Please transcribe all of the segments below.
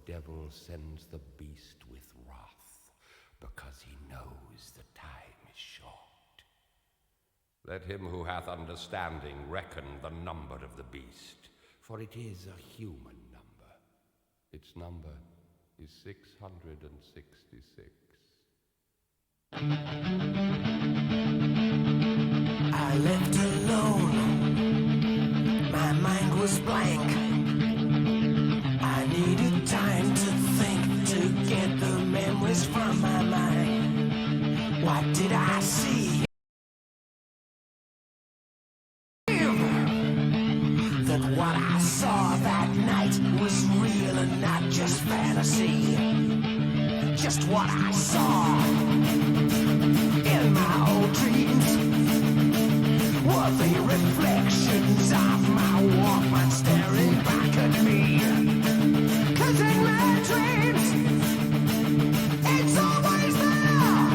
devil sends the beast with wrath, because he knows the time is short. Let him who hath understanding reckon the number of the beast, for it is a human number. Its number is 666. I left alone, my mind was blank. I needed time to think, to get the memories from my mind. What did I see? That what I saw that night was real and not just fantasy. Just what I saw in my old dreams were the reflections of my Walkman staring back at me. 'Cause in my dreams, it's always there,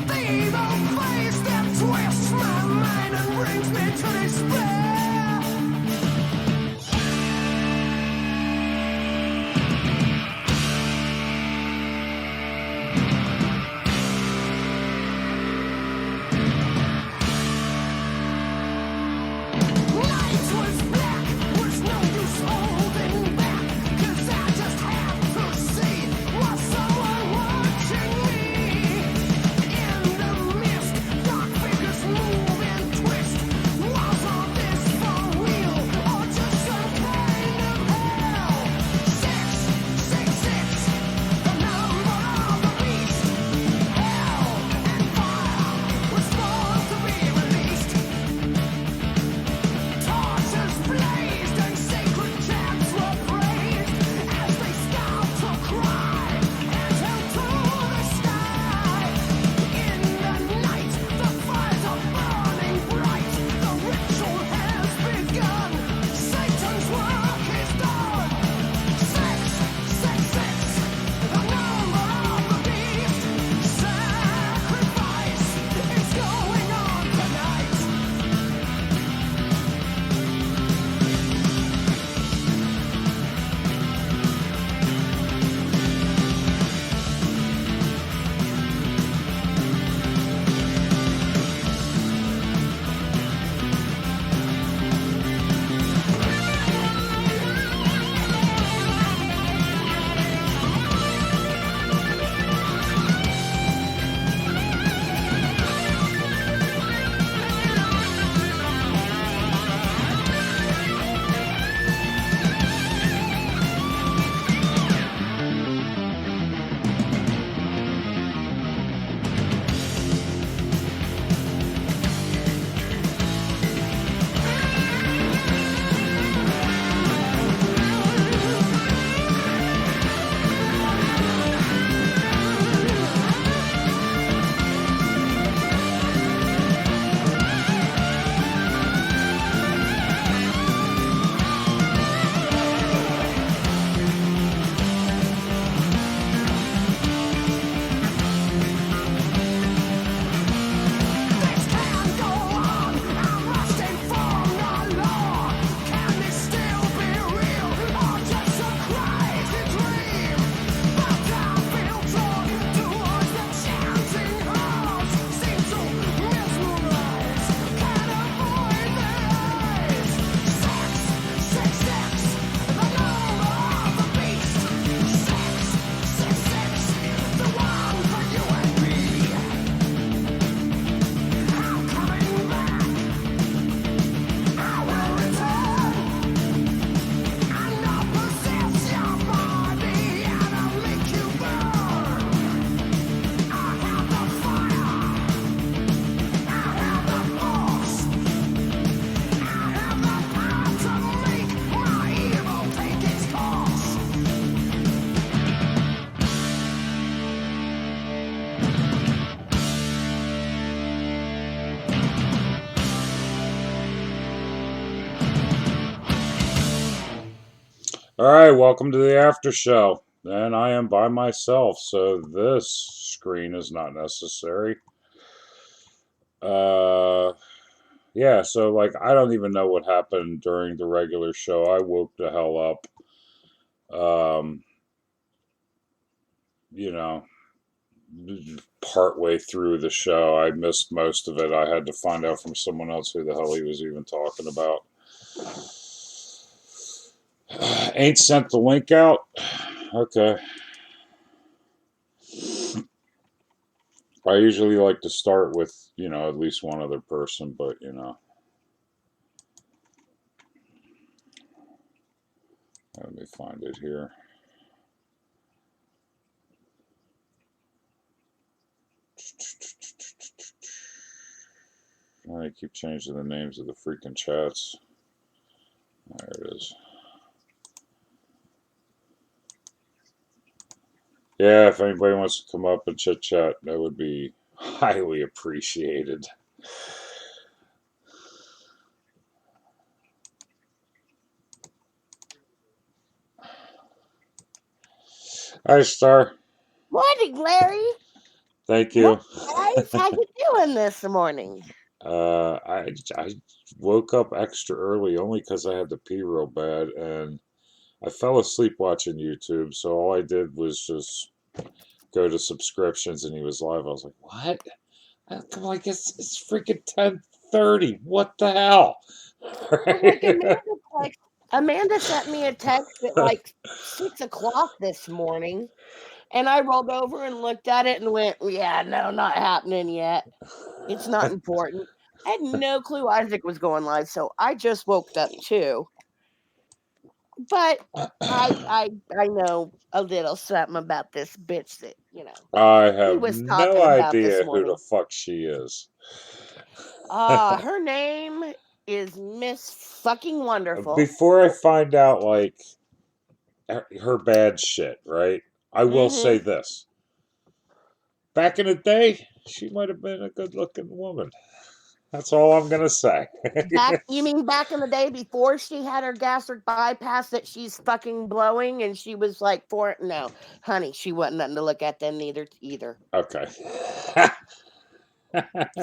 the evil face that twists my mind and brings me to despair. Alright, welcome to the after show. And I am by myself, so this screen is not necessary. Yeah, so I don't even know what happened during the regular show. I woke the hell up Um, you know, partway through the show, I missed most of it. I had to find out from someone else who the hell he was even talking about. Ain't sent the link out. Okay. I usually like to start with, at least one other person, but, let me find it here. I keep changing the names of the freaking chats. There it is. Yeah, if anybody wants to come up and chit chat, that would be highly appreciated. Hi, Star. Morning, Larry. Thank Morning, you. guys. How you doing this morning? I woke up extra early only because I had to pee real bad, and I fell asleep watching YouTube. So all I did was just go to subscriptions, and he was live. I was like, "What? Come on, I guess it's freaking 10:30. What the hell?" Well, Amanda sent me a text at like 6 o'clock this morning, and I rolled over and looked at it and went, "Yeah, no, not happening yet. It's not important." I had no clue Isaac was going live, so I just woke up too. But I know a little something about this bitch that I he have was no talking about this idea who the morning. fuck she is. Her name is Miss Fucking Wonderful. Before I find out, like, her bad shit, right? I will say Mm-hmm. this. Back in the day, she might have been a good looking woman. That's all I'm going to say. You mean back in the day before she had her gastric bypass that she's fucking blowing and she was like no, honey, she wasn't nothing to look at then either. Okay.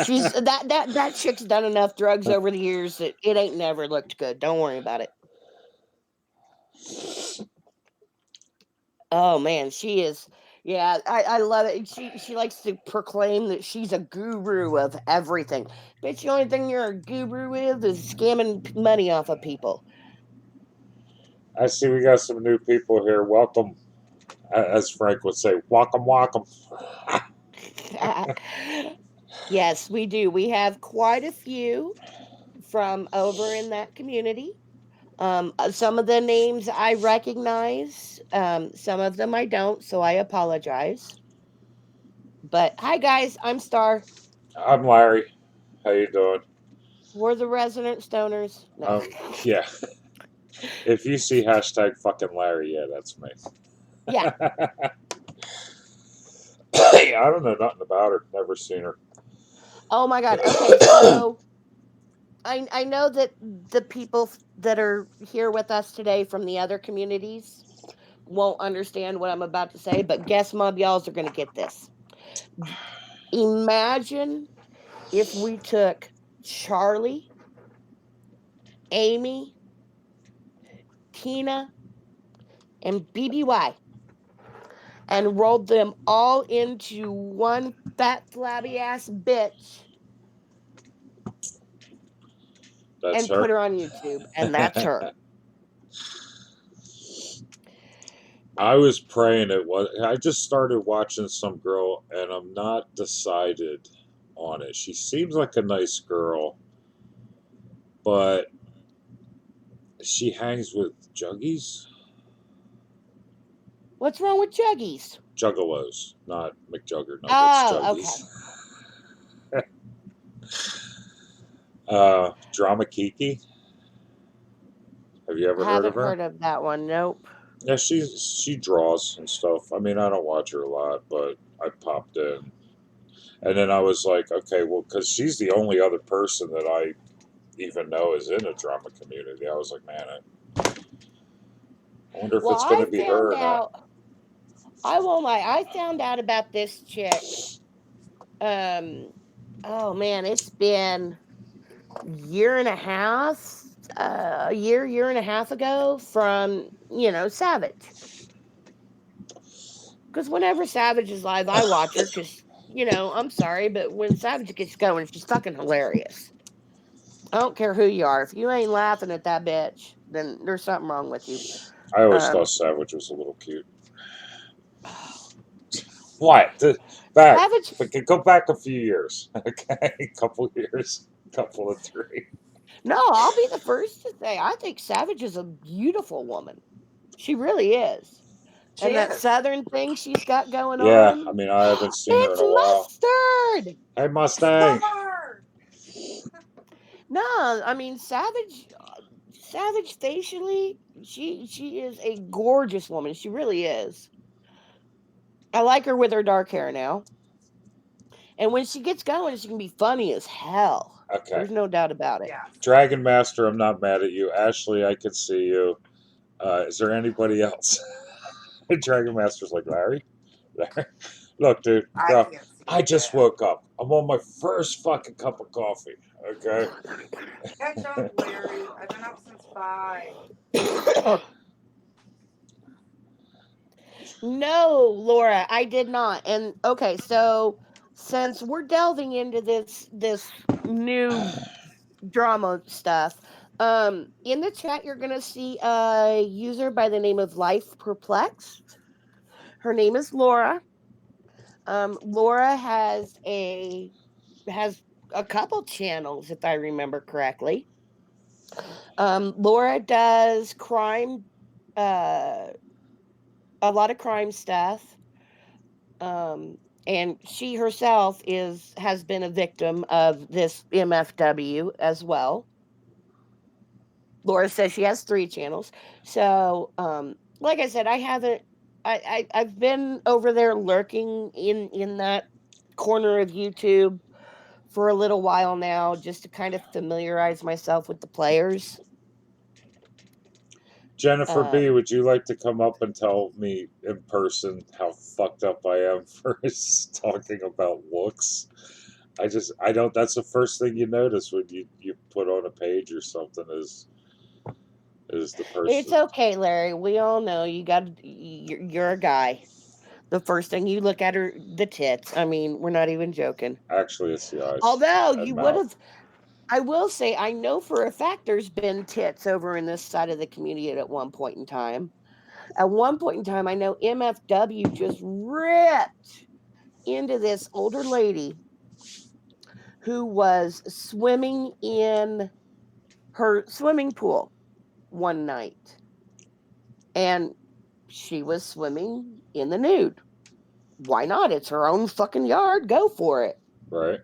She's that chick's done enough drugs over the years that it ain't never looked good. Don't worry about it. Oh man, she is. Yeah, I love it. She likes to proclaim that she's a guru of everything. But the only thing you're a guru with is scamming money off of people. I see we got some new people here. Welcome, as Frank would say, welcome, welcome. Yes, we do. We have quite a few from over in that community. Some of the names I recognize, some of them I don't, so I apologize. But hi guys, I'm Star. I'm Larry. How you doing? We're the resident stoners. No. Yeah. If you see hashtag fucking Larry, yeah, that's me. Yeah. I don't know nothing about her. Never seen her. Oh my god. Okay, so I know that the people that are here with us today from the other communities won't understand what I'm about to say, but guess mob y'alls are gonna get this. Imagine if we took Charlie, Amy, Tina, and BBY and rolled them all into one fat flabby ass bitch That's and put her. her on YouTube, and that's her. I was praying it was. I just started watching some girl, and I'm not decided on it. She seems like a nice girl, but she hangs with juggies, What's wrong with Juggies? juggalos, not McJuggernuggets, Oh, okay. juggies. Drama Kiki. Have you ever heard of Haven't her? heard of that one. Nope. Yeah, she draws and stuff. I mean, I don't watch her a lot, but I popped in, and then I was like, okay, well, because she's the only other person that I even know is in a drama community. I was like, man, I wonder if Well, it's going to I be her found or not. out. I won't lie. I found out about this chick. Um. Oh man, it's been year and a half. A year and a half ago from Savage. Because whenever Savage is live, I watch her because, I'm sorry, but when Savage gets going, she's fucking hilarious. I don't care who you are. If you ain't laughing at that bitch, then there's something wrong with you. I always thought Um, Savage was a little cute. What? Back. Savage, We could go back a few years. Okay, a couple years, couple of three. no, I'll be the first to say I think Savage is a beautiful woman. She really is. She And that is. southern thing she's got going Yeah, I on, mean, I haven't seen her in it's a while. mustard. Hey, Mustang. Mustard. No, I mean Savage facially, she is a gorgeous woman. She really is. I like her with her dark hair now. And when she gets going, she can be funny as hell. Okay. There's no doubt about it. Yeah. Dragon Master, I'm not mad at you. Ashley, I can see you. Is there anybody else? Dragon Master's like, Larry? Larry? Look, dude, I bro, can't see I just that. woke up. I'm on my first fucking cup of coffee, okay? Catch up, Larry. I've been up since 5. No, Laura, I did not. And okay, so since we're delving into this new drama stuff, in the chat you're gonna see a user by the name of Life Perplexed. Her name is Laura. Laura has a couple channels, if I remember correctly. Laura does crime, uh, a lot of crime stuff. And she herself has been a victim of this MFW as well. Laura says she has 3 channels. So, like I said, I haven't. I've been over there lurking in that corner of YouTube for a little while now, just to kind of familiarize myself with the players. Jennifer B., Um, would you like to come up and tell me in person how fucked up I am for talking about looks? I don't, that's the first thing you notice when you put on a page or something is the it's person. okay, Larry. We all know you're a guy. The first thing you look at are the tits. I mean, we're not even joking. Actually, it's the eyes Although and you would mouth. have, I will say, I know for a fact there's been tits over in this side of the community at one point in time. At one point in time, I know MFW just ripped into this older lady who was swimming in her swimming pool one night. And she was swimming in the nude. Why not? It's her own fucking yard. Go for it. Right.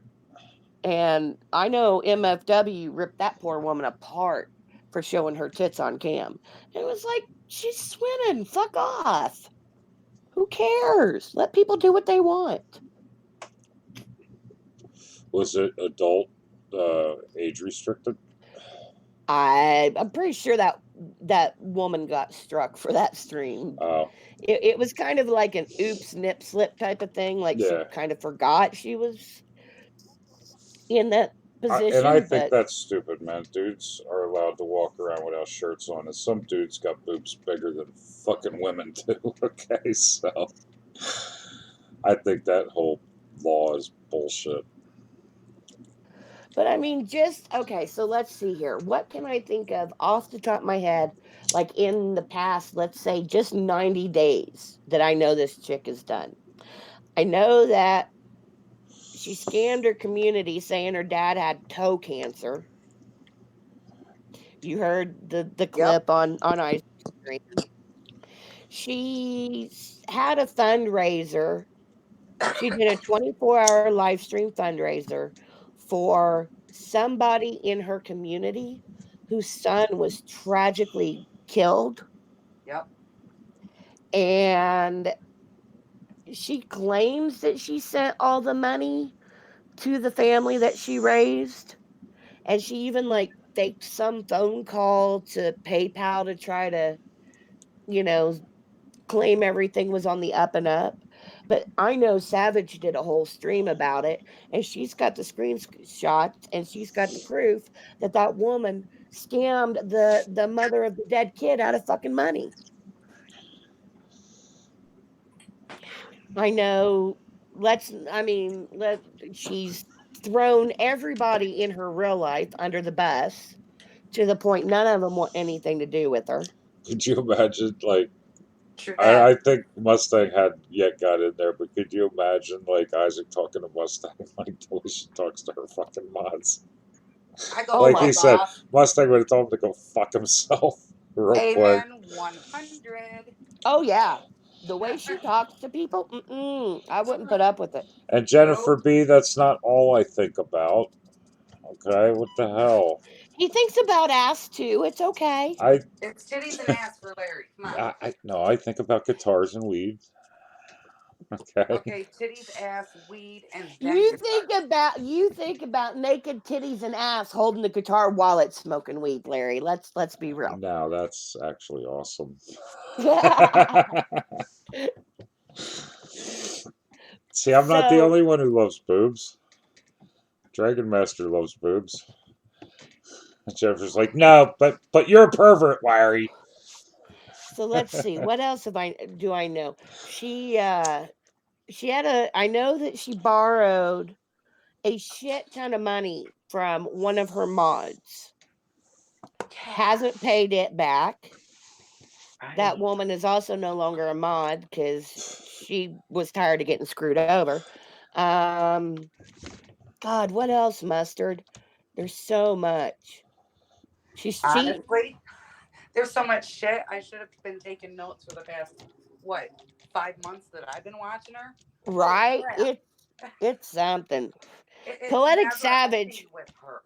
And I know MFW ripped that poor woman apart for showing her tits on cam. And it was like, she's swimming. Fuck off. Who cares? Let people do what they want. Was it adult, age restricted? I'm pretty sure that woman got struck for that stream. Oh, It was kind of like an oops, nip, slip type of thing. Like she yeah. kind of forgot she was in that And I position. think But that's stupid, man. Dudes are allowed to walk around without shirts on, and some dudes got boobs bigger than fucking women too. Okay, so I think that whole law is bullshit. I mean, just okay. So let's see here. What can I think of off the top of my head, like in the past, let's say just 90 days that I know this chick has done? I know that she scammed her community saying her dad had toe cancer. You heard the Yep. clip on ice cream. She had a fundraiser. She did a 24-hour live stream fundraiser for somebody in her community whose son was tragically killed. Yep. And she claims that she sent all the money to the family that she raised. And she even like faked some phone call to PayPal to try to, you know, claim everything was on the up and up. But I know Savage did a whole stream about it, and she's got the screenshots and she's got the proof that that woman scammed the mother of the dead kid out of fucking money. I know. She's thrown everybody in her real life under the bus to the point none of them want anything to do with her. Could you imagine, like, True that. I think Mustang hadn't yet got in there, but could you imagine, like, Isaac talking to Mustang like the way she talks to her fucking mods? I go Oh Like my. he fuck said, off. Mustang would have told him to go fuck himself real quick. Amen. 100. Oh yeah. The way she talks to people, I wouldn't put up with it. And Jennifer Nope. B, that's not all I think about. Okay, what the hell? He thinks about ass too. It's okay. I, It's titties and ass for Larry. Come on. no, I think about guitars and weed. Okay. Okay, titties, ass, weed, and then You think guitars. about you think about naked titties and ass holding the guitar while it's smoking weed, Larry. Let's be real. Now that's actually awesome. See, I'm not the So only one who loves boobs. Dragon Master loves boobs. And Jennifer's like, no, but you're a pervert, Larry. so let's see. What else do I know? She had a I know that she borrowed a shit ton of money from one of her mods. Hasn't paid it back. That woman is also no longer a mod because she was tired of getting screwed over. Um, God, what else, Mustard? There's so much. She's cheating, Honestly, there's so much shit. I should have been taking notes for the past, what, 5 months that I've been watching her. Holy right? crap. It's something. It's Poetic never ending Savage, with her.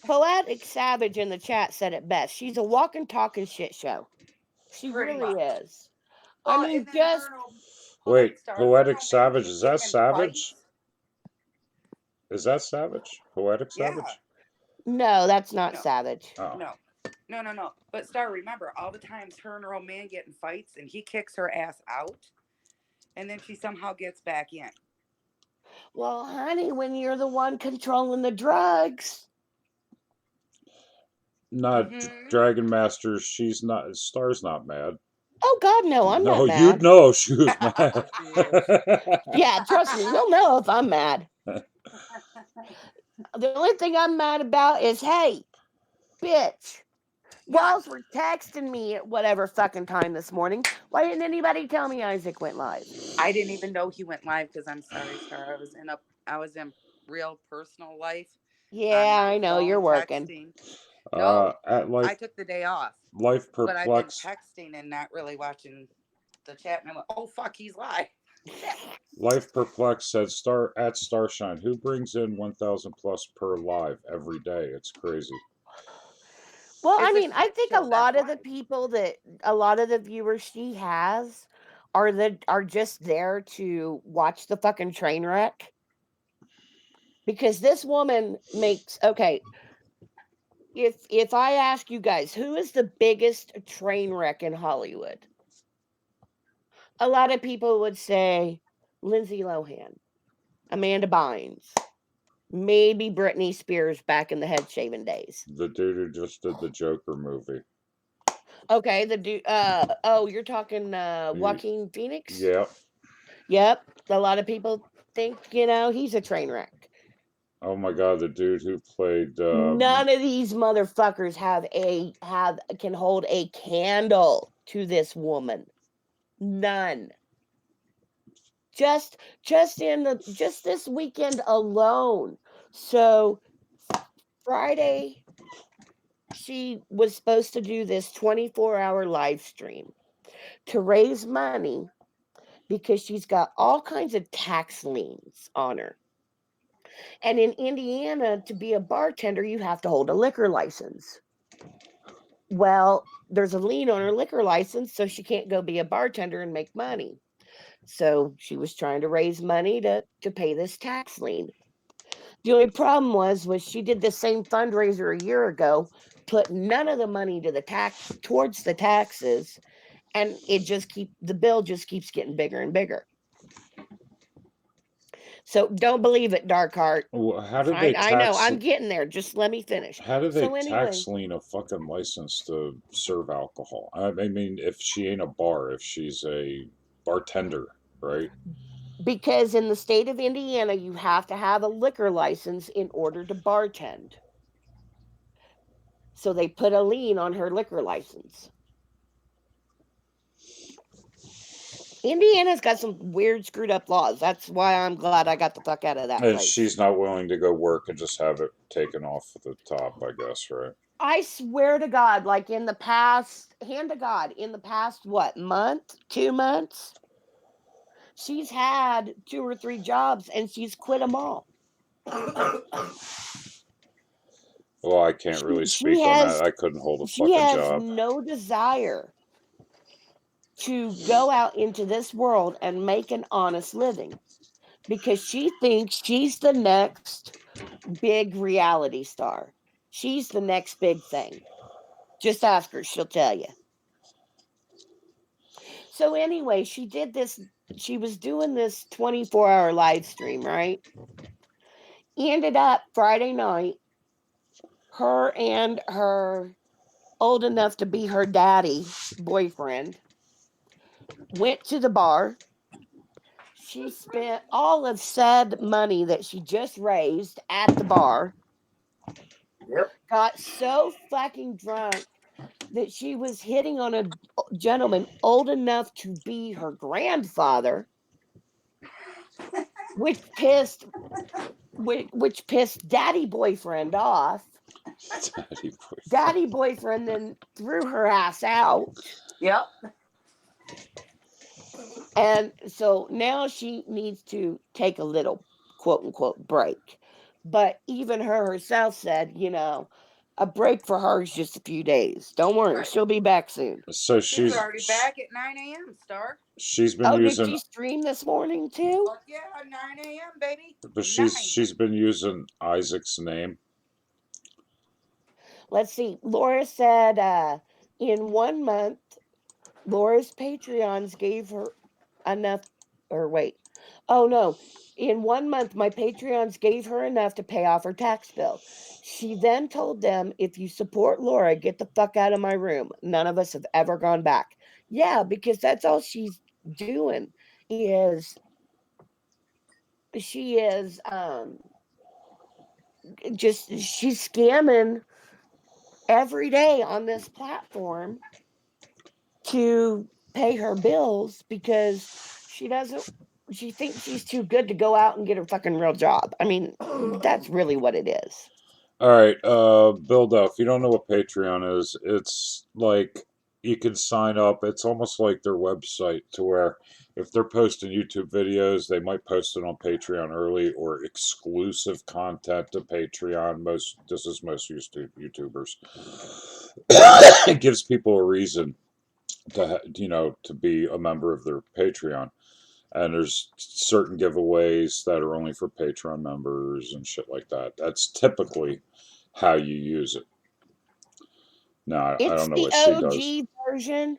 Poetic Savage in the chat said it best. She's a walking, talking shit show. She Pretty really much. is. I Well, mean, and then just her and hold on, Wait, Star. Her and Poetic old man Savage, keep is that getting in Savage? fights. Is that Savage? Poetic Yeah. Savage? no, that's not No, Savage. Oh. no. No. But Star, remember all the times her and her old man get in fights and he kicks her ass out and then she somehow gets back in. Well, honey, when you're the one controlling the drugs. Not Mm-hmm. Dragon Master, she's not, Star's not mad. Oh God, no, I'm not No, you'd mad. know if she was mad. She is. Yeah, trust me, you'll know if I'm mad. The only thing I'm mad about is, hey, bitch, What? y'all were texting me at whatever fucking time this morning. Why didn't anybody tell me Isaac went live? I didn't even know he went live because I'm sorry, Star. I was in real personal life on Yeah, my I know you're phone working. texting. No, At I took the day off, Life but I've been Perplex, texting and not really watching the chat. And I went, "Oh fuck, he's live." Shit. Life Perplex said Star at Starshine, who brings in 1,000 plus per live every day? It's crazy. Well, I It's a mean, I shit think show. That's why. a lot of the viewers she has are just there to watch the fucking train wreck because this woman makes okay. If I ask you guys who is the biggest train wreck in Hollywood, a lot of people would say Lindsay Lohan, Amanda Bynes, maybe Britney Spears back in the head shaving days. The dude who just did the Joker movie. Okay, the dude. You're talking Joaquin Phoenix. Yep. Yep, a lot of people think he's a train wreck. Oh my god, the dude who played. None of these motherfuckers have can hold a candle to this woman. None. Just this weekend alone. So Friday, she was supposed to do this 24-hour live stream to raise money because she's got all kinds of tax liens on her. And in Indiana, to be a bartender, you have to hold a liquor license. Well, there's a lien on her liquor license, so she can't go be a bartender and make money. So she was trying to raise money to pay this tax lien. The only problem was she did the same fundraiser a year ago, put none of the money to towards the taxes, and the bill just keeps getting bigger and bigger. So don't believe it, Darkheart. How did they I know tax? I'm getting there. Just let me finish. How do they So anyway, tax lien a fucking license to serve alcohol? I mean, if she ain't a bar, if she's a bartender, right? Because in the state of Indiana, you have to have a liquor license in order to bartend. So they put a lien on her liquor license. Indiana's got some weird, screwed up laws. That's why I'm glad I got the fuck out of that And place. she's not willing to go work and just have it taken off at the top, I guess, right? I swear to God, like in the past, hand to God, in the past, what, month, 2 months, she's had 2 or 3 jobs and she's quit them all. Well, I can't really She speak on has that. I couldn't hold a she fucking has job. no desire to go out into this world and make an honest living because she thinks she's the next big reality star. She's the next big thing. Just ask her, she'll tell you. So anyway, she did this. She was doing this 24-hour live stream, right? Ended up Friday night, her and her old enough to be her daddy boyfriend went to the bar. She spent all of said money that she just raised at the bar. Yep. Got so fucking drunk that she was hitting on a gentleman old enough to be her grandfather, which pissed daddy boyfriend off. Daddy boyfriend. Daddy boyfriend then threw her ass out. Yep. And so now she needs to take a little quote unquote break. But even her herself said, a break for her is just a few days. Don't worry, Right. she'll be back soon. So She's already back at 9 a.m., Star. she's been Oh, did using, she stream this morning too? Fuck yeah, 9 a.m., baby. but 9. she's been using Isaac's name. Let's see. Laura said in 1 month, Laura's Patreons gave her enough, or wait. Oh no. In 1 month, my Patreons gave her enough to pay off her tax bill. She then told them, if you support Laura, get the fuck out of my room. None of us have ever gone back. Yeah, because that's all she's doing is she is just she's scamming every day on this platform to pay her bills because she thinks she's too good to go out and get a fucking real job. I mean, that's really what it is. All right, Bill Duff, you don't know what Patreon is. It's like you can sign up. It's almost like their website to where if they're posting YouTube videos, they might post it on Patreon early or exclusive content to Patreon. This is most YouTubers. It gives people a reason to be a member of their Patreon. And there's certain giveaways that are only for Patreon members and shit like that. That's typically how you use it. No, I It's don't know the what she does. OG version.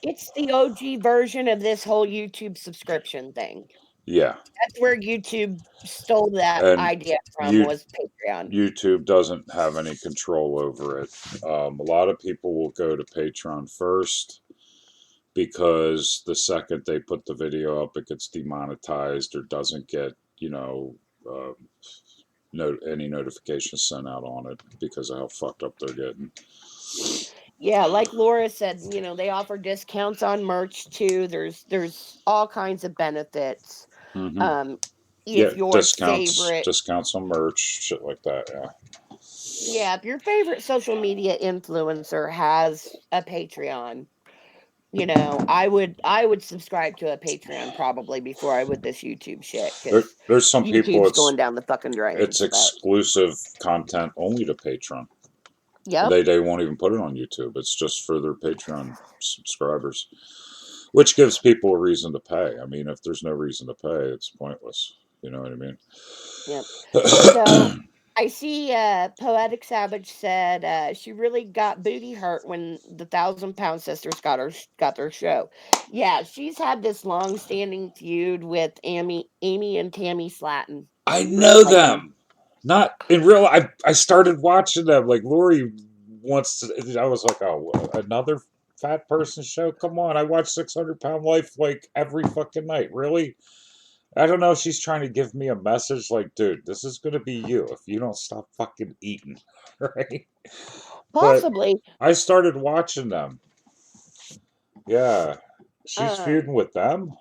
It's the OG version of this whole YouTube subscription thing. Yeah, That's where YouTube stole that and idea from, you was Patreon. YouTube doesn't have any control over it. A lot of people will go to Patreon first because the second they put the video up, it gets demonetized or doesn't get uh, any notifications sent out on it because of how fucked up they're getting. Yeah, like Laura said, they offer discounts on merch too. There's all kinds of benefits. Mm-hmm. Yeah, If your discounts favorite on merch, shit like that. Yeah, if your favorite social media influencer has a Patreon, I would subscribe to a Patreon probably before I would this YouTube shit because There's some people YouTube's going down the fucking drain. it's exclusive content only to Patreon. Yep. They won't even put it on YouTube. It's just for their Patreon subscribers, which gives people a reason to pay. I mean, if there's no reason to pay, it's pointless. You know what I mean? Yep. So I see Poetic Savage said she really got booty hurt when the 1,000-Pound Sisters got their show. Yeah, she's had this long-standing feud with Amy and Tammy Slatton. I know them. Not in real. I started watching them. Like Lori wants to. I was like, oh, another fat person show. Come on, I watch 600 Pound Life like every fucking night. Really? I don't know if she's trying to give me a message like, dude, this is going to be you if you don't stop fucking eating, right? But Possibly. I started watching them. Yeah. She's feuding Um, with them?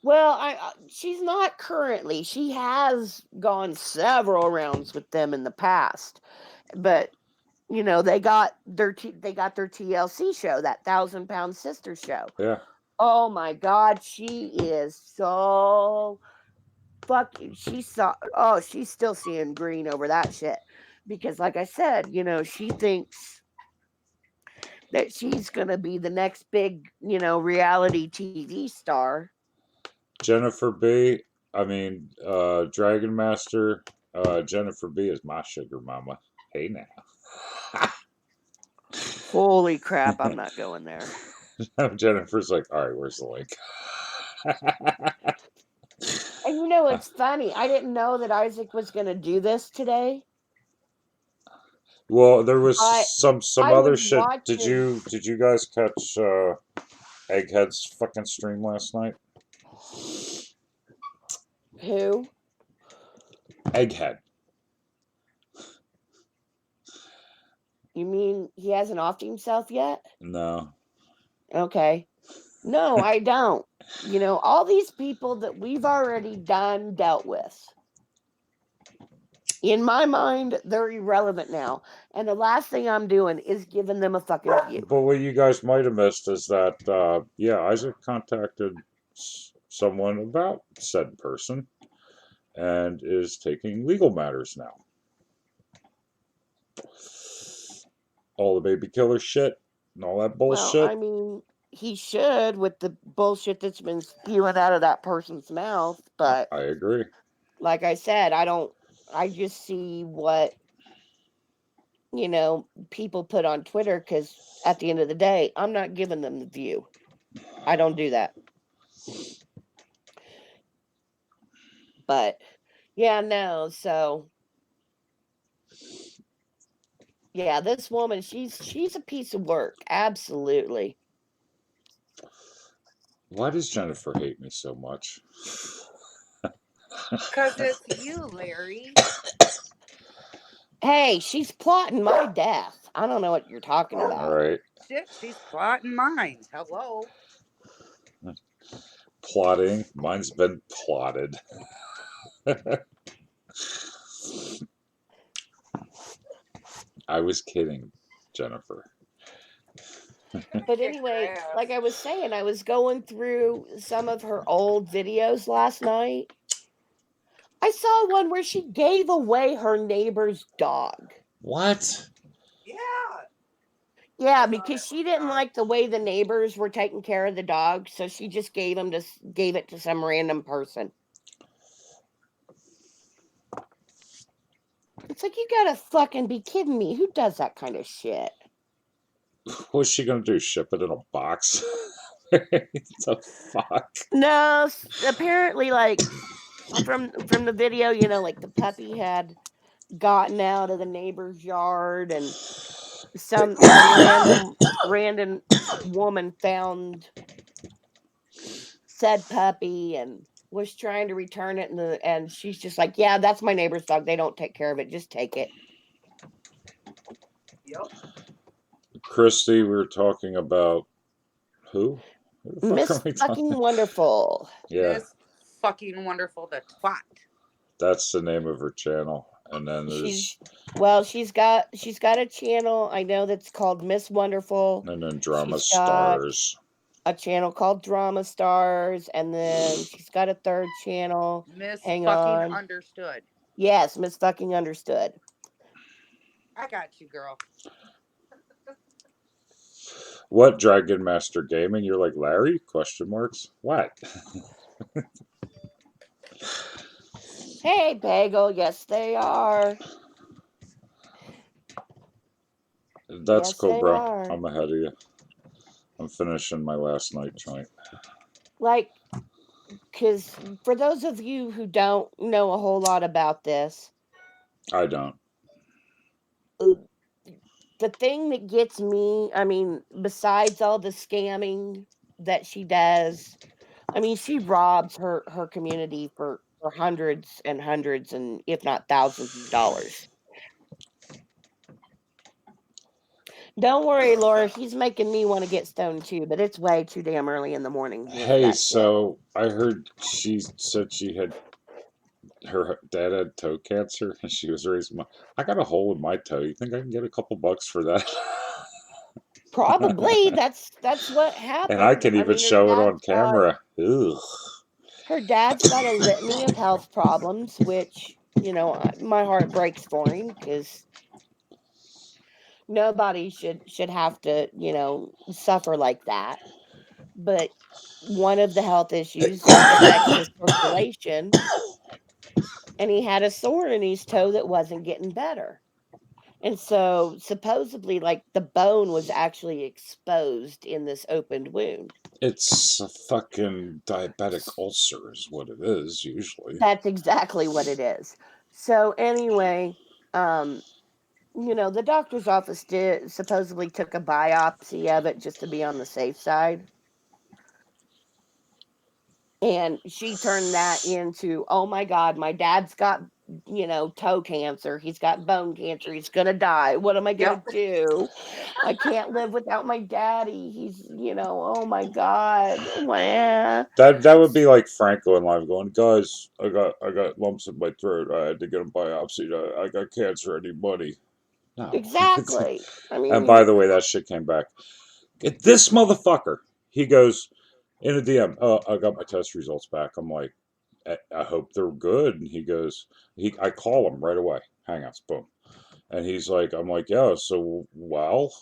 well, she's not currently. She has gone several rounds with them in the past, but they got their TLC show, that 1,000 Pound Sister show. Yeah. Oh my God, she is so fucking. She's still seeing green over that shit because, like I said, she thinks that she's gonna be the next big, reality TV star. Jennifer B. Dragon Master. Jennifer B is my sugar mama. Hey now. Holy crap, I'm not going there. Jennifer's like, all right, where's the link? And it's funny. I didn't know that Isaac was going to do this today, Well, there was but some I other was shit. watching. Did you guys catch Egghead's fucking stream last night? Who? Egghead. You mean he hasn't offed himself yet? No. Okay. No, I don't. All these people that we've already dealt with. In my mind, they're irrelevant now. And the last thing I'm doing is giving them a fucking view. But what you guys might have missed is that, Isaac contacted someone about said person and is taking legal matters now. All the baby killer shit and all that Well, bullshit. I mean, he should with the bullshit that's been spewing out of that person's mouth. But I agree. like I said, I just see what, people put on Twitter because at the end of the day, I'm not giving them the view. I don't do that. But yeah, no, so yeah, this woman, she's a piece of work. Absolutely. Why does Jennifer hate me so much? Because it's you, Larry. Hey, she's plotting my death. I don't know what you're talking All about. right. Shit, she's plotting mine. Hello. Plotting. Mine's been plotted. I was kidding, Jennifer. But Kick her anyway, ass. like I was saying, I was going through some of her old videos last night. I saw one where she gave away her neighbor's dog. What? Yeah. Yeah, I saw because that she one, didn't Star. like the way the neighbors were taking care of the dog, so she just gave it to some random person. It's like, you gotta fucking be kidding me. Who does that kind of shit? What's she gonna do? Ship it in a box? The fuck? No, apparently, like from the video, like the puppy had gotten out of the neighbor's yard, and some random woman found said puppy and was trying to return it, and she's just like, yeah, that's my neighbor's dog. They don't take care of it. Just take it. Yep. Christy, we were talking about who? Who the fuck are Miss we fucking talking? wonderful. Yeah, Miss fucking wonderful the twat. that's the name of her channel. And then She's there's well, she's got a channel I know that's called Miss Wonderful. Drama She's got Stars. a channel called Drama Stars, and then she's got a third channel. Miss Hang fucking on. understood. Yes, Miss fucking understood. I got you, girl. What Dragon Master Gaming? You're like Larry? Question marks. What? Hey, Bagel. Yes, they are. That's Yes, cool, they bro. are. I'm ahead of you. I'm finishing my last night joint. Like, because for those of you who don't know a whole lot about this, I don't. the thing that gets me, I mean, besides all the scamming that she does, I mean, she robs her community for hundreds and hundreds and if not thousands of dollars. Don't worry, Laura. He's making me want to get stoned too, but it's way too damn early in the morning here for Hey, that shit. so I heard she said she had her dad had toe cancer and she was raising my. I got a hole in my toe. You think I can get a couple bucks for that? Probably that's what And I happened. can I even mean, show it on camera. Ugh. her dad's got a litany of health problems, which my heart breaks for him because nobody should have to suffer like that. But one of the health issues affects his circulation, and he had a sore in his toe that wasn't getting better. And so supposedly like the bone was actually exposed in this opened wound. It's a fucking diabetic ulcer, is what it is usually. That's exactly what it is. So anyway, the doctor's office did supposedly took a biopsy of it just to be on the safe side. And she turned that into, oh my God, my dad's got, toe cancer. He's got bone cancer. He's going to die. What am I going Yep. to do? I can't live without my daddy. He's, oh my God. Wah. That would be like Franco in live going, guys, I got lumps in my throat. I had to get a biopsy. I got cancer. I need money. No. Exactly. I And by mean, the way, that shit came back. This motherfucker. He goes in a DM. Oh, I got my test results back. I'm like, I hope they're good. And he goes, I call him right away. Hangouts, boom. And he's like, I'm like, yeah. So well,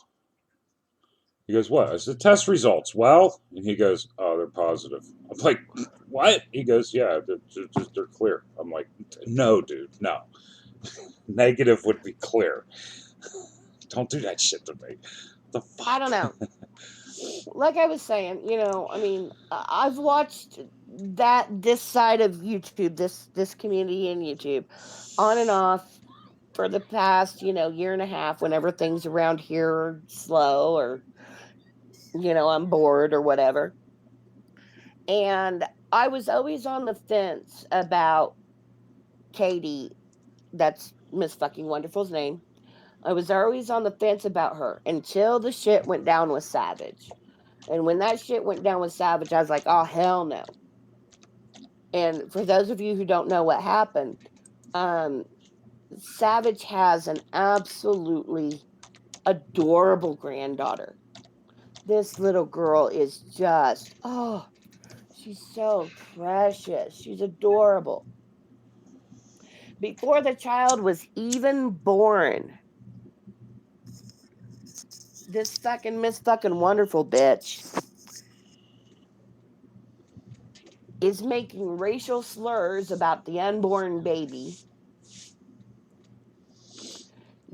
he goes, what? I said, test results. Well, and he goes, oh, they're positive. I'm like, what? He goes, yeah, they're clear. I'm like, no, dude, no. Negative would be clear. Don't do that shit to me. The fuck? I don't know. Like I was saying, I mean, I've watched this side of YouTube, this community in YouTube, on and off for the past, year and a half. Whenever things around here are slow, or I'm bored or whatever, and I was always on the fence about Katie. That's Miss Fucking Wonderful's name. I was always on the fence about her until the shit went down with Savage. And when that shit went down with Savage, I was like, oh, hell no. And for those of you who don't know what happened, um, Savage has an absolutely adorable granddaughter. This little girl is just, oh, she's so precious. She's adorable. Before the child was even born, this fucking Miss Fucking Wonderful bitch is making racial slurs about the unborn baby,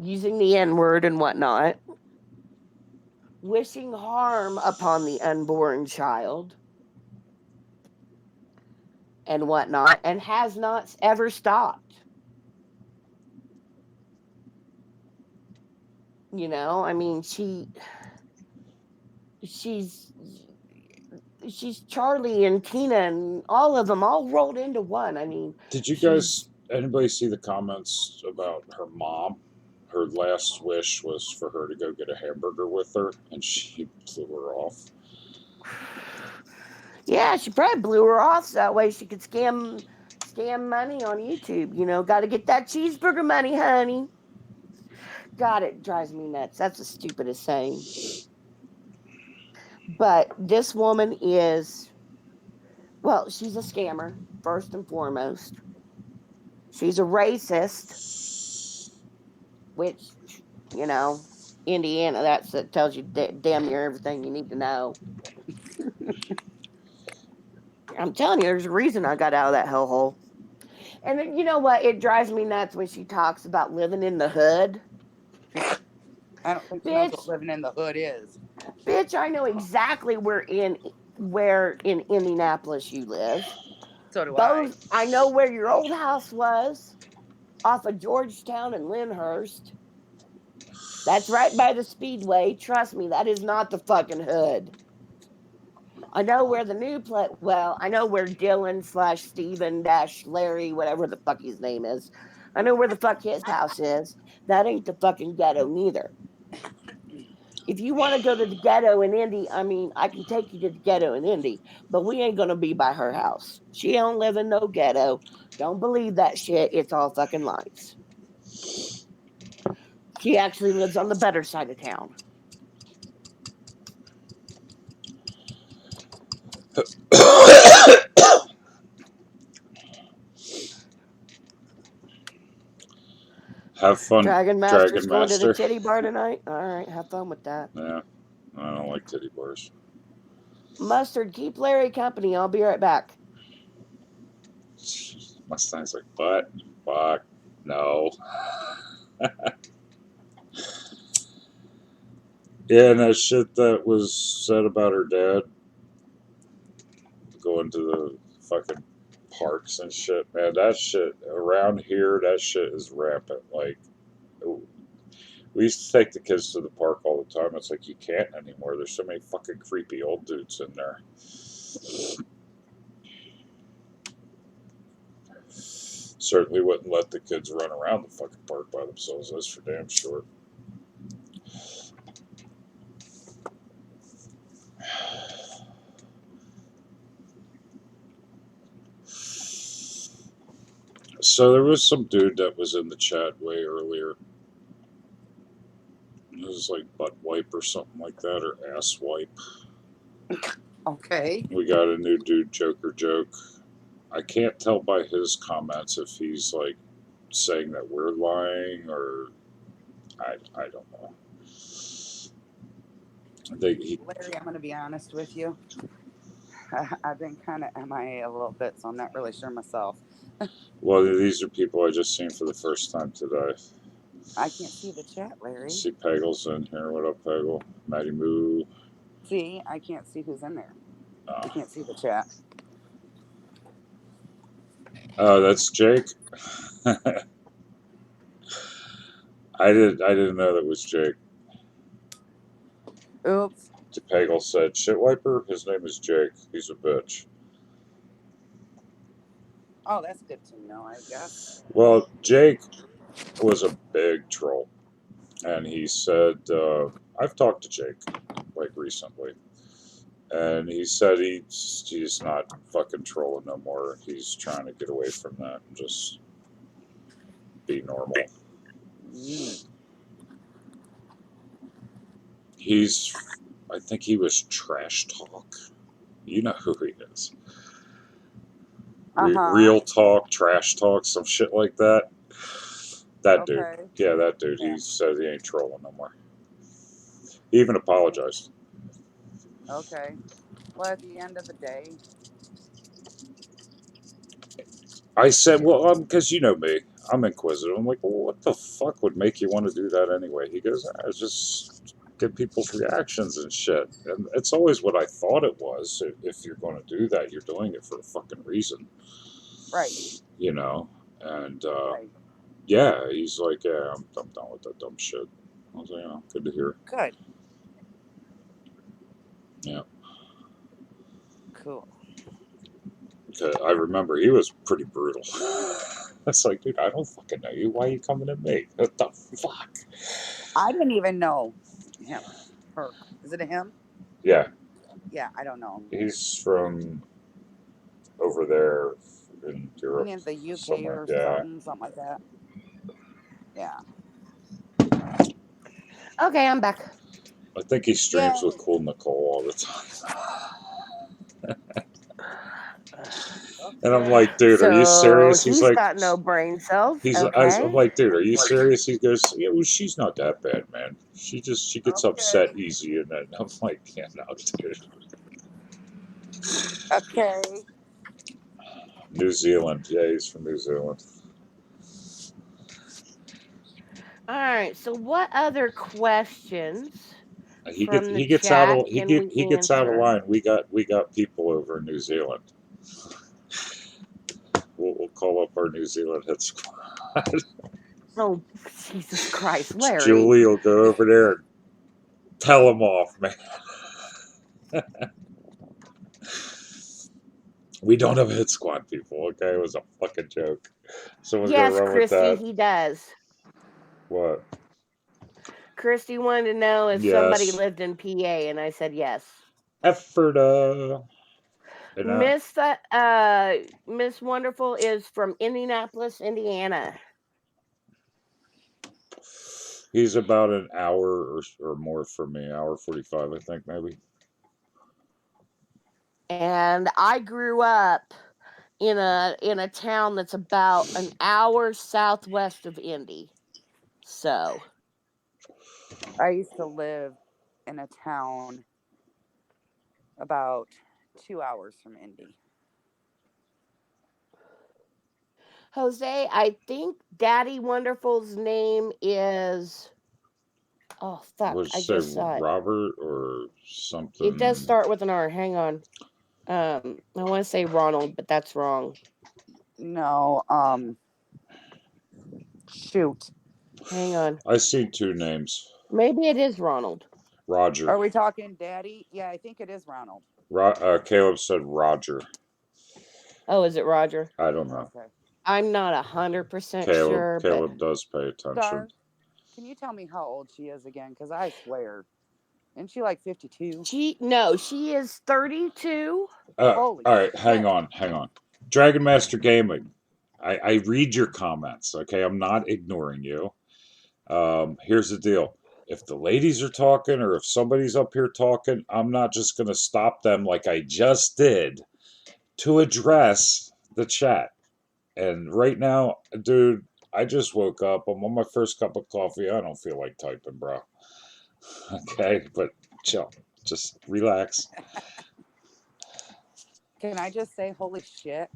using the N word and whatnot, wishing harm upon the unborn child and whatnot, and has not ever stopped. I mean, she's she's Charlie and Tina and all of them all rolled into one. I mean, Did you guys, she's anybody see the comments about her mom? Her last wish was for her to go get a hamburger with her, and she blew her off. yeah, she probably blew her off so that way she could scam money on YouTube. Got to get that cheeseburger money, honey. God, it drives me nuts. That's the stupidest saying. But this woman is, well, she's a scammer, first and foremost. She's a racist, which, you know, Indiana, that tells you damn near everything you need to know. I'm telling you, there's a reason I got out of that hellhole. And then, you know what? It drives me nuts when she talks about living in the hood. I don't think she knows what Bitch, living in the hood is. bitch, I know exactly where in Indianapolis you live. So do I. Both, I know where your old house was, off of Georgetown and Lyndhurst. That's right by the speedway. Trust me, that is not the fucking hood. I know where the new place. Well, I know where Dylan slash Steven dash Larry, whatever the fuck his name is. I know where the fuck his house is. That ain't the fucking ghetto neither. If you want to go to the ghetto in Indy, I mean, I can take you to the ghetto in Indy, but we ain't gonna be by her house. She don't live in no ghetto. Don't believe that shit. It's all fucking lies. She actually lives on the better side of town. Have fun, Dragon Master's Dragon going to the Master. titty bar tonight. All right, have fun with that. Yeah, I don't like titty bars. Mustard, keep Larry company. I'll be right back. Mustang's like, but, fuck, no. Yeah, and that shit that was said about her dad going to the fucking parks and shit, man, that shit around here, that shit is rampant. Like, we used to take the kids to the park all the time. It's like you can't anymore. There's so many fucking creepy old dudes in there. Certainly wouldn't let the kids run around the fucking park by themselves. That's for damn sure. So there was some dude that was in the chat way earlier. It was like butt wipe or something like that, or ass wipe. Okay. We got a new dude, Joker Joke. I can't tell by his comments if he's like saying that we're lying or I don't know. Larry, I'm going to be honest with you. I've been kind of MIA a little bit, so I'm not really sure myself. Well, these are people I just seen for the first time today. I can't see the chat, Larry. See Peggle's in here. What up, Peggle? Matty Moo. See, I can't see who's in there. I Oh, can't see the chat. that's Jake. I didn't know that was Jake. Oops. Peggle said, "Shit wiper. His name is Jake. He's a bitch." Oh, that's good to know, I guess. Well, Jake was a big troll, and he said, "I've talked to Jake like recently." And he said he's not fucking trolling no more. He's trying to get away from that and just be normal. I think he was Trash Talk. You know who he is. Real Talk, Trash Talk, some shit like that. That dude. Yeah, that dude. Yeah. He said he ain't trolling no more. He even apologized. Okay. Well, at the end of the day, I said, well, because you know me, I'm inquisitive. I'm like, well, what the fuck would make you want to do that anyway? He goes, it's just get people's reactions and shit. And it's always what I thought it was. If you're going to do that, you're doing it for a fucking reason. right. You know? And Right. yeah, he's like, yeah, I'm done with that dumb shit. I was like, oh, good to hear. Good. Yeah. Cool. I remember he was pretty brutal. It's like, dude, I don't fucking know you. Why are you coming at me? What the fuck? I didn't even know him. Her. Is it a him? Yeah. Yeah, I don't know him. He's from over there in Europe. In the UK somewhere. or something like that. Yeah. Okay, I'm back. I think he streams Yay. with Cool Nicole all the time. And I'm like, dude, are you serious? He's like, got no brain cells. I'm like, dude, are you serious? He goes, yeah, well, she's not that bad, man. She gets upset easy, and then I'm like, yeah, no, dude. Okay. New Zealand, yeah, he's from New Zealand. All right. So, what other questions? He gets out of line. We got people over in New Zealand. We'll call up our New Zealand hit squad. Oh, Jesus Christ, Larry. Julie will go over there and tell them off, man. We don't have hit squad people, okay? It was a fucking joke. Someone's gonna Yes, run with Christy, that. he does. What? Christy wanted to know if somebody Yes. lived in PA, and I said yes. Efforta. And Miss Wonderful is from Indianapolis, Indiana. he's about an hour or more from me, hour 45, I think, maybe. And I grew up in a town that's about an hour southwest of Indy. So I used to live in a town about 2 hours from Indy. Jose, I think Daddy Wonderful's name is oh fuck, Would you I say just saw it. Robert or It does something? start with an R. Hang on. I want to say Ronald, but that's wrong. No, shoot. Hang on. I see two names. Maybe it is Ronald. Roger. Are we talking Daddy? Yeah, I think it is Ronald. Caleb said Roger. Oh, is it Roger? I don't know. Okay. I'm not 100% sure, but Caleb does pay attention. Star, can you tell me how old she is again? Because I swear. Isn't she like 52? she is 32. Holy all right, shit. hang on. Dragon Master Gaming. I read your comments, okay? I'm not ignoring you. Here's the deal. If the ladies are talking or if somebody's up here talking, I'm not just going to stop them like I just did to address the chat. And right now, dude, I just woke up. I'm on my first cup of coffee. I don't feel like typing, bro. Okay, but chill. Just relax. Can I just say, holy shit,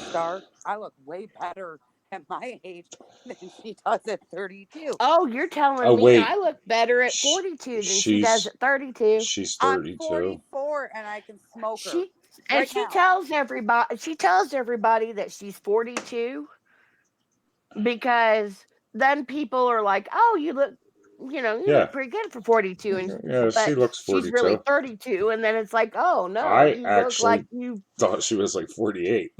Star, I look way better at my age than she does at 32. Oh, you're telling Oh, me wait. I look better at Sh- 42 than she does at 32. She's I'm 32. 44 and I can smoke her. She now. tells everybody that she's 42 because then people are like, "Oh, you look look pretty good for 42." And Yeah, she but looks she's really 42. 32, and then it's like, "Oh no, I you look like actually you." thought she was like 48.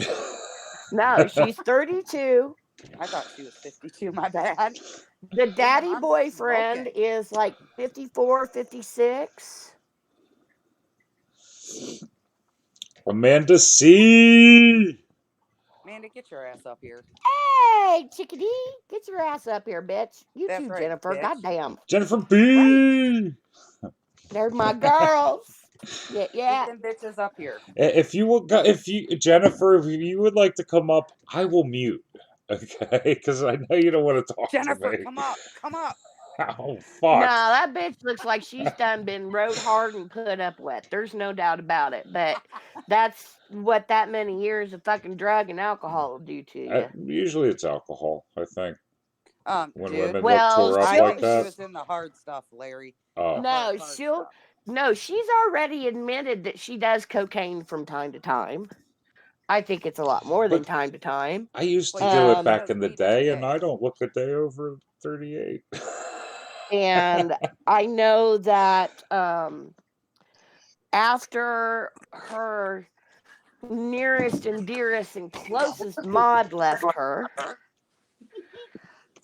No, she's 32. I thought she was 52. My bad. The Damn, daddy I'm boyfriend smoking. is like 54, 56. Amanda C. Amanda, get your ass up here. Hey, chickadee, get your ass up here, bitch. You That's too, right, Jennifer. bitch. Goddamn. Jennifer B. They're my girls. Yeah, yeah. Get them bitches up here. If Jennifer, if you would like to come up, I will mute. Okay, because I know you don't want to talk Jennifer, to me. come up. Come up. Oh No, fuck! that bitch looks like she's done been rode hard and put up with. There's no doubt about it. But that's what that many years of fucking drug and alcohol will do to you. Usually it's alcohol. I think when Dude, women look Well, tore up I like think she that. was in the hard stuff, Larry. Oh, The no, hard she'll stuff. no, she's already admitted that she does cocaine from time to time. I think it's a lot more than but time to time. I used Well, to yeah, do it she back does in the weed every day, and day. I don't look a day over 38. And I know that after her nearest and dearest and closest mod left her,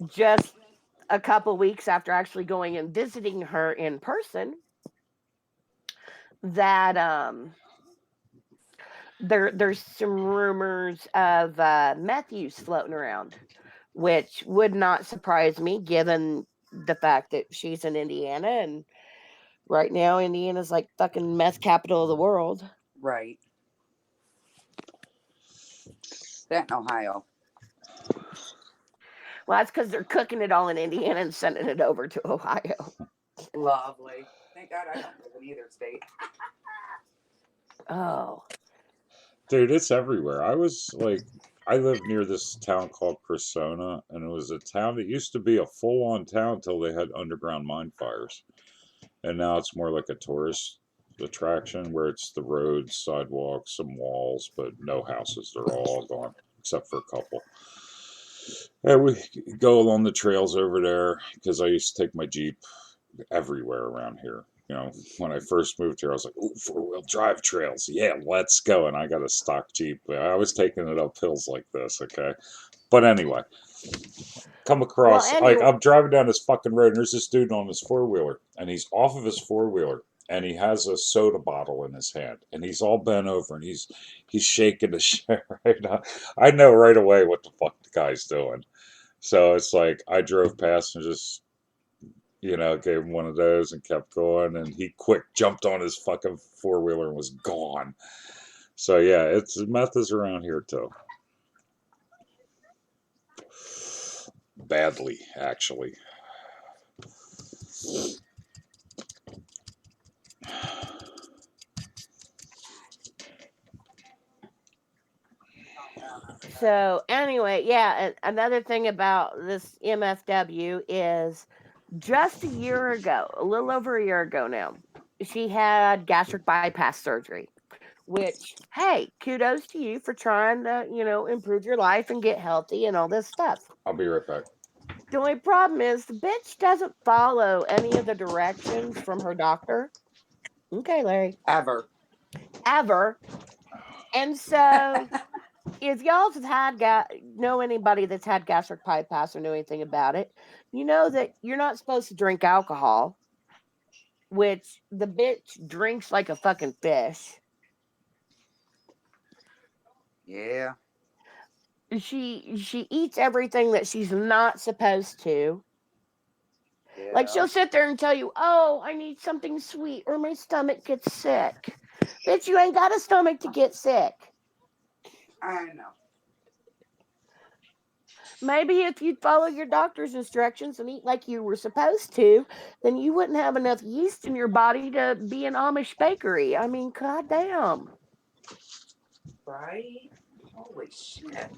just a couple weeks after actually going and visiting her in person, that there's some rumors of meth use floating around, which would not surprise me given the fact that she's in Indiana, and right now Indiana's like fucking meth capital of the world. Right. That in Ohio. Well, that's because they're cooking it all in Indiana and sending it over to Ohio. Lovely. Thank God I don't live in either state. Oh. Dude, it's everywhere. I lived near this town called Cressona, and it was a town that used to be a full-on town until they had underground mine fires. And now it's more like a tourist attraction where it's the roads, sidewalks, some walls, but no houses. They're all gone except for a couple. And we go along the trails over there because I used to take my Jeep everywhere around here. when I first moved here, I was like, "Ooh, four-wheel drive trails, yeah, let's go!" And I got a stock Jeep. I was taking it up hills like this, okay. But anyway, come Well, across like anyway, I'm driving down this fucking road, and there's this dude on his four-wheeler, and he's off of his four-wheeler, and he has a soda bottle in his hand, and he's all bent over, and he's shaking the shit right now. I know right away what the fuck the guy's doing. So it's like I drove past and just gave him one of those and kept going, and he quick jumped on his fucking four-wheeler and was gone. So yeah, it's meth is around here too. Badly, actually. so anyway, yeah, another thing about this MFW is just a year ago, a little over a year ago now, she had gastric bypass surgery, which, hey, kudos to you for trying to, improve your life and get healthy and all this stuff. I'll be right back. The only problem is the bitch doesn't follow any of the directions from her doctor. Okay, Larry. Ever. Ever. And so if y'all have know anybody that's had gastric bypass or know anything about it, you know that you're not supposed to drink alcohol, which the bitch drinks like a fucking fish. Yeah. She eats everything that she's not supposed to. Yeah. Like she'll sit there and tell you, "Oh, I need something sweet or my stomach gets sick." Bitch, you ain't got a stomach to get sick. I know. Maybe if you'd follow your doctor's instructions and eat like you were supposed to, then you wouldn't have enough yeast in your body to be an Amish bakery. I mean, goddamn. Right? Holy shit.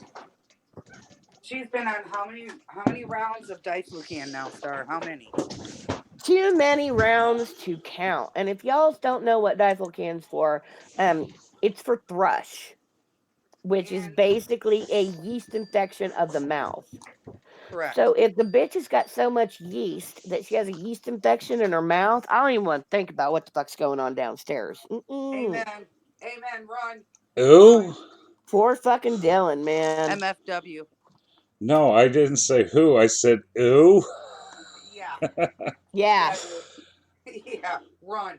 She's been on how many rounds of diflucan now, Star? How many? Too many rounds to count. And if y'all don't know what diflucan's for, it's for thrush, which is And basically a yeast infection of the mouth. correct. So if the bitch has got so much yeast that she has a yeast infection in her mouth, I don't even want to think about what the fuck's going on downstairs. Amen. Amen. Run. Who? Run. Poor fucking Dylan, man. MFW. No, I didn't say who. I said ooh. Yeah. Yeah. Yeah. Run.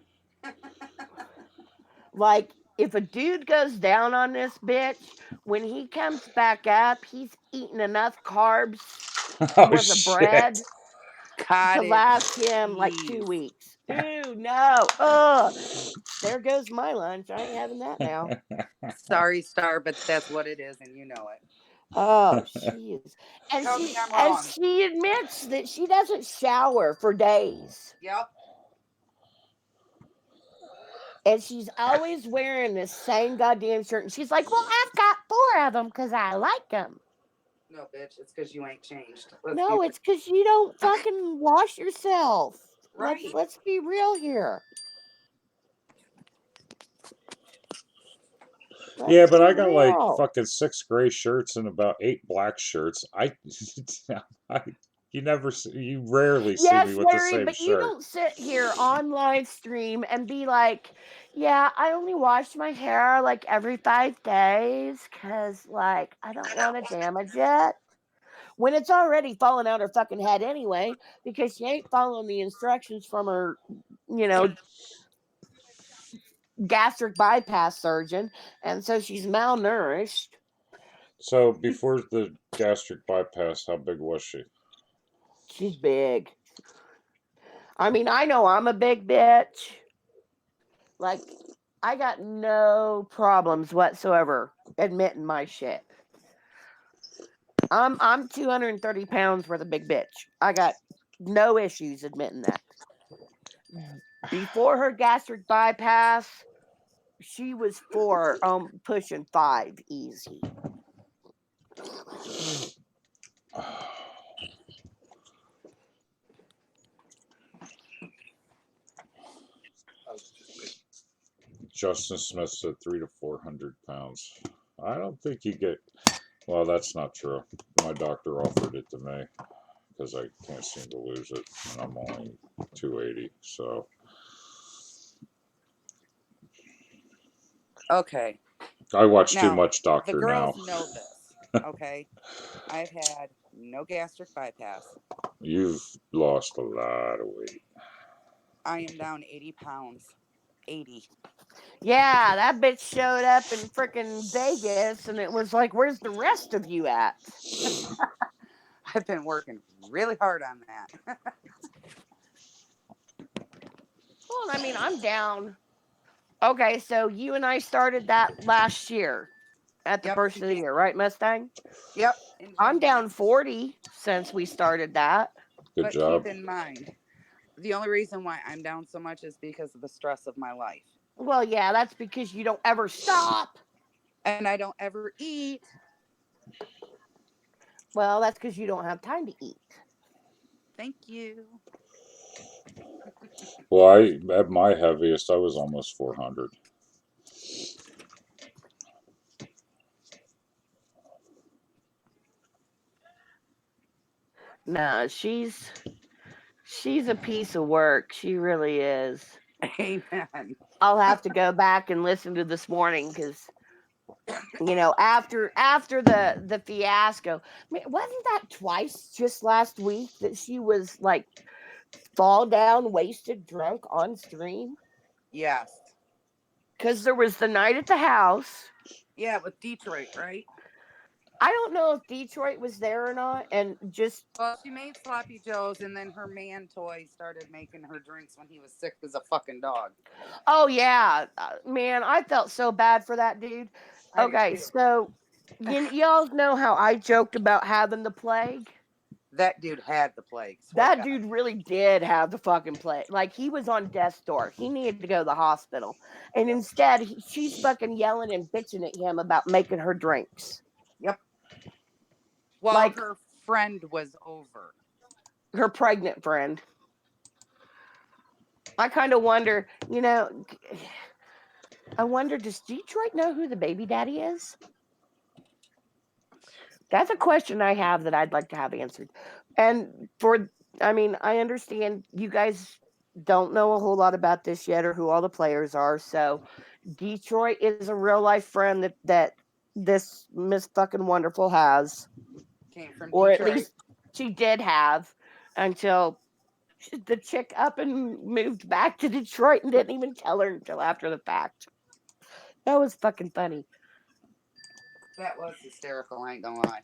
Like, if a dude goes down on this bitch, when he comes back up, he's eaten enough carbs Oh worth of shit. bread to Cottage last him like 2 cheese. weeks. Ooh, no. Ugh. There goes my lunch. I ain't having that now. Sorry, Star, but that's what it is, and you know it. Oh, she is. And Tell me she I'm and wrong. she admits that she doesn't shower for days. Yep. And she's always wearing this same goddamn shirt. And she's like, "Well, I've got 4 of them because I like them." No, bitch. It's because you ain't changed. Let's be No, it's because you don't fucking wash yourself. right. Let's be real here. Yeah, Let's but be I got like real. fucking 6 gray shirts and about 8 black shirts. I you rarely see me Yes, with the Larry, same but you shirt. don't sit here on live stream and be like, "Yeah, I only wash my hair like every 5 days because, like, I don't want to damage it." When it's already falling out her fucking head anyway, because she ain't following the instructions from her, you know, gastric bypass surgeon, and so she's malnourished. So before the gastric bypass, how big was she? She's big. I mean, I know I'm a big bitch. Like, I got no problems whatsoever admitting my shit. I'm 230 pounds worth of big bitch. I got no issues admitting that. Before her gastric bypass, she was 4, pushing 5 easy. Justin Smith said 300 to 400 pounds. I don't think you get. Well, that's not true. My doctor offered it to me because I can't seem to lose it, and I'm only 280. So Okay. I watch too Now, much the Doctor girls Now. know this. Okay. I've had no gastric bypass. You've lost a lot of weight. I am down 80 pounds. 80. Yeah, that bitch showed up in freaking Vegas and it was like, where's the rest of you at? I've been working really hard on that. Well, I mean, I'm down. Okay, so you and I started that last year at the Yep. first of the year, right, Mustang? Yep. In I'm January. down 40 since we started that. Good But job. keep in mind, the only reason why I'm down so much is because of the stress of my life. Well, yeah, that's because you don't ever stop. And I don't ever eat. Well, that's because you don't have time to eat. Thank you. Well, I at my heaviest, I was almost 400. No, she's a piece of work. She really is. Amen. I'll have to go back and listen to this morning because after the fiasco, wasn't that twice just last week that she was like fall down, wasted, drunk on stream? Yes. Because there was the night at the house. Yeah, with Detroit, right? I don't know if Detroit was there or not, and just Well, she made sloppy joes, and then her man toy started making her drinks when he was sick as a fucking dog. oh yeah, man, I felt so bad for that dude. I do Okay, too. so y'all know how I joked about having the plague? That dude had the plague. Swear to That God. dude really did have the fucking plague. Like he was on death's door. He needed to go to the hospital, and Yep. instead she's fucking yelling and bitching at him about making her drinks. Yep. While Like her friend was over. her pregnant friend. I kind of wonder, I wonder, does Detroit know who the baby daddy is? That's a question I have that I'd like to have answered. And I understand you guys don't know a whole lot about this yet or who all the players are. So Detroit is a real life friend that this Miss fucking Wonderful has, Came from or at Detroit. least she did have until the chick up and moved back to Detroit and didn't even tell her until after the fact. That was fucking funny. That was hysterical, I ain't gonna lie.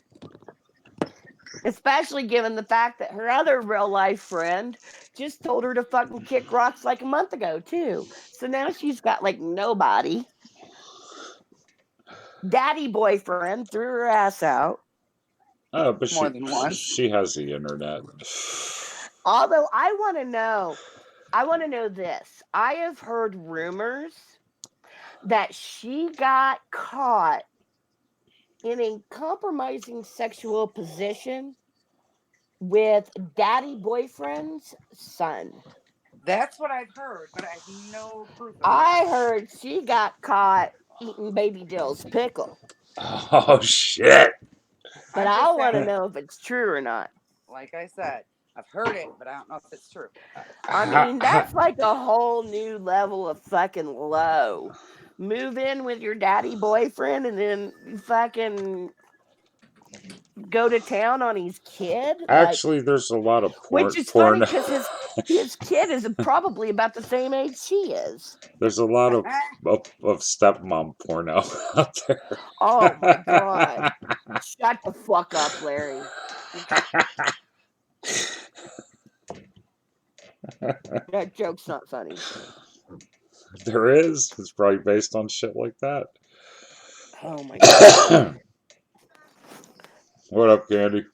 Especially given the fact that her other real life friend just told her to fucking kick rocks like a month ago, too. So now she's got like nobody. Daddy boyfriend threw her ass out. Oh, but More than once. she has the internet. Although I want to know this. I have heard rumors that she got caught in a compromising sexual position with daddy boyfriend's son. That's what I've heard, but I have no proof of I that. heard she got caught eating baby Dill's pickle, Oh shit! but I'm I just want to saying, know if it's true or not. like I said, I've heard it, but I don't know if it's true. I mean, that's like a whole new level of fucking low. Move in with your daddy boyfriend and then fucking go to town on his kid, like, Actually, there's a lot of which is funny porn. because his kid is probably about the same age she is. There's a lot of stepmom porno out Oh my god! there. Shut the fuck up, Larry. That joke's not funny. There is. It's probably based on shit like that. Oh my god. What up, Candy?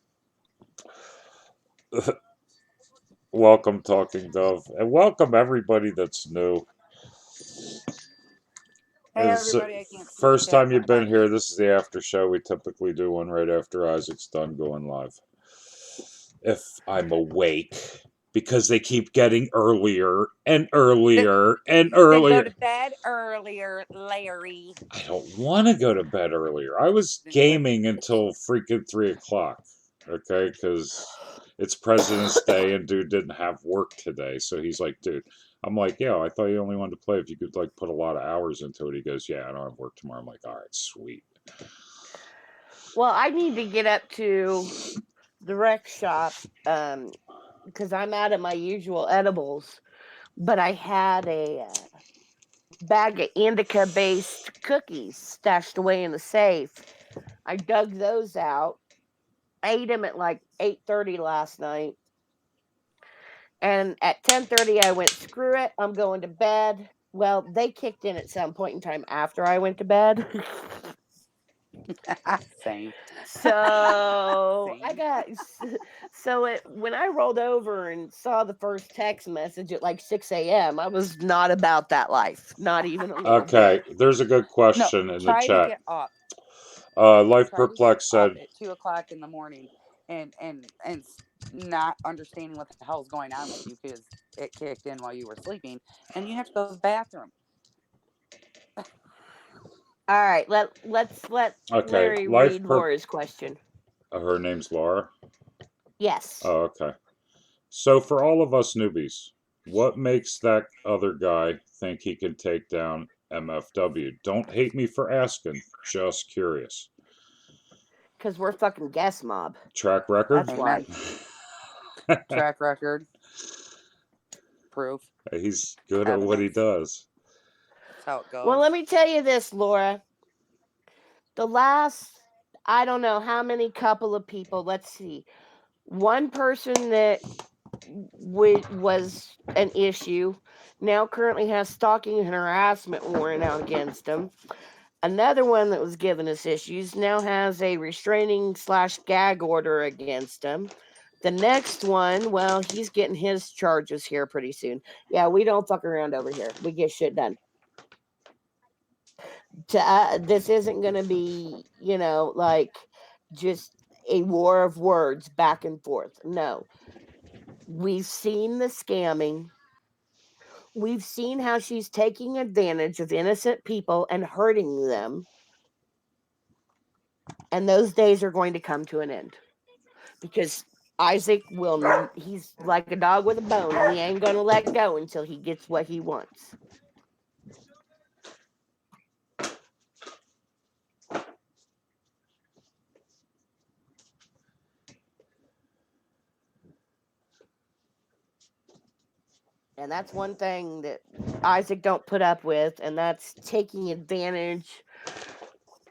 Welcome, Talking Dove, and welcome everybody that's new. Hey, It's the everybody, I can't see the first chat, time but you've been hi. here. This is the after show. We typically do one right after Isaac's done going live. If I'm awake, because they keep getting earlier and earlier and Then go earlier. to bed earlier, Larry. I don't want to go to bed earlier. I was Then go to gaming until freaking 3 o'clock. Okay, because it's President's Day and dude didn't have work today, so he's like, dude, I'm like, yeah, I thought you only wanted to play if you could like put a lot of hours into it. He goes, yeah, I don't have work tomorrow. I'm like, all right, sweet. Well, I need to get up to the rec shop because I'm out of my usual edibles. But I had a bag of indica based cookies stashed away in the safe. I dug those out, ate them at like 8:30 last night. And at 10:30 I went, screw it, I'm going to bed. Well, they kicked in at some point in time after I went to bed. Same. So I Same. got so it when I rolled over and saw the first text message at like 6 a.m., I was not about that life, not even a little Okay, bit. there's a good No, question in the try to chat. get up. Life Try to get Perplex up said, at 2 o'clock in the morning and not understanding what the hell's going on with you because it kicked in while you were sleeping and you have to go to the bathroom. All right, let's let okay, Larry Life read Per. Laura's question. Her name's Laura. Yes, Oh, okay. So for all of us newbies, what makes that other guy think he can take down MFW? Don't hate me for asking. Just curious. because we're fucking guest mob. Track record? That's why. Amen. Track record, proof. He's good at what he Evidence. does. That's how it Well, goes. let me tell you this, Laura. The last, I don't know how many couple of people, let's see, one person that was an issue now currently has stalking and harassment warrant out against him. Another one that was giving us issues now has a restraining / gag order against him. The next one, well, he's getting his charges here pretty soon. Yeah, we don't fuck around over here. We get shit done. This isn't going to be, like just a war of words back and forth. No. We've seen the scamming. We've seen how she's taking advantage of innocent people and hurting them. And those days are going to come to an end. Because Isaac he's like a dog with a bone. He ain't going to let go until he gets what he wants. And that's one thing that Isaac don't put up with, and that's taking advantage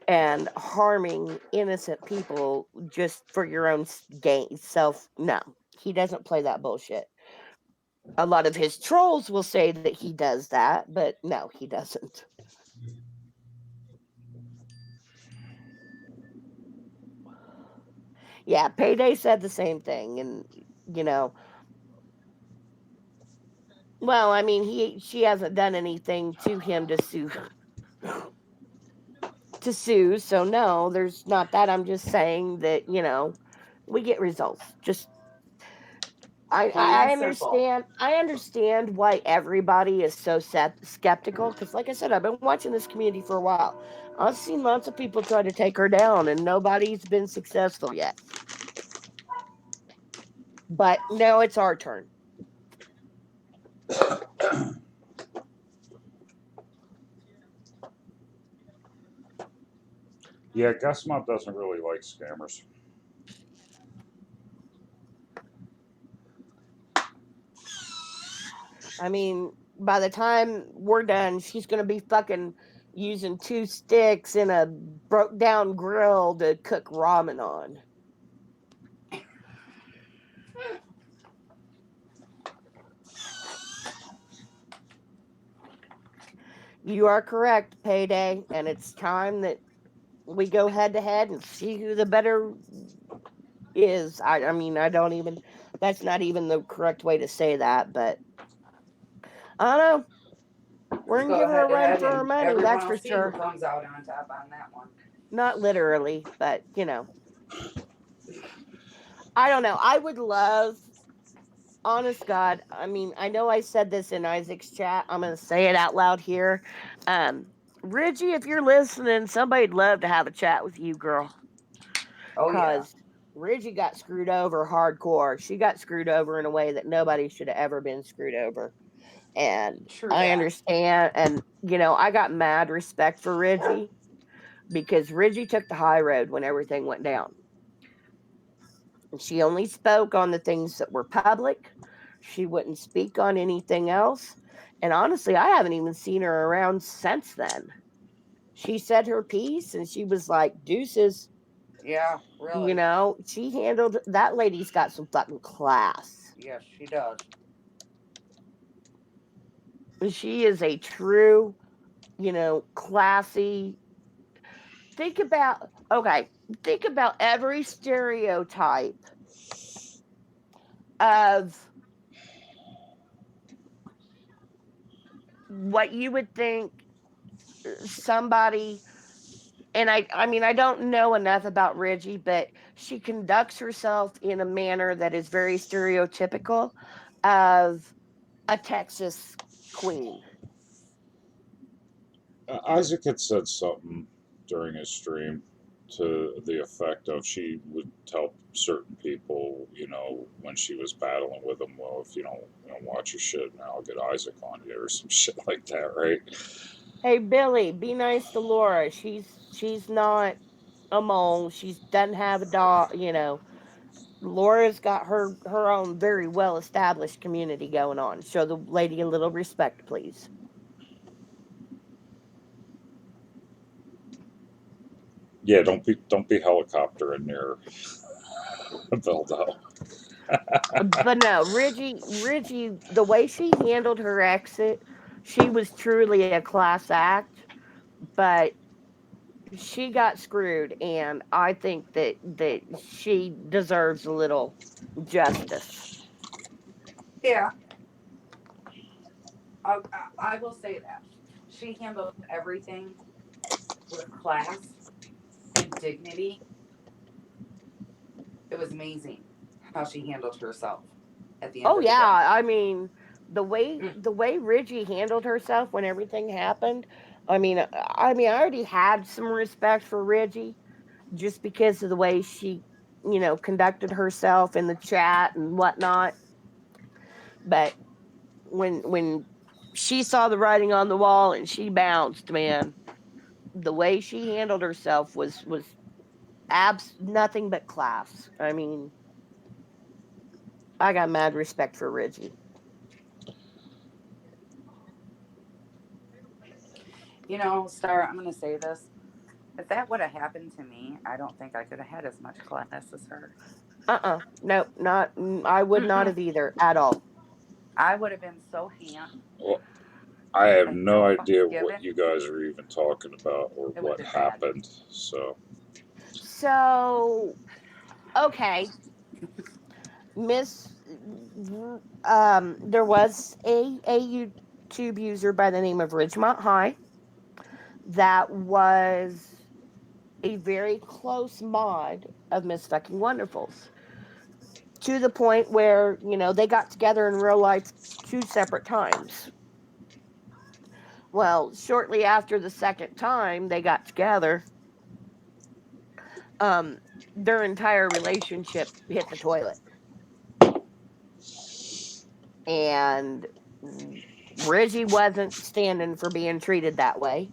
and harming innocent people just for your own gain self. No, he doesn't play that bullshit. A lot of his trolls will say that he does that, but no, he doesn't. Yeah, Payday said the same thing, and you know, well, I mean, she hasn't done anything to him to sue, so no, there's not that. I'm just saying that we get results. Just Plain and simple. I understand why everybody is so skeptical because, like I said, I've been watching this community for a while. I've seen lots of people try to take her down, and nobody's been successful yet. But now it's our turn. Yeah, Gus Mop doesn't really like scammers. I mean, by the time we're done, she's gonna be fucking using 2 sticks and a broke down grill to cook ramen on. You are correct, Payday, and it's time that we go head to head and see who the better is. I mean, I don't even. That's not even the correct way to say that, but I don't know. We're You gonna go give her head a to run head, for her and money. everyone That's will for see who sure. comes out on top on that one. Not literally, but I don't know. I would love, honest God. I mean, I know I said this in Isaac's chat. I'm gonna say it out loud here. Um, Reggie, if you're listening, somebody'd love to have a chat with you, girl. Oh yeah. Cause Reggie got screwed over hardcore. She got screwed over in a way that nobody should have ever been screwed over. And True I that. understand. And, I got mad respect for Reggie because Reggie took the high road when everything went down. She only spoke on the things that were public. She wouldn't speak on anything else. And honestly, I haven't even seen her around since then. She said her piece and she was like, deuces. Yeah, really. She handled that lady's got some fucking class. Yes, she does. She is a true, classy. Think about, okay, think about every stereotype of what you would think somebody, and I mean I don't know enough about Reggie, but she conducts herself in a manner that is very stereotypical of a Texas queen. Isaac had said something during his stream to the effect of she would tell certain people, when she was battling with them, well, if you don't watch your shit, now I'll get Isaac on you or some shit like that, right? Hey Billy, be nice to Laura. She's not a mole. She doesn't have a dog. Laura's got her own very well established community going on. Show the lady a little respect, please. Yeah, don't be helicoptering near Veldo. But no, Reggie, the way she handled her exit, she was truly a class act. But she got screwed, and I think that she deserves a little justice. Yeah, I will say that. She handled everything with class and dignity. It was amazing how she handled herself at the end Oh of the day. yeah, I mean the way Mm, the way Reggie handled herself when everything happened. I already had some respect for Reggie just because of the way she, conducted herself in the chat and whatnot. But when she saw the writing on the wall and she bounced, man, the way she handled herself was nothing but class. I mean, I got mad respect for Reggie. Star, I'm going to say this. If that would have happened to me, I don't think I could have had as much class as her. Nope, not. I would not Mm-mm. have either at all. I would have been so Well, I have and no so fucks idea what given. you guys are even talking about or It would have what been bad. happened. So, So okay, Miss. There was a YouTube user by the name of Ridgemont High that was a very close mod of Miss Fucking Wonderful's to the point where they got together in real life two separate times. Well, shortly after the second time they got together, um, their entire relationship hit the toilet, and Reggie wasn't standing for being treated that way,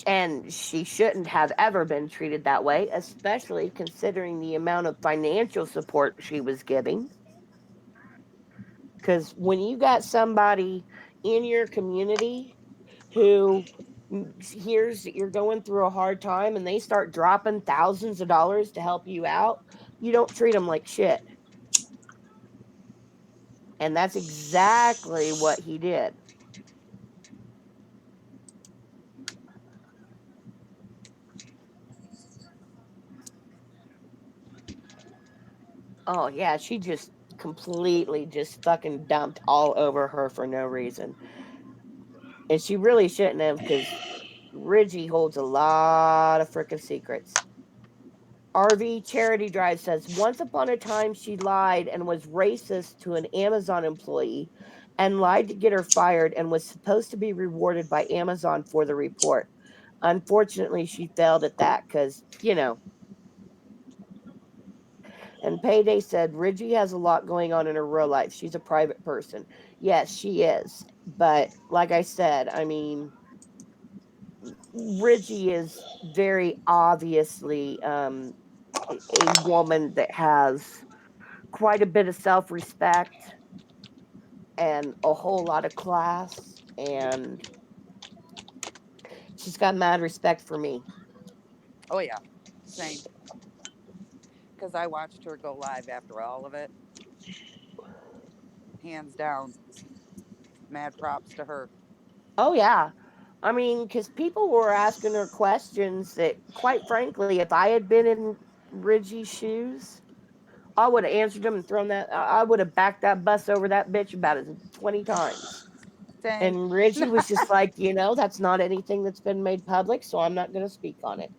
and she shouldn't have ever been treated that way, especially considering the amount of financial support she was giving. Because when you got somebody in your community who hears that you're going through a hard time and they start dropping thousands of dollars to help you out, you don't treat them like shit. And that's exactly what he did. Oh, yeah, she just completely just fucking dumped all over her for no reason. And she really shouldn't have because Reggie holds a lot of freaking secrets. RV Charity Drive says once upon a time she lied and was racist to an Amazon employee and lied to get her fired and was supposed to be rewarded by Amazon for the report. Unfortunately, she failed at that because. And Payday said Reggie has a lot going on in her real life. She's a private person. Yes, she is. But like I said, I mean, Ridgie is very obviously a woman that has quite a bit of self respect and a whole lot of class, and she's got mad respect for me. Oh yeah, same. Because I watched her go live after all of it. Hands down, mad props to her. Oh, yeah. I mean, because people were asking her questions that, quite frankly, if I had been in Reggie's shoes, I would have answered them and thrown that. I would have backed that bus over that bitch about 20 times. Same. And Reggie was just like, that's not anything that's been made public, so I'm not going to speak on it.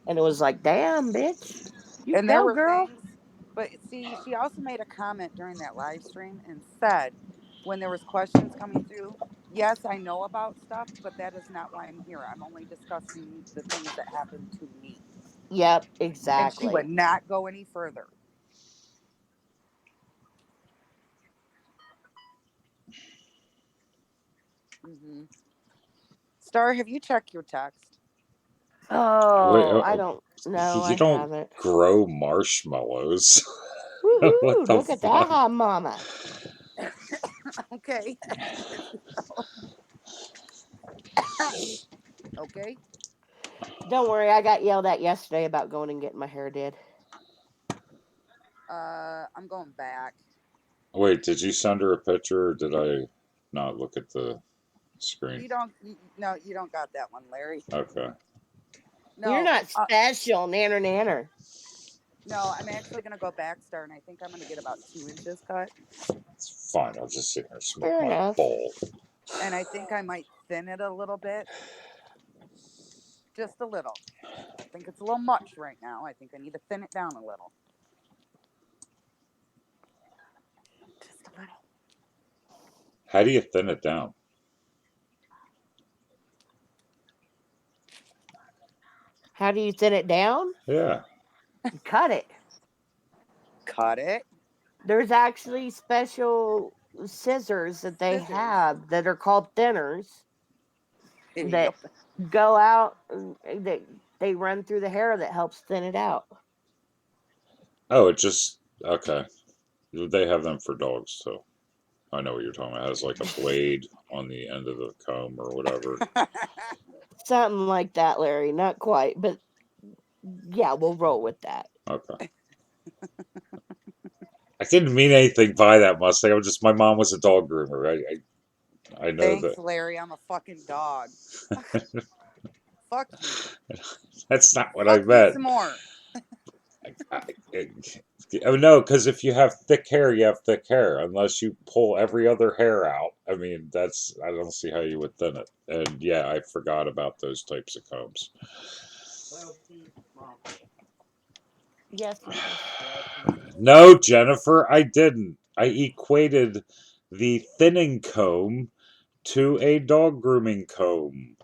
And it was like, damn, bitch, you And there go, were girl. things, but see, she also made a comment during that live stream and said, when there was questions coming through, yes, I know about stuff, but that is not why I'm here. I'm only discussing the things that happened to me. Yep, And she would exactly. not go any further. hmm Star, have you checked your text? Wait, Oh, I don't know. you I don't haven't. grow marshmallows. What Woohoo! the Look at that fuck? hot mama. Okay. Okay. Don't worry, I got yelled at yesterday about going and getting my hair did. I'm going back. Wait, did you send her a picture or did I not look at the screen? You don't, no, you don't got that one, Larry. Okay. You're No, not special, nanner nanner. no, I'm actually going to go back, Star, and I think I'm going to get about 2 inches cut. It's fine. I'll just sit here and smoke Fair my enough. bowl. And I think I might thin it a little bit, just a little. I think it's a little much right now. I think I need to thin it down a little. Just a little. How do you thin it down? How do you thin it down? Yeah. You cut it. Cut it. There's actually special scissors that they Scissors. have that are called thinners that Yep. go out that they run through the hair that helps thin it out. Oh, it just okay. They have them for dogs, so I know what you're talking about. It has like a blade on the end of the comb or whatever. Something like that, Larry. Not quite, but yeah, we'll roll with that. Okay. I didn't mean anything by that, Mustang. I'm just my mom was a dog groomer. I know Thanks, that. Larry. I'm a fucking dog. Fuck you. That's not what I Fuck you meant. some more. Oh no, because if you have thick hair, you have thick hair. Unless you pull every other hair out, I mean, I don't see how you would thin it. And yeah, I forgot about those types of combs. Yes, yes. No, Jennifer, I didn't. I equated the thinning comb to a dog grooming comb.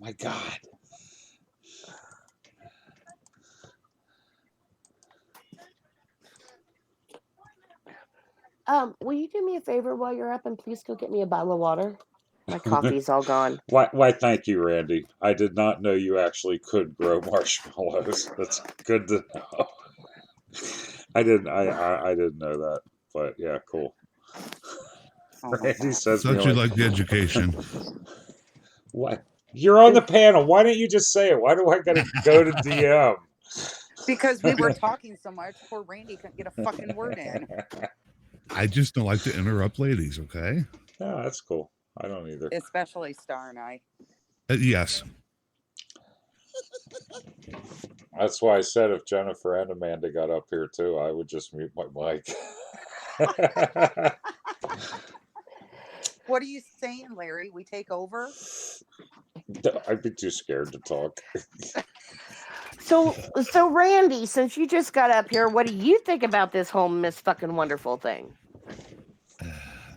My God. Will you do me a favor while you're up and please go get me a bottle of water? My coffee's all gone. Why, thank you, Randy. I did not know you actually could grow marshmallows. That's good to know. I didn't know that. But yeah, cool. Oh my Randy god. says me Thought you like, liked the education. what? You're on the panel. Why don't you just say it? Why do I gotta go to DM? Because we were talking so much, poor Randy couldn't get a fucking word in. I just don't like to interrupt ladies, okay? No, that's cool. I don't either. Especially Star and I. Yes. That's why I said if Jennifer and Amanda got up here too, I would just mute my mic. What are you saying, Larry? We take over? I'd be too scared to talk. So Randy, since you just got up here, what do you think about this whole Miss fucking Wonderful thing?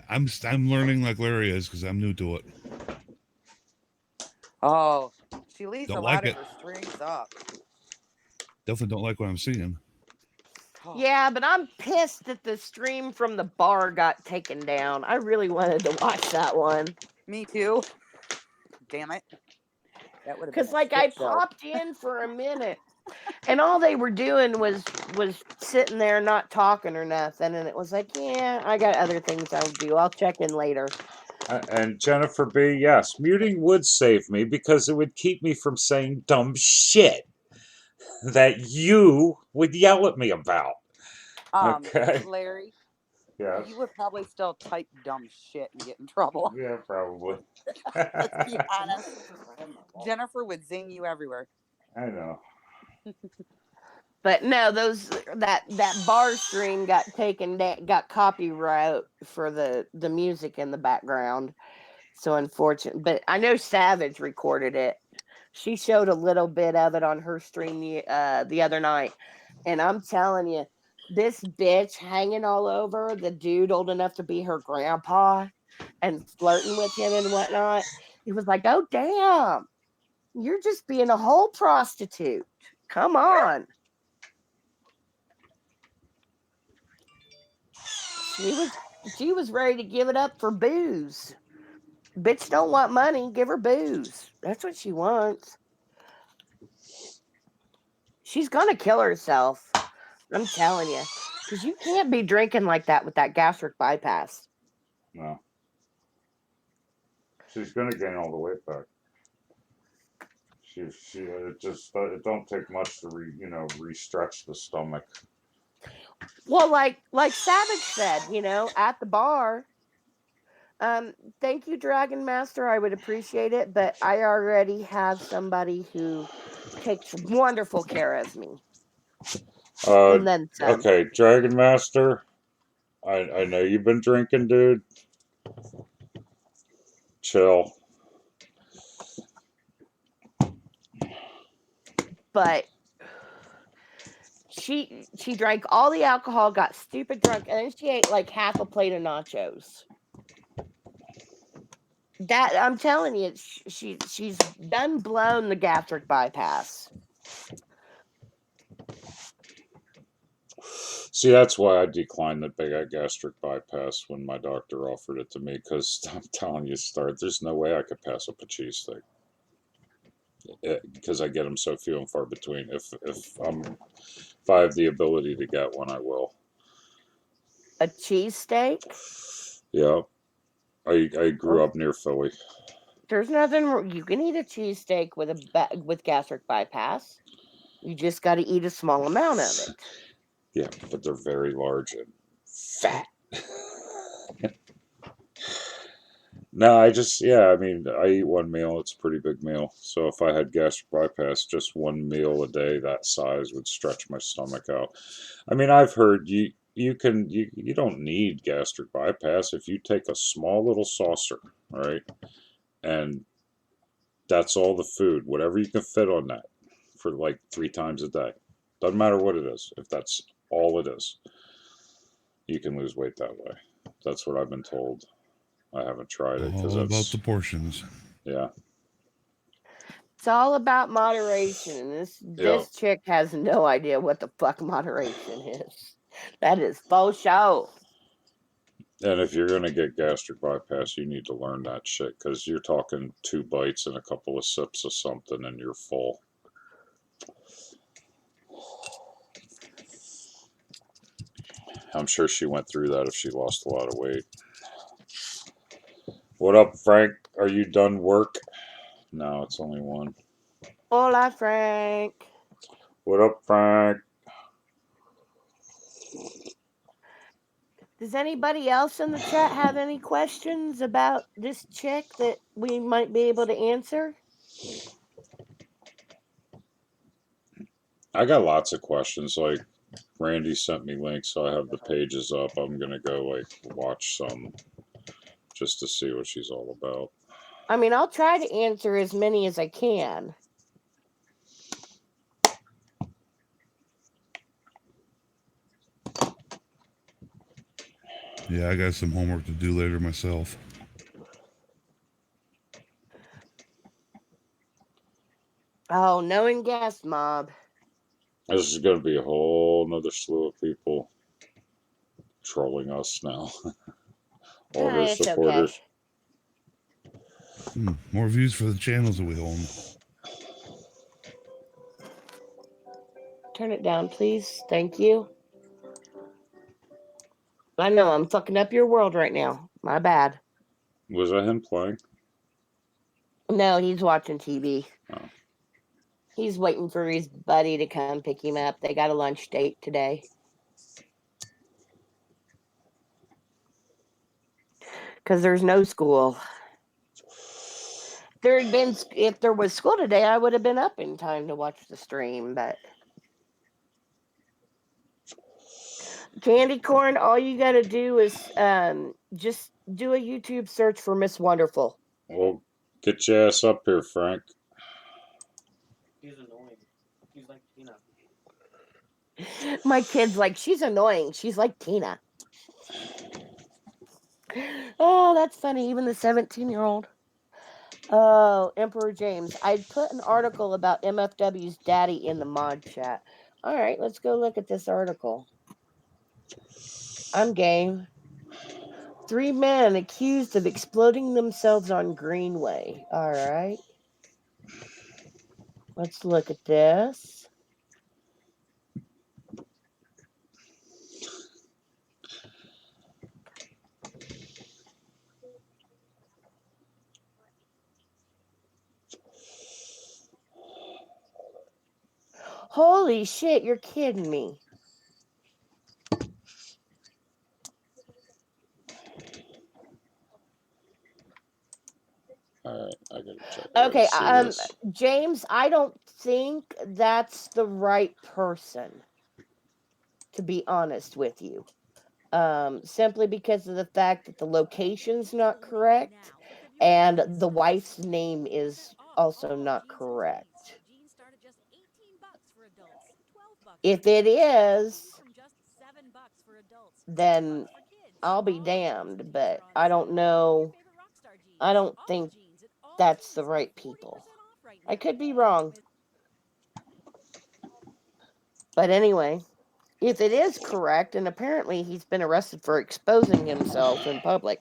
I'm learning like Larry is because I'm new to it. Oh, she leaves Don't a like lot of it. her strings up. Definitely don't like what I'm seeing. Yeah, but I'm pissed that the stream from the bar got taken down. I really wanted to watch that one. Me too. Damn it. That would have been Cause a like I shit show. popped in for a minute and all they were doing was sitting there not talking or nothing, and it was like, yeah, I got other things I'll do. I'll check in later. And Jennifer B, yes, muting would save me because it would keep me from saying dumb shit that you would yell at me about. Okay. Larry, Yes. you would probably still type dumb shit and get in trouble. Yeah, probably. Let's be honest. Jennifer would zing you everywhere. I know. But no, that bar stream got taken down, got copyright for the music in the background. So unfortunate, but I know Savage recorded it. She showed a little bit of it on her stream the other night, and I'm telling you, this bitch hanging all over the dude old enough to be her grandpa and flirting with him and whatnot. He was like, "Oh damn, you're just being a whole prostitute. Come on." She was ready to give it up for booze. Bitch don't want money, give her booze. That's what she wants. She's gonna kill herself. I'm telling you. Because you can't be drinking like that with that gastric bypass. No. She's gonna gain all the weight back. It don't take much to re-stretch the stomach. Well, like Savage said, at the bar. Thank you, Dragon Master. I would appreciate it, but I already have somebody who takes wonderful care of me. And then some. Okay, Dragon Master. I know you've been drinking, dude. Chill. But she drank all the alcohol, got stupid drunk, and then she ate like half a plate of nachos. That I'm telling you, she's done blown the gastric bypass. See, that's why I declined the big gastric bypass when my doctor offered it to me. Because I'm telling you, there's no way I could pass up a cheesesteak. Because I get them so few and far between. If I have the ability to get one, I will. A cheesesteak? Yeah, I grew up near Philly. There's nothing. You can eat a cheesesteak with gastric bypass. You just got to eat a small amount of it. Yeah, but they're very large and fat. No, I eat one meal. It's a pretty big meal. So if I had gastric bypass, just one meal a day that size would stretch my stomach out. I mean, I've heard you don't need gastric bypass if you take a small little saucer, right? And that's all the food, whatever you can fit on that for like 3 times a day. Doesn't matter what it is. If that's all it is, you can lose weight that way. That's what I've been told. I haven't tried it because All about the portions. Yeah. It's all about moderation. This chick has no idea what the fuck moderation is. That is faux show. And if you're gonna get gastric bypass, you need to learn that shit because you're talking 2 bites and a couple of sips of something, and you're full. I'm sure she went through that if she lost a lot of weight. What up, Frank? Are you done work? No, it's only one. Hola, Frank. What up, Frank? Does anybody else in the chat have any questions about this chick that we might be able to answer? I got lots of questions. Like, Randy sent me links, so I have the pages up. I'm gonna go watch some just to see what she's all about. I mean, I'll try to answer as many as I can. Yeah, I got some homework to do later myself. Oh, knowing guest mob. This is going to be a whole nother slew of people trolling us now. All her It's okay. supporters. More views for the channels that we own. Turn it down, please. Thank you. I know I'm fucking up your world right now. My bad. Was that him playing? No, he's watching TV. Oh. He's waiting for his buddy to come pick him up. They got a lunch date today. Because there's no school. If there was school today, I would have been up in time to watch the stream, but Candy Corn, all you gotta do is just do a YouTube search for Miss Wonderful. Well, get your ass up here, Frank. He's annoying. He's like Tina. My kid's like, she's annoying. She's like Tina. Oh, that's funny. Even the 17-year-old. Oh, Emperor James. I put an article about MFW's daddy in the mod chat. All right, let's go look at this article. I'm game. 3 men accused of exploding themselves on Greenway. All right. Let's look at this. Holy shit, you're kidding me. All right, I gotta check. Okay, This. James, I don't think that's the right person, to be honest with you. Simply because of the fact that the location's not correct and the wife's name is also not correct. If it is, then I'll be damned, but I don't know. I don't think that's the right people. I could be wrong. But anyway, if it is correct, and apparently he's been arrested for exposing himself in public,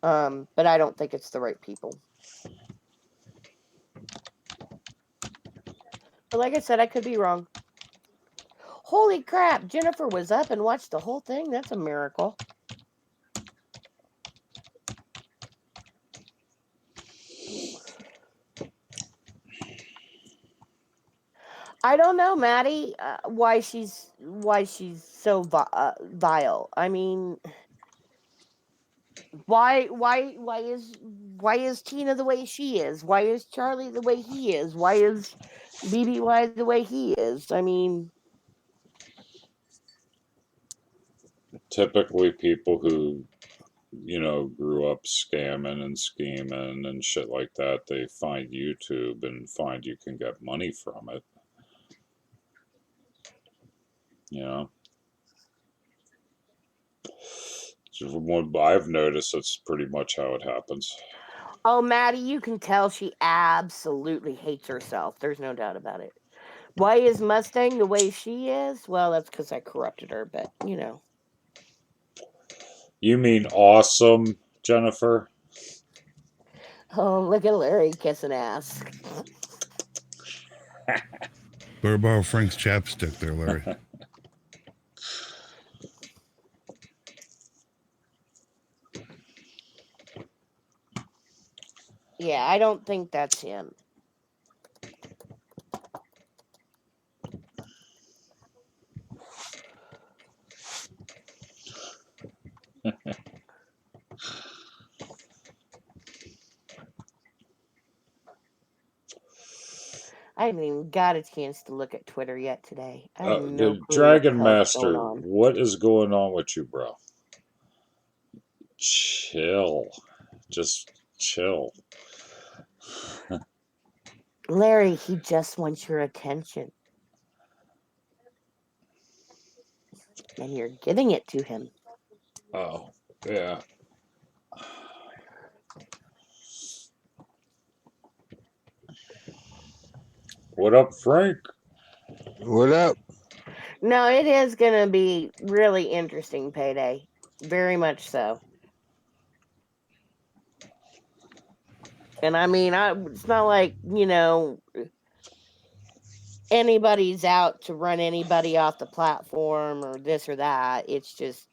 but I don't think it's the right people. But like I said, I could be wrong. Holy crap, Jennifer was up and watched the whole thing. That's a miracle. I don't know, Maddie, why she's so vile. I mean, why is Tina the way she is? Why is Charlie the way he is? Why is BBY the way he is? I mean, Typically, people who grew up scamming and scheming and shit like that, they find YouTube and find you can get money from it. You know? So from what I've noticed, that's pretty much how it happens. oh, Maddie, you can tell she absolutely hates herself. There's no doubt about it. Why is Mustang the way she is? Well, that's because I corrupted her, but you know. You mean awesome, Jennifer? Oh, look at Larry kissing ass. Better borrow Frank's chapstick there, Larry. Yeah, I don't think that's him. I haven't even got a chance to look at Twitter yet today. I have no The clue what the Dragon hell's going Master, on. what is going on with you, bro? Chill. Just chill. Larry, he just wants your attention. And you're giving it to him. Oh, yeah. What up, Frank? What up? No, it is going to be really interesting payday. Very much so. And I mean, it's not like, anybody's out to run anybody off the platform or this or that. It's just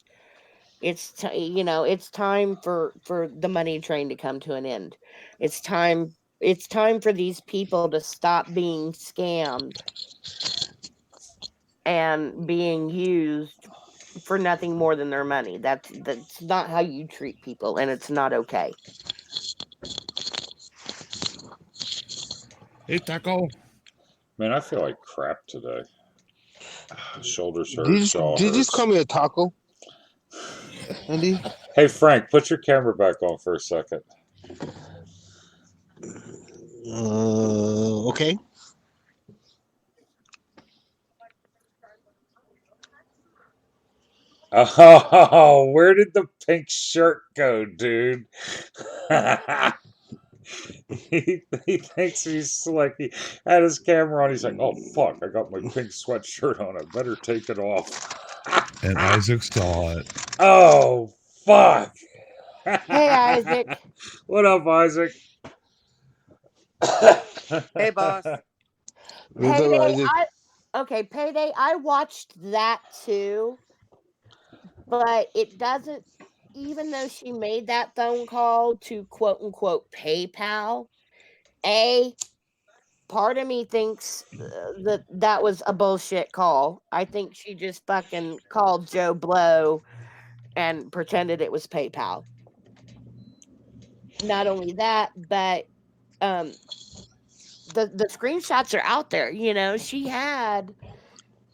it's time for the money train to come to an end. It's time for these people to stop being scammed and being used for nothing more than their money. That's not how you treat people, and it's not okay. Hey, Taco. Man, I feel like crap today. Shoulders hurt, Did jaw you just call hurts. me a taco, Andy? Hey, Frank, put your camera back on for a second. Okay. Oh, where did the pink shirt go, dude? he thinks he's slick. He had his camera on. He's like, oh, fuck, I got my pink sweatshirt on. I better take it off. And Isaac saw it. Oh, fuck. Hey, Isaac. What up, Isaac? Hey, boss. What's up, Payday. Isaac? Payday. I watched that too, but it doesn't. Even though she made that phone call to quote unquote PayPal, a part of me thinks that was a bullshit call. I think she just fucking called Joe Blow and pretended it was PayPal. Not only that, but um, the screenshots are out there. She had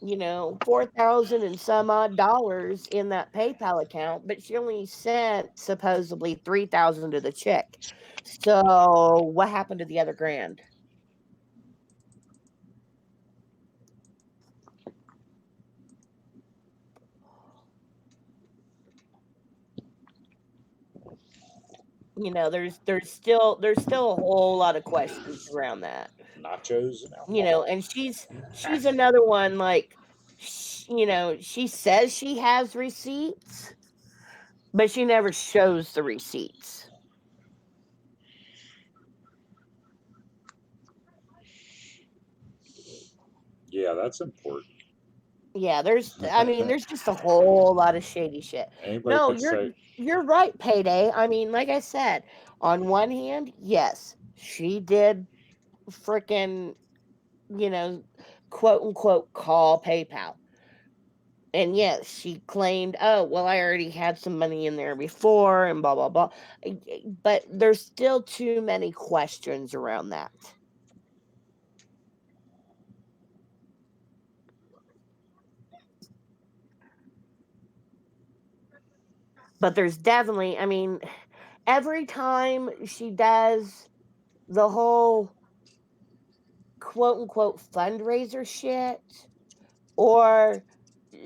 4,000 and some odd dollars in that PayPal account, but she only sent supposedly 3,000 to the chick. So what happened to the other grand? There's still a whole lot of questions around that. Nachos and alcohol. And she's another one, like, she says she has receipts, but she never shows the receipts. Yeah, that's important. Yeah, there's just a whole lot of shady shit. Anybody No, could you're say, you're right, Payday. I mean, like I said, on one hand, yes, she did frickin', you know, quote unquote call PayPal. And yes, she claimed, oh, well, I already had some money in there before and blah blah blah. But there's still too many questions around that. But there's definitely, I mean, every time she does the whole quote unquote fundraiser shit, or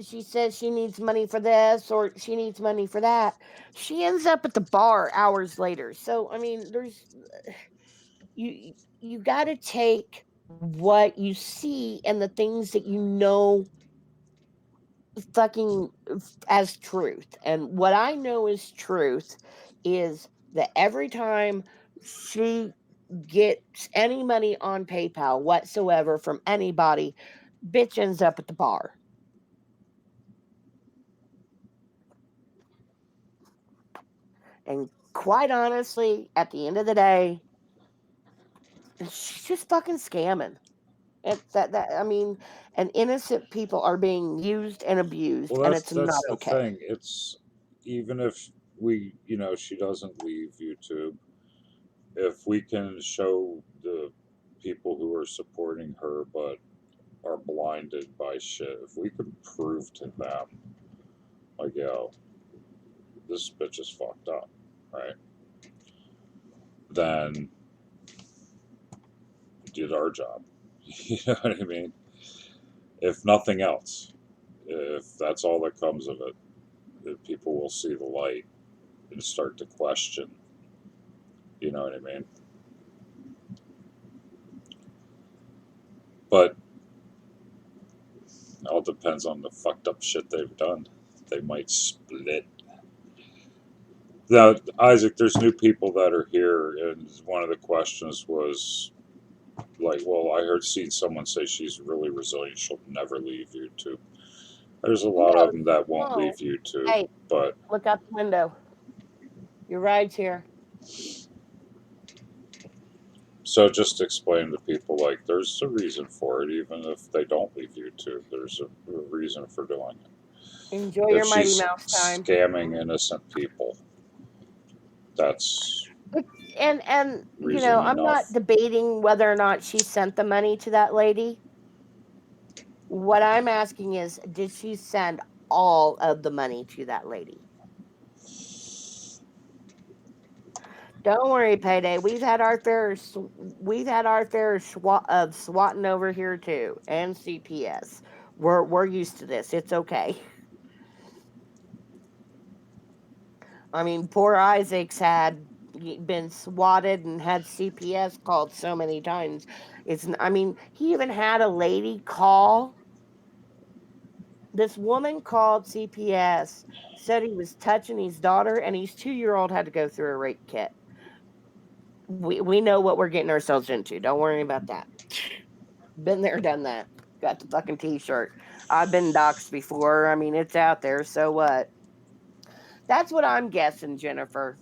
she says she needs money for this or she needs money for that, she ends up at the bar hours later. So I mean, you got to take what you see and the things that fucking as truth. And what I know is truth is that every time she gets any money on PayPal whatsoever from anybody, bitch ends up at the bar. And quite honestly, at the end of the day, she's just fucking scamming. It's that I mean, and innocent people are being used and abused, well, and that's it's not that's the okay. thing. It's even if she doesn't leave YouTube, if we can show the people who are supporting her but are blinded by shit, if we can prove to them, like, yo, this bitch is fucked up, right? Then we did our job. You know what I mean? If nothing else, if that's all that comes of it, that people will see the light and start to question. You know what I mean? But All depends on the fucked up shit they've done. They might split. Now, Isaac, there's new people that are here, and one of the questions was like, well, I heard seen someone say she's really resilient. She'll never leave YouTube. There's a lot of No, them that won't no. leave YouTube, Hey, but look out the window. Your ride's here. so just explain to people like there's a reason for it, even if they don't leave YouTube. There's a reason for doing it. Enjoy If your Mighty she's Mouse time. scamming innocent people, that's It's, and reason I'm not enough. debating whether or not she sent the money to that lady. What I'm asking is, did she send all of the money to that lady? Don't worry, Payday. We've had our fair of swatting over here too, and CPS. We're used to this. It's okay. I mean, poor Isaac's had been swatted and had CPS called so many times. I mean, he even had a lady call. This woman called CPS, said he was touching his daughter, and his 2-year-old had to go through a rape kit. We know what we're getting ourselves into. Don't worry about that. Been there, done that. Got the fucking t-shirt. I've been doxxed before. I mean, it's out there. So what? That's what I'm guessing, Jennifer.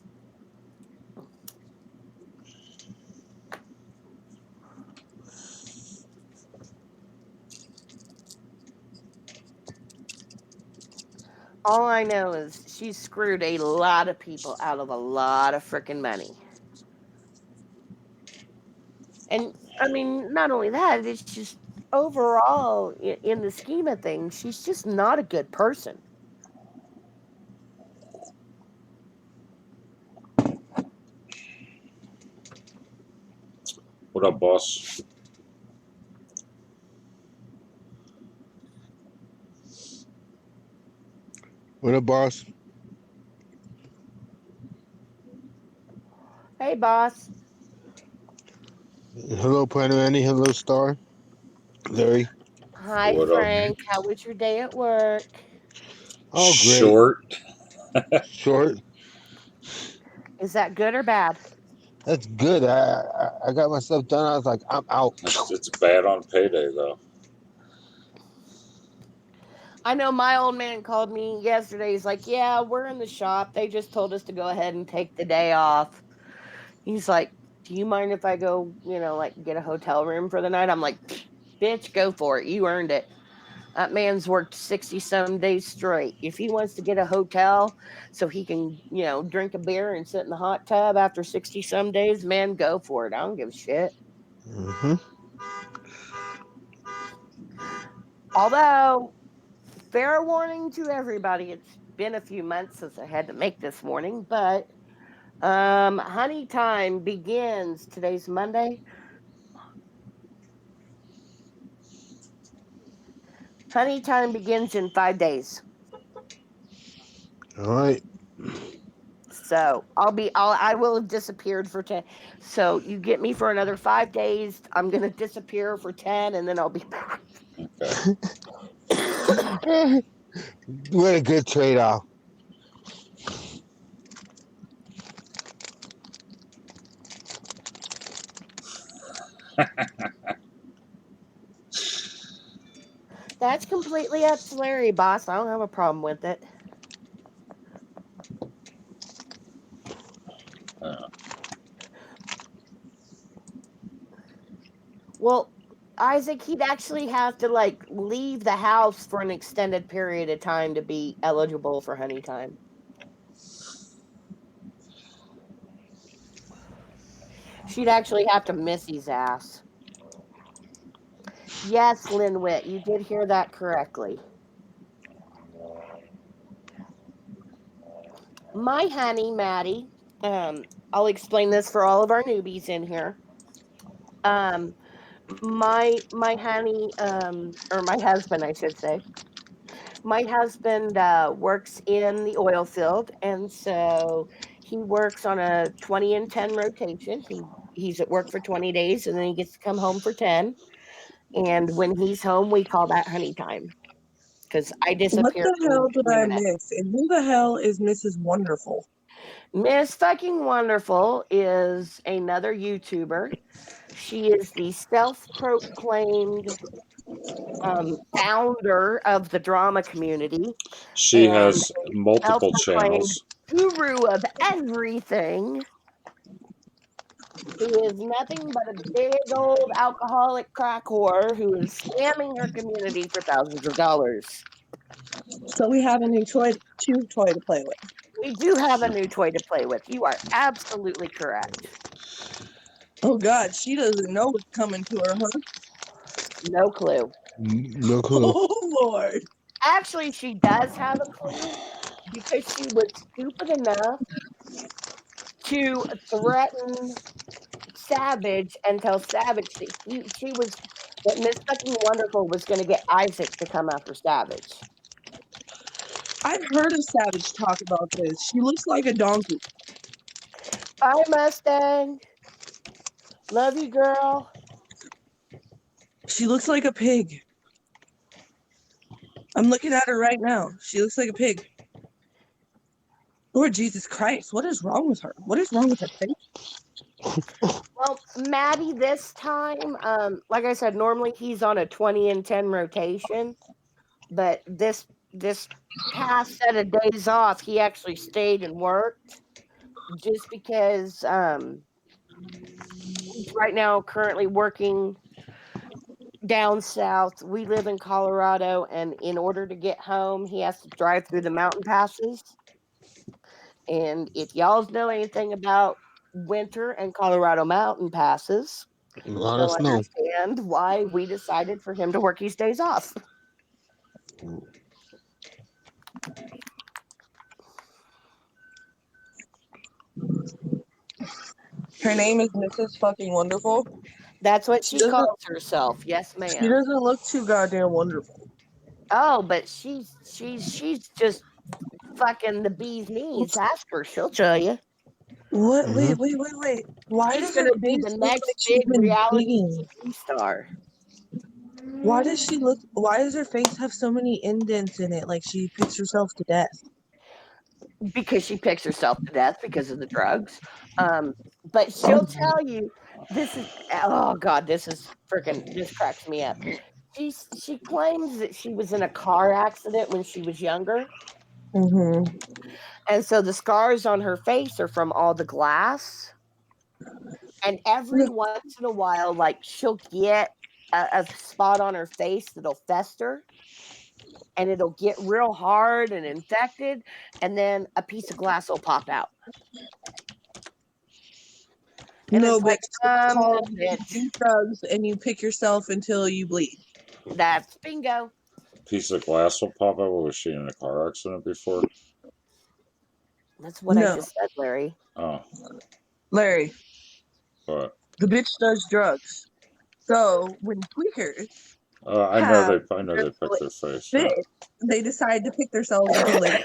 All I know is she's screwed a lot of people out of a lot of freaking money. And I mean, not only that, it's just overall, in the scheme of things, she's just not a good person. What up, boss? What up, boss? Hey, boss. Hello, Planet Annie. Hello, Star. Larry. Hi, What up? Frank. How was your day at work? Oh, great. Short. Short. Is that good or bad? That's good. I got my stuff done. I was like, I'm out. It's bad on payday though. I know my old man called me yesterday. He's like, "Yeah, we're in the shop. They just told us to go ahead and take the day off." He's like, "Do you mind if I go, like get a hotel room for the night?" I'm like, "Bitch, go for it. You earned it." That man's worked 60 some days straight. If he wants to get a hotel so he can, drink a beer and sit in the hot tub after 60 some days, man, go for it. I don't give a shit. Mm-hmm. Although, fair warning to everybody, it's been a few months since I had to make this warning, but honey time begins. Today's Monday. Honey time begins in 5 days. All right. So I will have disappeared for 10. So you get me for another 5 days. I'm going to disappear for 10 and then I'll be back. Okay. What a good trade-off. That's completely up to Larry, boss. I don't have a problem with it. Well, Isaac, he'd actually have to like leave the house for an extended period of time to be eligible for honey time. She'd actually have to miss his ass. Yes, Linwit, you did hear that correctly. My honey, Maddie, I'll explain this for all of our newbies in here. Um, my honey, or my husband, I should say. My husband works in the oil field, and so he works on a 20 and 10 rotation. He's at work for 20 days, and then he gets to come home for 10. And when he's home, we call that honey time. because I What disappeared the from hell the did I internet. miss? And who the hell is Mrs. Wonderful? Miss fucking Wonderful is another YouTuber. She is the self-proclaimed founder of the drama community She and has multiple self-proclaimed channels. guru of everything, who is nothing but a big old alcoholic crack whore who is scamming her community for thousands of dollars. So we have a new toy to play with. We do have a new toy to play with. You are absolutely correct. Oh God, she doesn't know what's coming to her, huh? No clue. No clue. Oh Lord. Actually, she does have a clue because she was stupid enough to threaten Savage and tell Savage that she was that Miss Fucking Wonderful was going to get Isaac to come after Savage. I've heard of Savage talk about this. She looks like a donkey. Bye, Mustang. Love you, girl. She looks like a pig. I'm looking at her right now. She looks like a pig. Lord Jesus Christ, what is wrong with her? What is wrong with her face? Well, Maddie, this time, like I said, normally he's on a 20 and 10 rotation, but this past set of days off, he actually stayed and worked just because he's right now currently working down south. We live in Colorado, and in order to get home, he has to drive through the mountain passes. And if y'all know anything about winter and Colorado mountain passes, Let you'll us know. understand why we decided for him to work his days off. Her name is Mrs. Fucking Wonderful. That's what She she doesn't calls herself. Yes, she ma'am. doesn't look too goddamn wonderful. Oh, but she's just fucking the bee's knees. Ask her, she'll tell you. What Hmm. wait. Why She's does her gonna be the face look next like she's big been reality beaten? TV star Why does her face have so many indents in it like she picks herself to death? because she picks herself to death because of the drugs. Um, but Oh, she'll tell you this is oh god, this cracks me up. She claims that she was in a car accident when she was younger, mm-hmm. and so the scars on her face are from all the glass. And every once in a while, like she'll get a spot on her face that'll fester and it'll get real hard and infected, and then a piece of glass will pop out. And No, it's bitch. like, It's called no, you bitch. do drugs and you pick yourself until you bleed. That's bingo. Piece of glass will pop out. Was she in a car accident before? That's what I No, just said, Larry. Oh, Larry, but the bitch does drugs. So when tweakers I know have they. I know their they pick their face. fit, Yeah. they decide to pick themselves until they.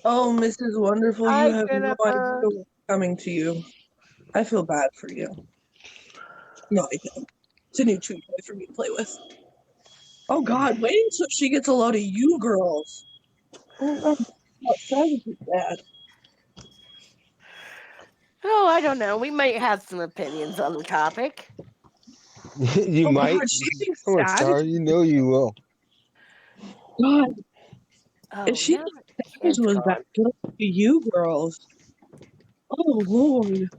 Oh, Mrs. Wonderful, you Hi, have no idea Jennifer. what's coming to you. I feel bad for you. No, I don't. It's a new toy for me to play with. Oh God, wait until she gets a load of you girls. Oh, God, Savage is bad. Oh, I don't know. We might have some opinions on the topic. You Oh might. God, she thinks Come on, Savage. Star. You know you will. God, if Oh, she now thinks that the Savage kid's was bad, gone. good for you girls. Oh Lord.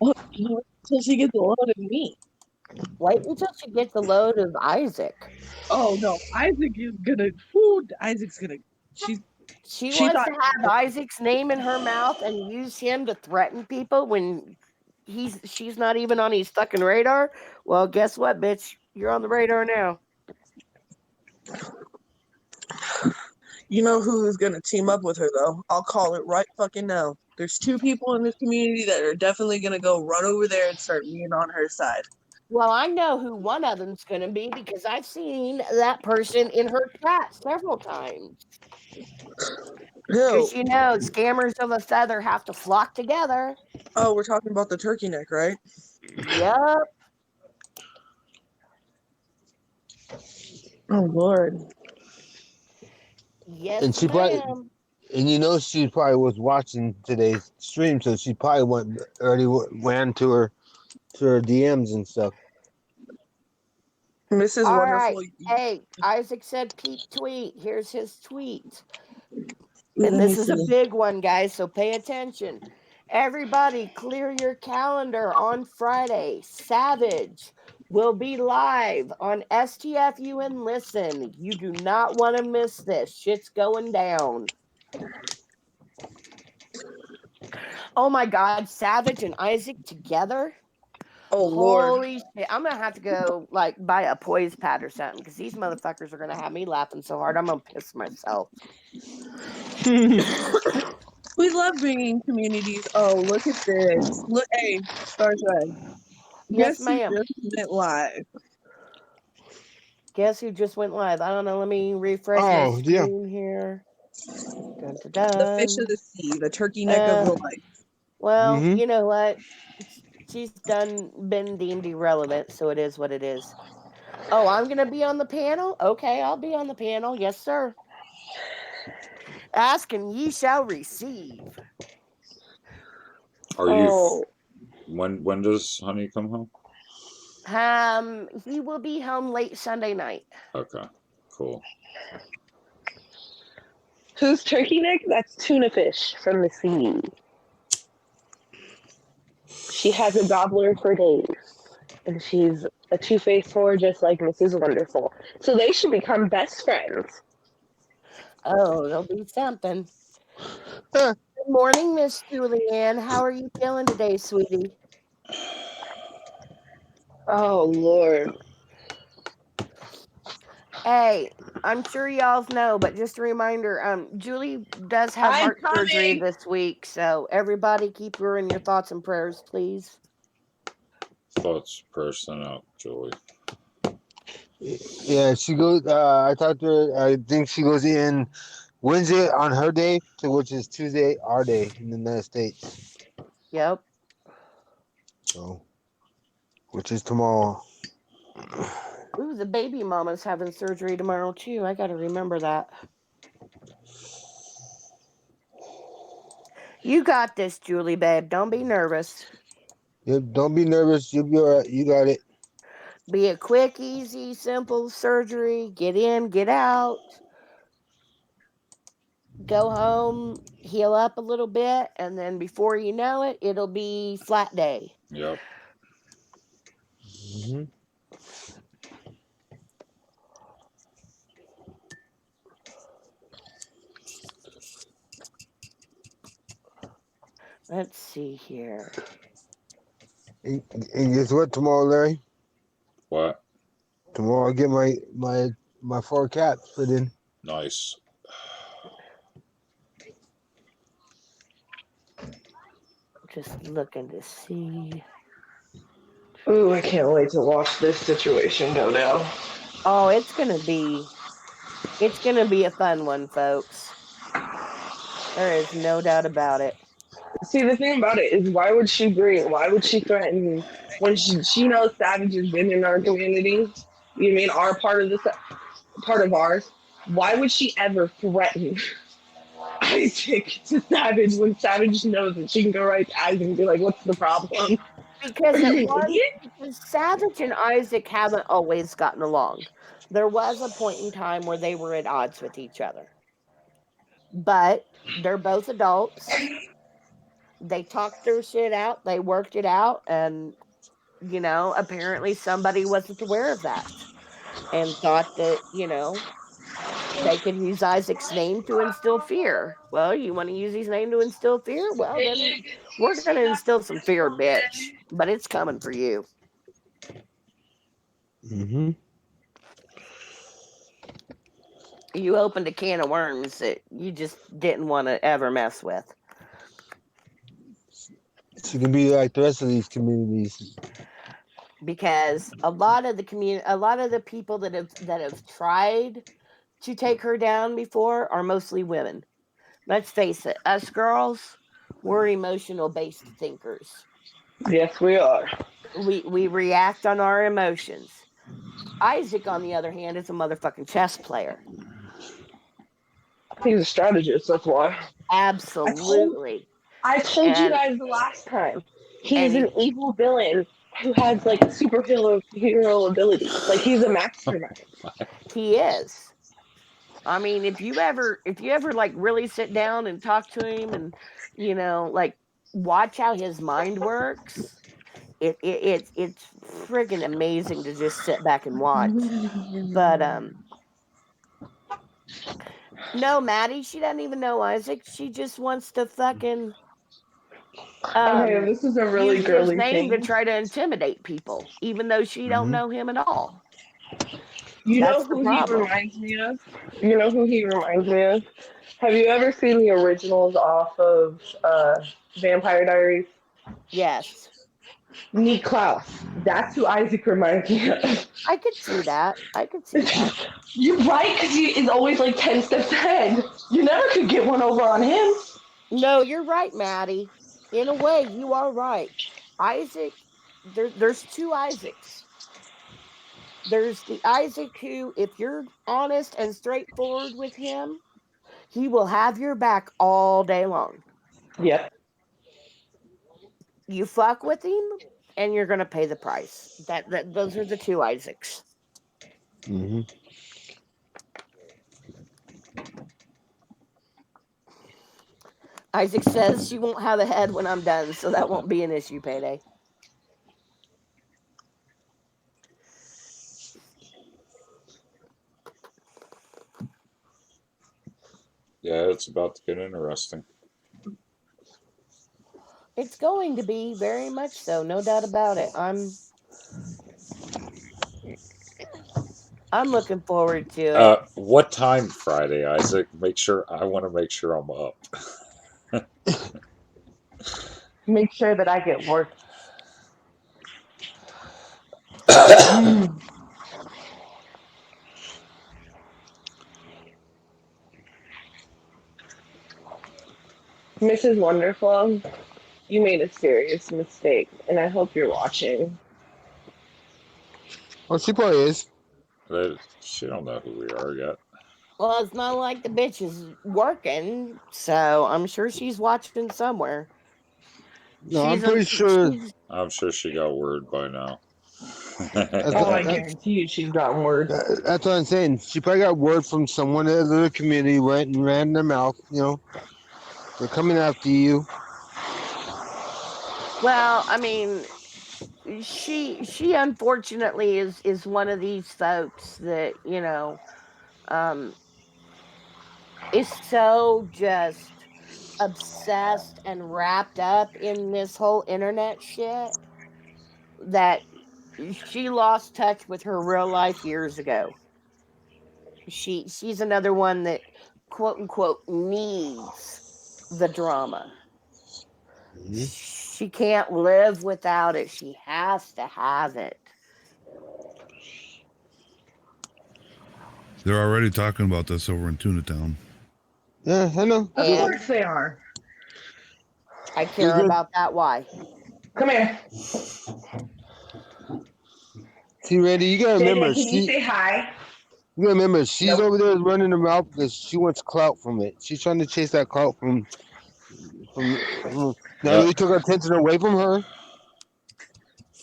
Oh, God, until she gets a load of me. Wait until she gets a load of Isaac. Oh no, Isaac is gonna. Ooh, Isaac's gonna. She She she wants thought. to have Isaac's name in her mouth and use him to threaten people when she's not even on his fucking radar. Well, guess what, bitch? You're on the radar now. You know who is gonna team up with her though? I'll call it right fucking now. There's two people in this community that are definitely gonna go run over there and start being on her side. Well, I know who one of them's going to be because I've seen that person in her chat several times. Who? Because scammers of a feather have to flock together. Oh, we're talking about the turkey neck, right? Yup. Oh Lord. Yes, And she probably, ma'am. and she probably was watching today's stream, so she probably ran to her DMs and stuff. Mrs. All right. Wonderful. Hey, Isaac said peep tweet. Here's his tweet. And Let me this is a see. big one, guys, so pay attention. Everybody, clear your calendar on Friday. Savage will be live on STFU and listen. You do not want to miss this. Shit's going down. Oh my God, Savage and Isaac together? Oh Lord. Holy shit. I'm going to have to go like buy a poise pad or something because these motherfuckers are going to have me laughing so hard I'm going to piss myself. We love bringing communities. Oh, look at this. Look, hey, Starshine. Yes, Guess who ma'am. just went live? Guess who just went live? I don't know. Let me refresh my Oh yeah. screen here. Dun, dun, The fish of dun. the sea, the turkey neck of the life. Well, Mm-hmm. you know what? She's been deemed irrelevant, so it is what it is. Oh, I'm going to be on the panel? Okay, I'll be on the panel. Yes, sir. Ask and ye shall receive. Are you? Oh, When does Honey come home? he will be home late Sunday night. Okay, cool. Who's turkey neck? That's tuna fish from the sea. She has a gobbler for days. And she's a two-faced whore just like Mrs. Wonderful. So they should become best friends. Oh, there'll be something. Good morning, Miss Julianne. How are you feeling today, sweetie? Oh, Lord. Hey, I'm sure y'all know, but just a reminder, Julie does have I'm heart surgery coming. this week, so everybody keep her in your thoughts and prayers, please. Thoughts, person out, Julie. Yeah, she goes. I talked to her. I think she goes in Wednesday on her day, which is Tuesday our day in the United States. Yep. So, which is tomorrow. Ooh, the baby mama's having surgery tomorrow too. I gotta remember that. You got this, Julie, babe. Don't be nervous. Yep, don't be nervous. You'll be all right. You got it. Be a quick, easy, simple surgery. Get in, get out. Go home, heal up a little bit, and then before you know it, it'll be flat day. Yep. Mm-hmm. Let's see here. And guess what? Tomorrow, Larry. What? Tomorrow, I get my 4 caps put in. Nice. Just looking to see. Ooh, I can't wait to watch this situation go down. Oh, it's gonna be a fun one, folks. There is no doubt about it. See, the thing about it is, why would she bring? Why would she threaten when she knows Savage has been in our community? You mean our part of the part of ours? Why would she ever threaten Isaac to Savage when Savage knows that she can go right to Isaac and be like, "What's the problem? Are Because you an idiot?" because Savage and Isaac haven't always gotten along. There was a point in time where they were at odds with each other. But they're both adults. They talked their shit out, they worked it out, and apparently somebody wasn't aware of that and thought that, they could use Isaac's name to instill fear. Well, you want to use his name to instill fear? Well, then we're going to instill some fear, bitch. But it's coming for you. Mm-hmm. You opened a can of worms that you just didn't want to ever mess with. She can be like the rest of these communities. Because a lot of the people that have tried to take her down before are mostly women. Let's face it, us girls, we're emotional based thinkers. Yes, we are. We react on our emotions. Isaac, on the other hand, is a motherfucking chess player. He's a strategist. That's why. Absolutely. I told you And guys the last time. He and is an evil villain who has like superhero abilities. Like he's a mastermind. he is. I mean, if you ever like really sit down and talk to him and like watch how his mind works, it's friggin' amazing to just sit back and watch. But no, Maddie, she doesn't even know Isaac. She just wants to fucking Okay, um this is a really use his girly name to thing. try to intimidate people, even though she don't know him at all. You know That's the who he problem. reminds me of? You know who he reminds me of? Have you ever seen the originals off of Vampire Diaries? Yes. Nick Klaus. That's who Isaac reminds me of. I could see that. I could see that. You're right, because he is always like 10 steps ahead. You never could get one over on him. No, you're right, Maddie. In a way, you are right. Isaac, there's two Isaacs. There's the Isaac who, if you're honest and straightforward with him, he will have your back all day long. Yep. You fuck with him, and you're gonna pay the price. That those are the two Isaacs. Mm-hmm. Isaac says she won't have a head when I'm done, so that won't be an issue, Payday. Yeah, it's about to get interesting. It's going to be very much so, no doubt about it. I'm looking forward to it. What time Friday, Isaac? I want to make sure I'm up. Make sure that I get work. Mrs. Wonderful, you made a serious mistake, and I hope you're watching. Well, she probably is. She don't know who we are yet. Well, it's not like the bitch is working, so I'm sure she's watching somewhere. No, I'm pretty sure. She's I'm sure she got word by now. Oh, I guarantee you she's gotten word. That's what I'm saying. She probably got word from someone in the community, went and ran their mouth. They're coming after you. well, I mean, she unfortunately is one of these folks that um is so just obsessed and wrapped up in this whole internet shit that she lost touch with her real life years ago. She's another one that quote unquote needs the drama. Mm-hmm. She can't live without it. She has to have it. They're already talking about this over in Tuna Town. Yeah, I know. Of And course they are. I care about that. Why? Come here. See, Randy, you gotta remember, JJ, can you say hi? she's Nope. over there running her mouth because she wants clout from it. She's trying to chase that clout from. Now No, you took attention away from her.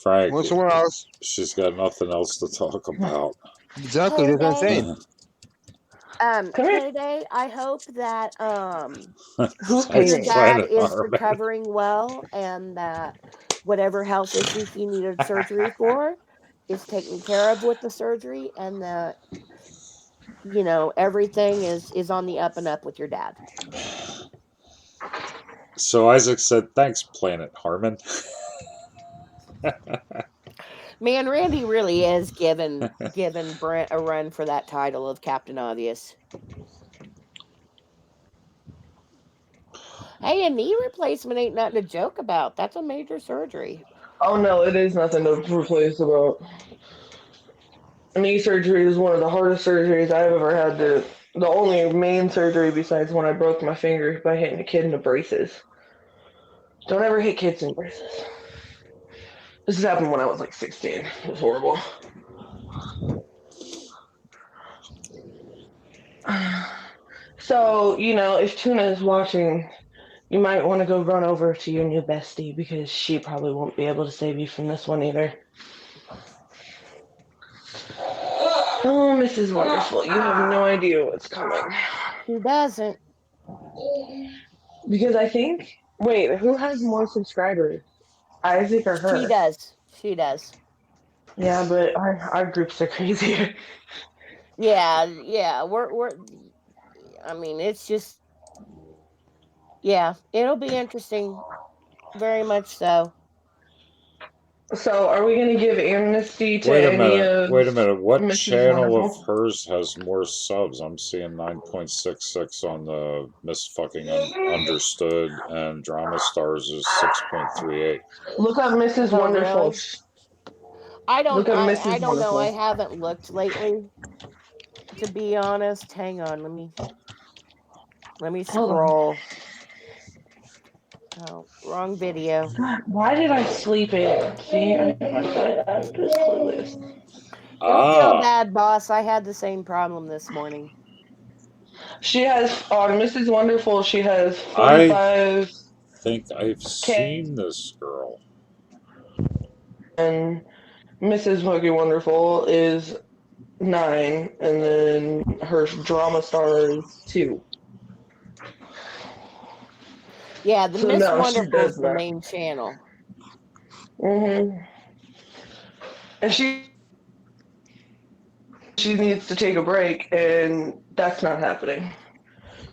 Frank, Went somewhere else. she's got nothing else to talk about. Exactly, that's what I'm saying. Come here. Payday, I hope that Who's your Thanks, payday? dad Planet is Harmon. recovering well and that whatever health issues he needed surgery for is taken care of with the surgery and that everything is on the up and up with your dad. So Isaac said, "Thanks, Planet Harmon." Man, Randy really is giving Brent a run for that title of Captain Obvious. Hey, a knee replacement ain't nothing to joke about. That's a major surgery. Oh no, it is nothing to replace about. Knee surgery is one of the hardest surgeries I've ever had to. The only main surgery besides when I broke my finger by hitting a kid in the braces. Don't ever hit kids in braces. This has happened when I was like 16. It was horrible. So, if Tuna is watching, you might want to go run over to your new bestie because she probably won't be able to save you from this one either. Oh, Mrs. Wonderful, you have no idea what's coming. Who doesn't? Because I think, wait, who has more subscribers? Isaac or She her? does. She does. Yeah, but our groups are crazier. Yeah, yeah. We're I mean, it's just yeah, it'll be interesting. Very much so. So, are we going to give amnesty to Wait a any minute. of Wait a minute. What Mrs. channel of Wonderful? hers has more subs? I'm seeing 9.66 on the Miss Fucking Understood, and Drama Stars is 6.38. Look up Mrs. Oh, Wonderful. really? I don't Look up I Mrs. don't know. I Wonderful. haven't looked lately, to be honest. Hang on, let me Hold on. scroll. Oh, wrong video. God, why did I sleep in? See, I'm just clueless. Don't feel Ah, bad, boss. I had the same problem this morning. She has on Mrs. Wonderful. She has I 45K think I've seen this girl. and Mrs. Huggy Wonderful is 9, and then her drama star is 2. Yeah, the So Miss no, she Wonderful's does the not. main channel. And she needs to take a break, and that's not happening.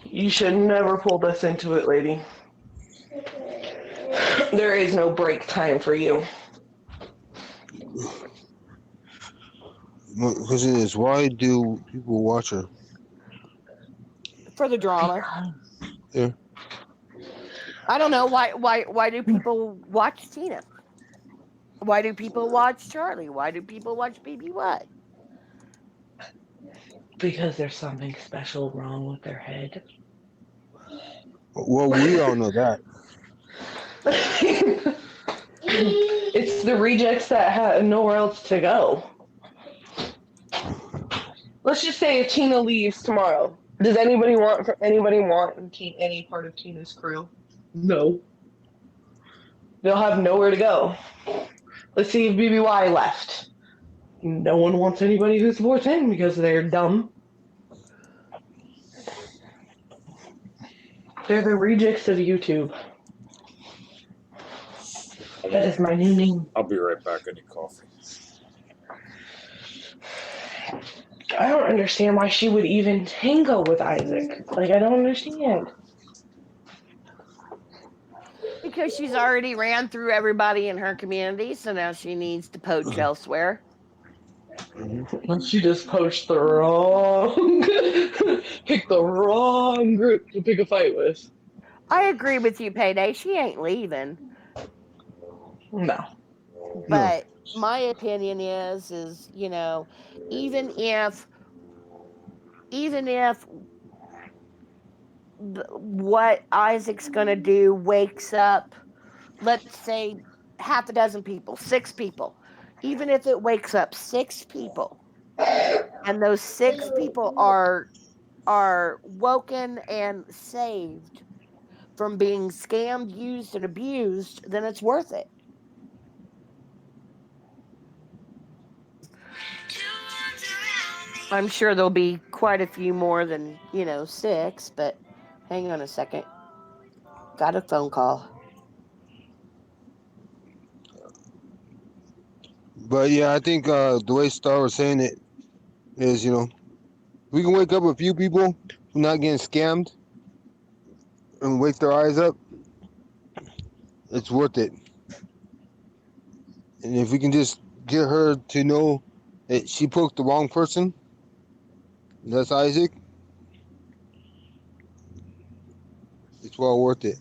You should never pull this into it, lady. There is no break time for you. Because it is. Why do people watch her? For the drama. Yeah. I don't know why do people watch Tina? Why do people watch Charlie? Why do people watch BB What? Because there's something special wrong with their head. Well, we all know that. It's the rejects that have nowhere else to go. Let's just say if Tina leaves tomorrow, does anybody want any part of Tina's crew? No. They'll have nowhere to go. Let's see if BBY left. No one wants anybody who supports him because they're dumb. They're the rejects of YouTube. That is my new name. I'll be right back. I need coffee. I don't understand why she would even tango with Isaac. Like, I don't understand. Because she's already ran through everybody in her community, so now she needs to poach elsewhere. She just poached the wrong, picked the wrong group to pick a fight with. I agree with you, Payday. She ain't leaving. No. But my opinion is, even if what Isaac's going to do wakes up, let's say half a dozen people, 6 people, even if it wakes up 6 people, and those 6 people are woken and saved from being scammed, used, and abused, then it's worth it. I'm sure there'll be quite a few more than 6, but hang on a second. Got a phone call. But yeah, I think the way Star was saying it is, we can wake up a few people from not getting scammed and wake their eyes up. It's worth it. And if we can just get her to know that she poked the wrong person, that's Isaac, it's well worth it.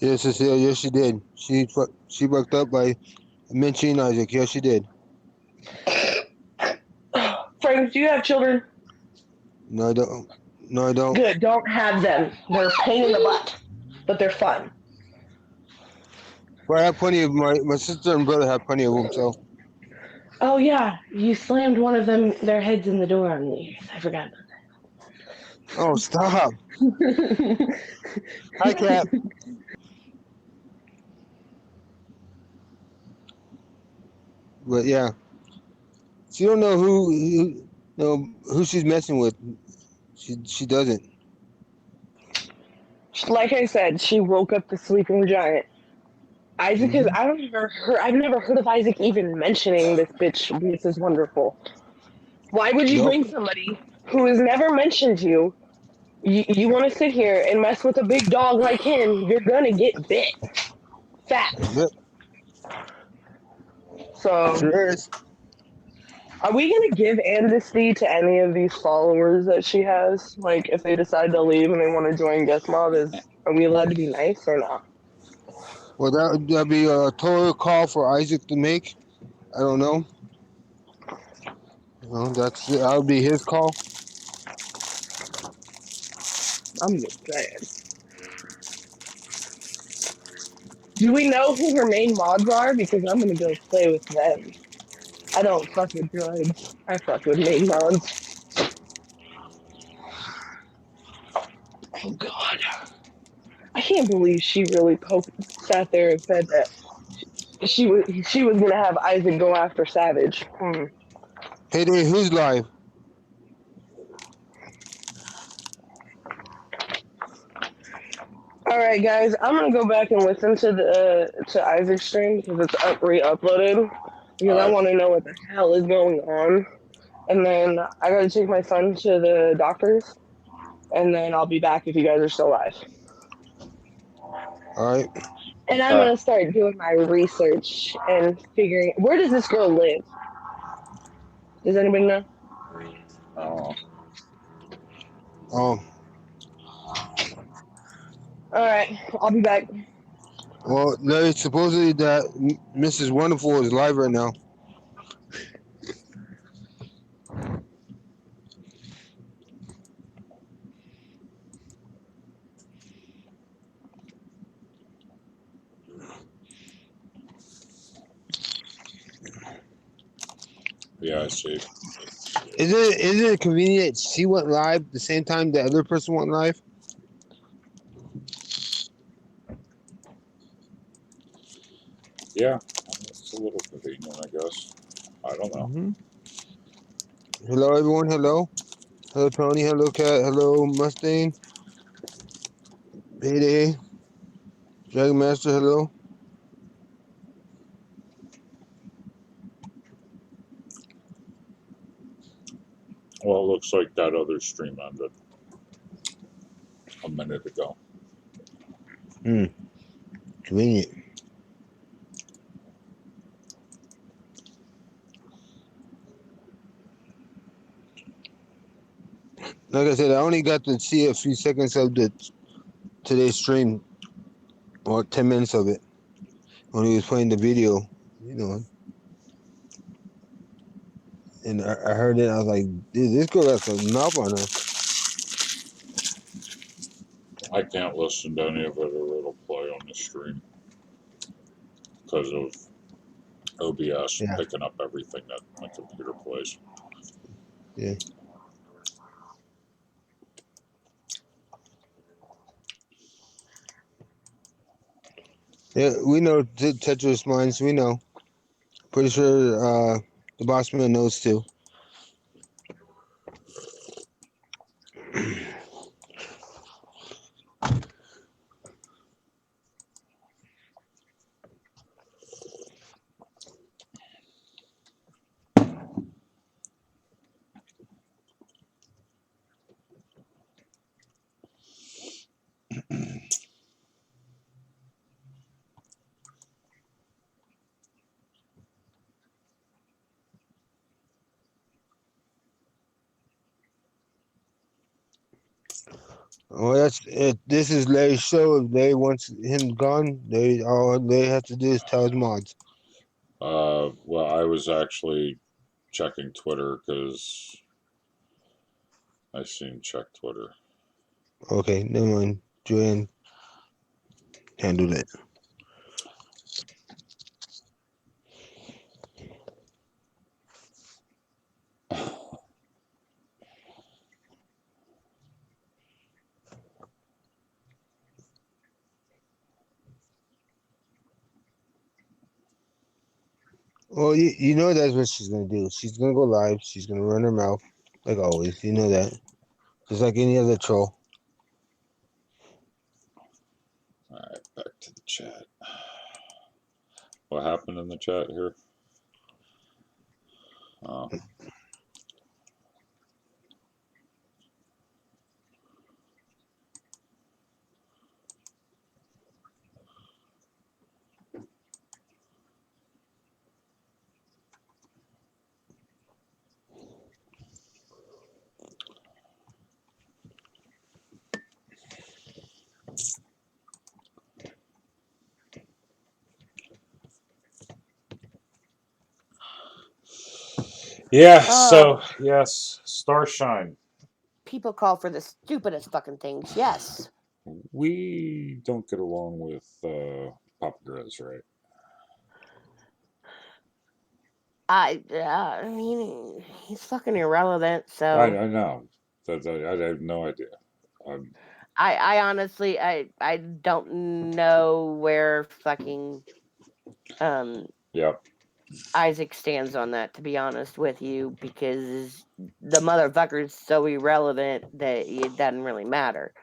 Yes, Cecile. Yes, she did. She bucked up by mentioning Isaac. Yes, she did. Frank, do you have children? No, I don't. No, I don't. Good. Don't have them. They're a pain in the butt, but they're fun. But I have plenty of my sister and brother have plenty of them. So. Oh yeah, you slammed one of them their heads in the door on me. I forgot. Oh, stop. Hi, Cap. But yeah, she don't know who she's messing with. She doesn't. Like I said, she woke up the sleeping giant. Isaac is. Hmm. I've never heard of Isaac even mentioning this bitch, Mrs. Wonderful. Why would you Nope. bring somebody who has never mentioned you? You want to sit here and mess with a big dog like him? You're gonna get bit fast. Yep. So, Sure is. are we gonna give amnesty to any of these followers that she has? Like, if they decide to leave and they want to join Guest Mob, are we allowed to be nice or not? Well, that'd be a total call for Isaac to make. I don't know. That would be his call. I'm just saying. Do we know who her main mods are? Because I'm gonna go play with them. I don't fuck with drugs. I fuck with main mods. Oh god. I can't believe she really sat there and said that she was gonna have Isaac go after Savage. Hey, there, who's live? All right, guys, I'm gonna go back and listen to the to Isaac's stream because it's re-uploaded because I Alright. want to know what the hell is going on. And then I gotta take my son to the doctor's, and then I'll be back if you guys are still live. All right. And I'm Alright. gonna start doing my research and figuring where does this girl live? Does anybody know? Oh. Oh, All right, I'll be back. well, there's supposedly that Mrs. Wonderful is live right now. Yeah, I see. Is it convenient she went live the same time the other person went live? Yeah. It's a little convenient, I guess. I don't know. Mm-hmm. Hello, everyone. Hello. Hello, Tony. Hello, Cat. Hello, Mustang. Payday. Dragon Master. Hello. Well, it looks like that other stream ended a minute ago. Convenient. Like I said, I only got to see a few seconds of today's stream, or 10 minutes of it, when he was playing the video. You know, and I heard it. I was like, dude, this girl got some mouth on her. I can't listen to any of it or it'll play on the stream because of OBS Yeah. picking up everything that my computer plays. Yeah. Yeah, we know Tetris Minds. We know. Pretty sure the boss man knows too. Well, that's it. This is Larry's show. If Larry wants him gone, they all they have to do is tell his mods. Well, I was actually checking Twitter because I seen check Twitter. Okay, never mind. Joanne handled it. Well, you know that's what she's gonna do. She's gonna go live. She's gonna run her mouth like always. You know that, just like any other troll. All right, back to the chat. What happened in the chat here? Oh. Yeah, so, yes, Starshine. People call for the stupidest fucking things. Yes. We don't get along with Papa Grizz, right? I mean, he's fucking irrelevant. I So know. I have no idea. I honestly, I don't know where fucking um Yep. Isaac stands on that. To be honest with you, because the motherfucker's so irrelevant that it doesn't really matter.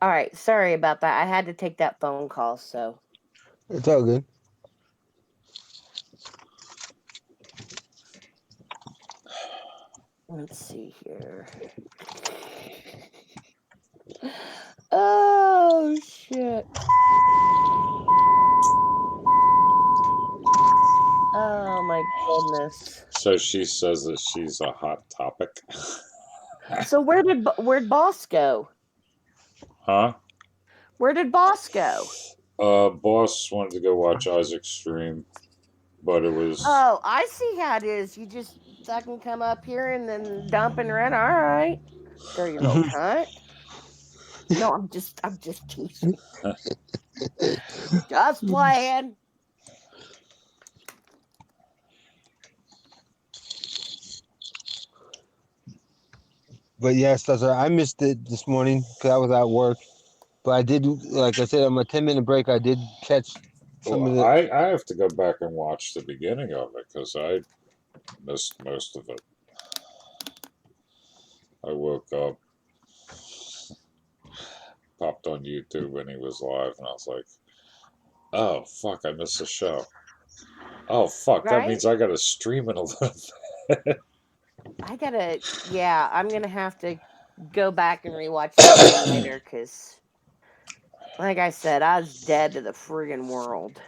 All right, sorry about that. I had to take that phone call, so It's all good. let's see here. Oh shit. Oh my goodness. So she says that she's a hot topic. So where'd Boss go? Huh? Where did Boss go? Boss wanted to go watch Isaac's stream, but it was. Oh, I see how it is. You just fucking come up here and then dump and run. All right, dirty little cunt. No, I'm just teasing. Just playing. But yes, that's right. I missed it this morning because I was at work. But I did, like I said, on my 10-minute break, I did catch some Well, of the. I have to go back and watch the beginning of it because I missed most of it. I woke up, popped on YouTube, and he was live, and I was like, "Oh fuck, I missed the show. Oh fuck, that Right? means I got to stream it a little bit." Yeah, I'm gonna have to go back and rewatch that again later because, like I said, I was dead to the friggin' world.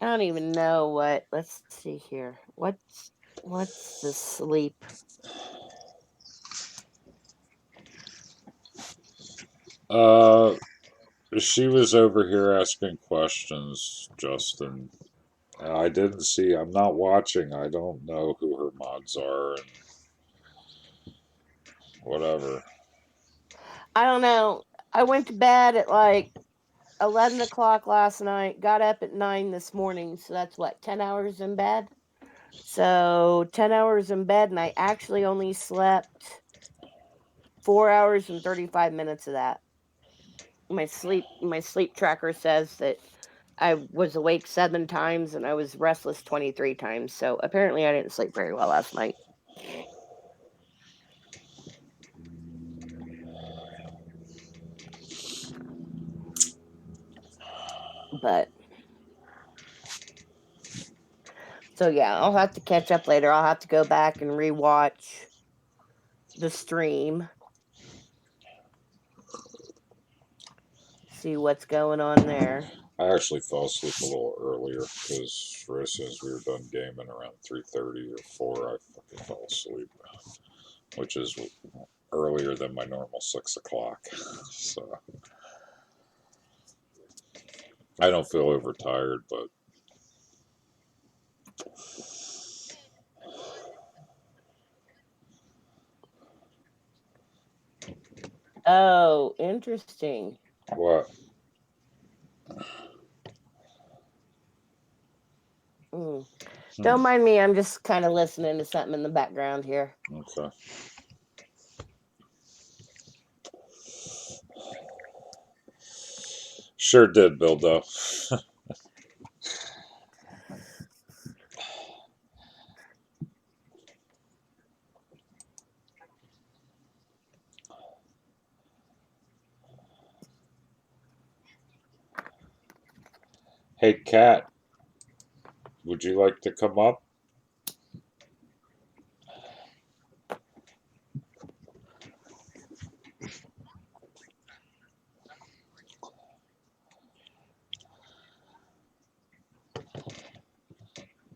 I don't even know what. Let's see here. What's the sleep? uh, she was over here asking questions, Justin. I didn't see. I'm not watching. I don't know who her mods are and whatever. I don't know. I went to bed at like 11 o'clock last night. Got up at 9 this morning. So that's what 10 hours in bed. So 10 hours in bed, and I actually only slept 4 hours and 35 minutes of that. My sleep tracker says that I was awake 7 times and I was restless 23 times. So apparently I didn't sleep very well last night. But So yeah, I'll have to catch up later. I'll have to go back and rewatch the stream. See what's going on there. I actually fell asleep a little earlier because right as soon as we were done gaming around 3:30 or 4, I fucking fell asleep, which is earlier than my normal 6 o'clock. So I don't feel overtired, but Oh, interesting. what? Mm. Hmm. Don't mind me. I'm just kind of listening to something in the background here. Okay. Sure did, Bildo. Hey, Kat, would you like to come up?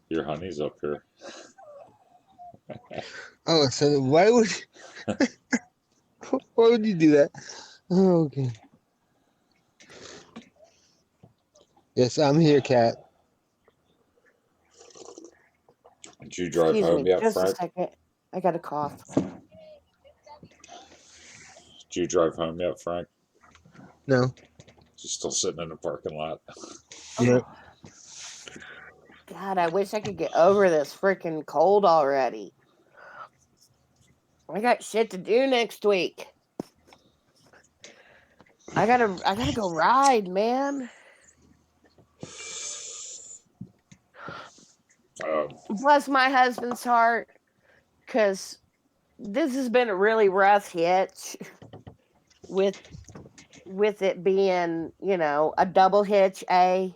Your honey's up here. Oh, so why would why would you do that? Oh, okay. Yes, I'm here, Cat. Did you drive Excuse home me, yet, just a Frank? second. I got a cough. Did you drive home yet, Frank? No. She's still sitting in the parking lot. Yeah. Oh, God, I wish I could get over this freaking cold already. I got shit to do next week. I gotta go ride, man. Bless my husband's heart, because this has been a really rough hitch with it being, a double hitch, and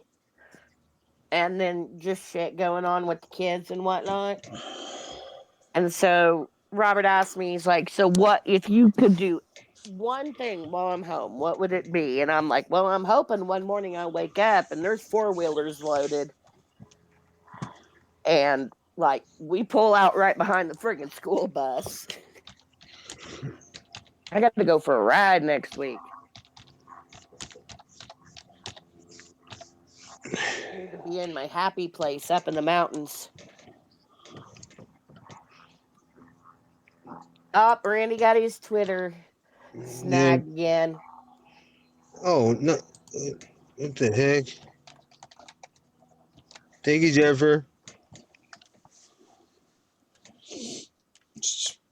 then just shit going on with the kids and whatnot. And so Robert asked me, he's like, so what if you could do one thing while I'm home, what would it be? And I'm like, well, I'm hoping one morning I wake up and there's four-wheelers loaded. And like we pull out right behind the friggin' school bus. I got to go for a ride next week. I need to be in my happy place up in the mountains. Oh, Randy got his Twitter snagged again. Oh no! What the heck? Thank you, Jennifer.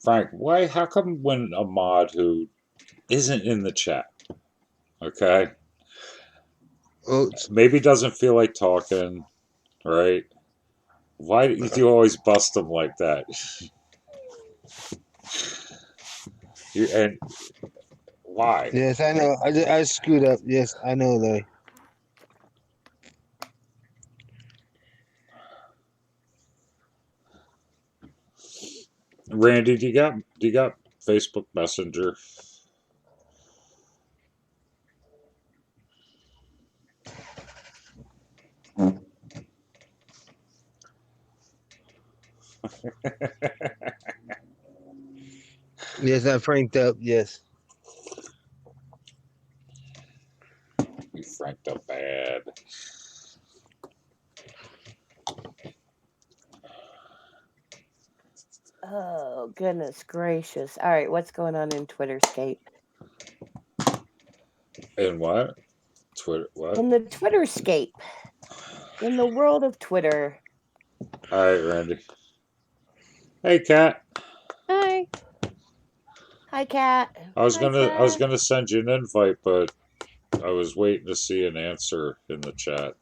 Frank, why? How come when a mod who isn't in the chat, okay, maybe doesn't feel like talking, right? Why do you always bust them like that? And why? Yes, I know. I screwed up. Yes, I know, Larry. Randy, do you got Facebook Messenger? Yes, I franked up. Yes. You franked up bad. Oh, goodness gracious. All right, what's going on in Twitterscape? In what? Twitter? What? In the Twitterscape. In the world of Twitter. All right, Randy. Hey, Kat. Hi. Hi, Kat. I was Hi, gonna Kat. send you an invite, but I was waiting to see an answer in the chat.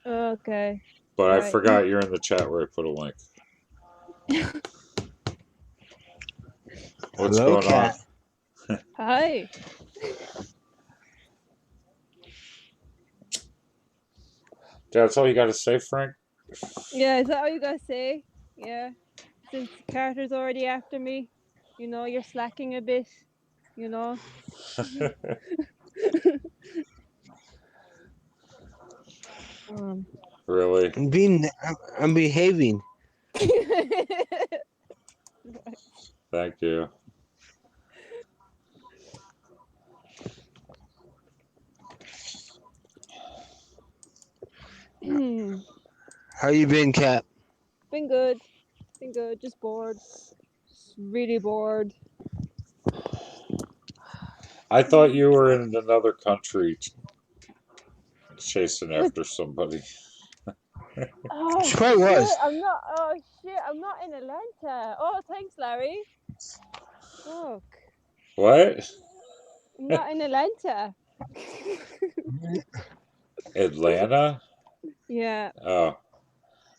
Okay. But I Right. forgot you're in the chat where I put a link. What's Hello, going Cat. on? Hi. That's all you got to say, Frank? Yeah, is that what you gotta say? Yeah. Since Carter's already after me, you're slacking a bit, you know. um. Really? I'm behaving. Thank you. How you been, Cap? Been good. Been good. Just bored. Just really bored. I thought you were in another country chasing after somebody. Oh She probably shit! was. I'm not. Oh shit! I'm not in Atlanta. Oh, thanks, Larry. Fuck. What? I'm not in Atlanta. Atlanta? Yeah. Oh,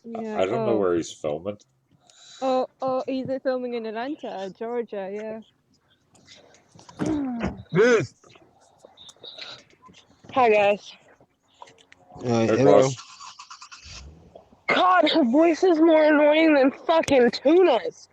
Yeah. I don't know Oh. where he's filming. Oh. He's filming in Atlanta, Georgia. Yeah. Good. Hi guys. Hey, Hello. boss. God, her voice is more annoying than fucking Tuna's.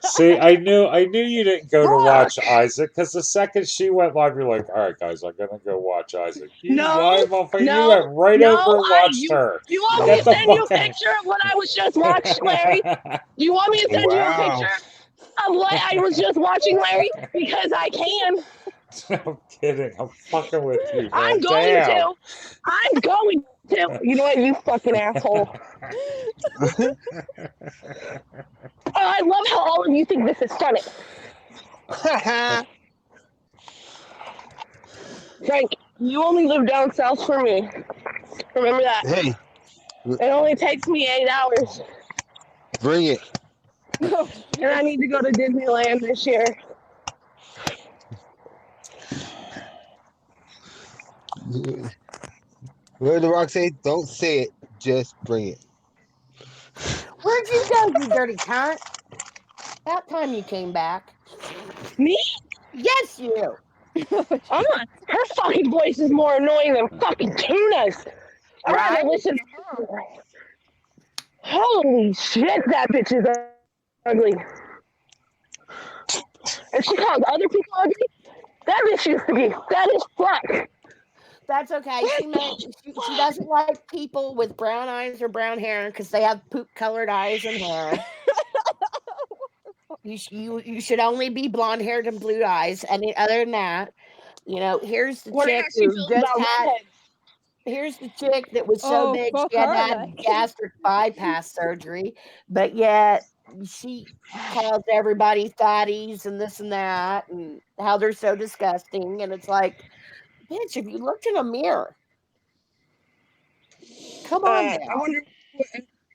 See, I knew you didn't go to watch Fuck. Isaac because the second she went live, you're like, all right, guys, I'm gonna go watch Isaac. You No, lied, motherfucker. You no, went right no. over and watched You her. you want me Get to the send you fuck a picture of what I was just watching, Larry? out. Do you want me to send you a Wow. picture of what I was just watching, Larry? Because I can. I'm kidding. I'm fucking with you, I'm man. going Damn. to. I'm going to. You know what, you fucking asshole. Oh, I love how all of you think this is funny. Frank, you only live down south for me. Remember that. Hey, It only takes me 8 hours. bring it. Oh And I shit. need to go to Disneyland this year. What did The Rock say? Don't say it. Just bring it. Where'd you go, you dirty cunt? About time you came back. Me? Yes, you. I'm not. Her fucking voice is more annoying than fucking Tuna's. I'd Right? rather listen to her. Holy shit, that bitch is ugly. And she calls other people ugly? That bitch used to be. That is fuck. That's okay. She doesn't like people with brown eyes or brown hair because they have poop colored eyes and hair. You should only be blonde haired and blue eyes. And other than that, here's the Wonder chick how she who feels just about had. redheads. Here's the chick that was so Oh, big fuck she had to her, have like. gastric bypass surgery, but yet she calls everybody fatties and this and that, and how they're so disgusting. And it's like, bitch, if you looked in a mirror, come on I now. wonder.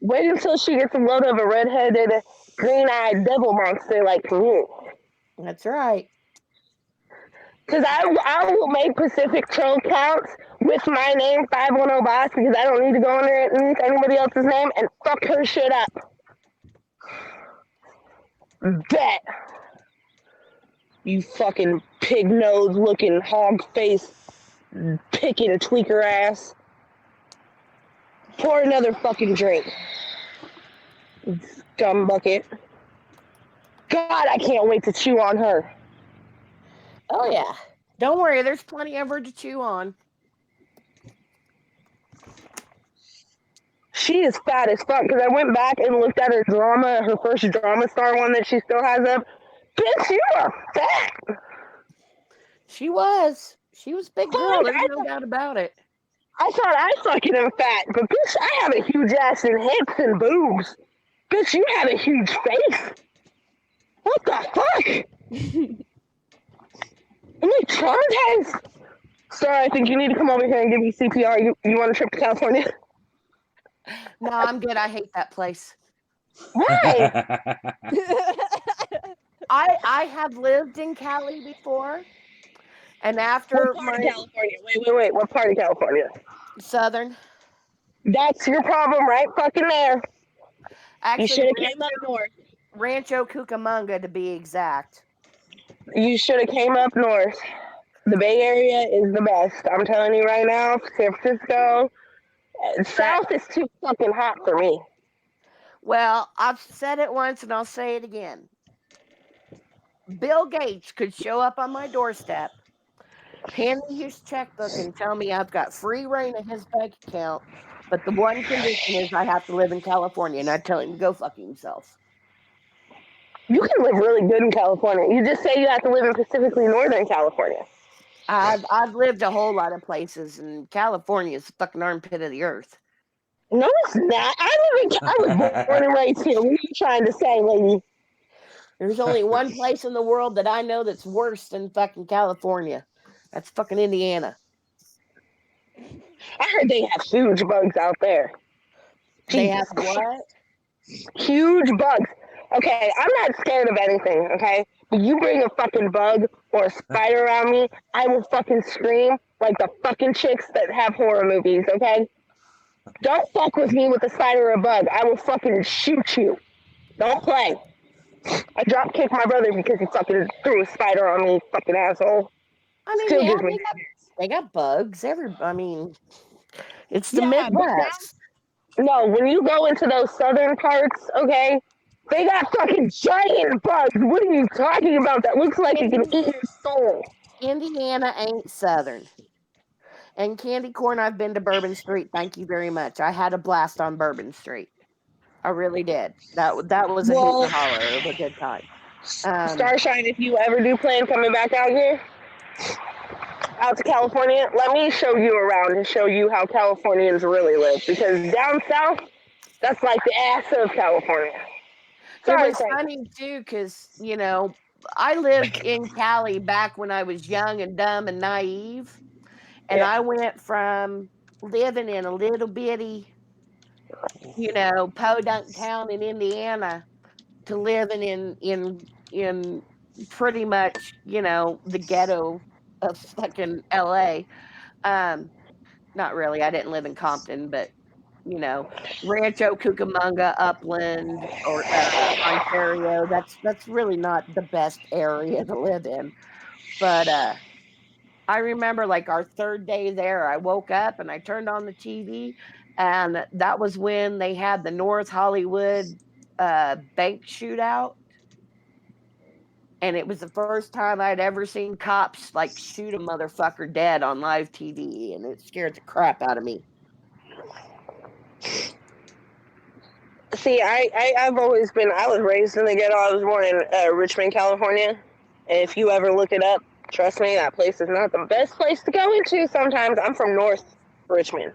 Wait until she gets a load of a redheaded, green-eyed devil monster like me. That's right. Because I will make Pacific Troll counts with my name, 510 Boss, because I don't need to go underneath anybody else's name and fuck her shit up. Bet. You fucking pig nose looking hog face picking tweaker ass. Pour another fucking drink. Scum bucket. God, I can't wait to chew on her. Oh yeah. Don't worry, there's plenty of her to chew on. She is fat as fuck because I went back and looked at her drama, her first drama star one that she still has up. Bitch, you are fat. She was. She was a big girl. Fuck, There's no doubt about it. I thought I fucking am fat, but bitch, I have a huge ass and hips and boobs. Bitch, you have a huge face. What the fuck? I'm like traumatized. Sir, I think you need to come over here and give me CPR. You want a trip to California? No, I'm good. I hate that place. Why? I have lived in Cali before, and What after part of my California? Wait. What part of California? southern, That's your problem right fucking there. You actually should have came up north. Rancho Cucamonga to be exact. You should have came up north. The Bay Area is the best. I'm telling you right now, San Francisco, But South is too fucking hot for me. well, I've said it once and I'll say it again. Bill Gates could show up on my doorstep, hand me his checkbook, and tell me I've got free reign of his bank account. But the one condition is I have to live in California, and I'd tell him to go fuck himself. You can live really good in California. You just say you have to live in Pacifically Northern California. I've lived a whole lot of places, and California is the fucking armpit of the earth. No, it's not. I was born and raised here. What are you trying to say, lady? There's only one place in the world that I know that's worse than fucking California. That's fucking Indiana. I heard they have huge bugs out there. They have Jesus what? huge bugs. Okay, I'm not scared of anything, okay? But you bring a fucking bug or a spider around me, I will fucking scream like the fucking chicks that have horror movies, okay? Don't fuck with me with a spider or a bug. I will fucking shoot you. Don't play. I drop kicked my brother because he fucking threw a spider on me, fucking asshole. I mean, Still yeah, gives me. they got bugs. I mean, it's the Yeah, but Midwest. no, when you go into those southern parts, okay, they got fucking giant bugs. What are you talking about? That looks like it can eat your soul. Indiana ain't southern. And candy corn, I've been to Bourbon Street. Thank you very much. I had a blast on Bourbon Street. I really did. That was a hoot and Well, a holler of a good time. Starshine, if you ever do plan coming back out here, out to California, let me show you around and show you how Californians really live. Because down south, that's like the ass of California. It Sorry, was Frank. funny too, because I lived in Cali back when I was young and dumb and naive, and Yeah. I went from living in a little bitty, podunk town in Indiana to living in pretty much the ghetto of fucking LA. Um, Not really. I didn't live in Compton, but Rancho Cucamonga, Upland, or Ontario. That's really not the best area to live in. But I remember like our third day there, I woke up and I turned on the TV, and that was when they had the North Hollywood bank shootout. And it was the first time I'd ever seen cops like shoot a motherfucker dead on live TV, and it scared the crap out of me. See, I've always been, I was raised in the ghetto. I was born in Richmond, California. And if you ever look it up, trust me, that place is not the best place to go into sometimes. I'm from North Richmond.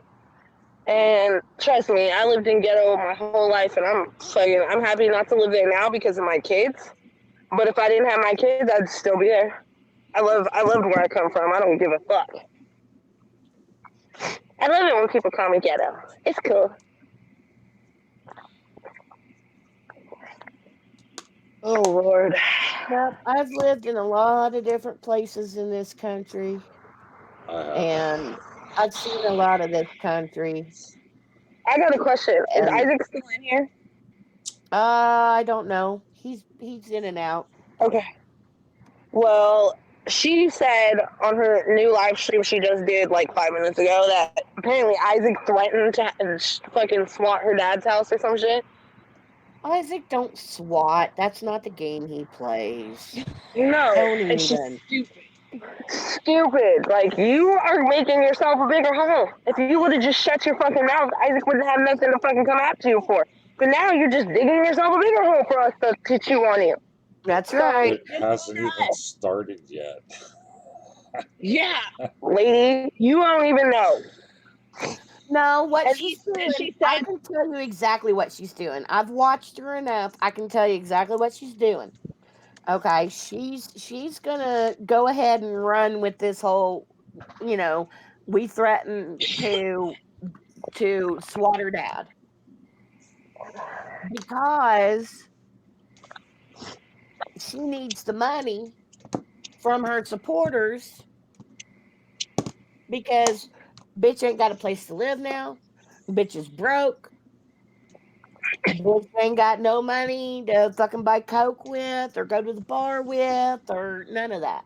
And trust me, I lived in ghetto my whole life, and I'm happy not to live there now because of my kids. But if I didn't have my kids, I'd still be there. I loved where I come from. I don't give a fuck. I love it when people call me ghetto. It's cool. Oh Lord. Yep, I've lived in a lot of different places in this country, I have. and I've seen a lot of this country. I got a question. Is And Isaac still in here? I don't know. He's in and out. Okay. Well, she said on her new live stream she just did like 5 minutes ago that apparently Isaac threatened to fucking SWAT her dad's house or some shit. Isaac, don't SWAT. That's not the game he plays. No, Don't it's just even. stupid. Like, you are making yourself a bigger hole. If you would have just shut your fucking mouth, Isaac wouldn't have nothing to fucking come after you for. But now you're just digging yourself a bigger hole for us to chew on you. That's So, right. It hasn't even started yet. yeah, lady, you don't even know. No, what And she's and doing, she I said, can tell you exactly what she's doing. I've watched her enough. I can tell you exactly what she's doing. Okay, she's gonna go ahead and run with this whole, we threaten to SWAT her dad because she needs the money from her supporters because bitch ain't got a place to live now. Bitch is broke. Bitch ain't got no money to fucking buy coke with or go to the bar with or none of that.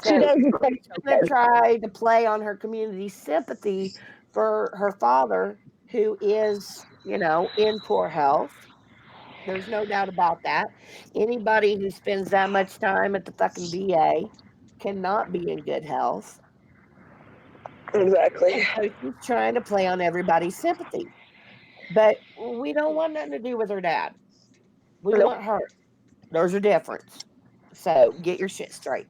she So does look like she's gonna try to play on her community sympathy for her father, who is, in poor health. There's no doubt about that. Anybody who spends that much time at the fucking VA cannot be in good health. Exactly. And so she's trying to play on everybody's sympathy. But we don't want nothing to do with her dad. We Nope. want her. There's a difference. So get your shit straight.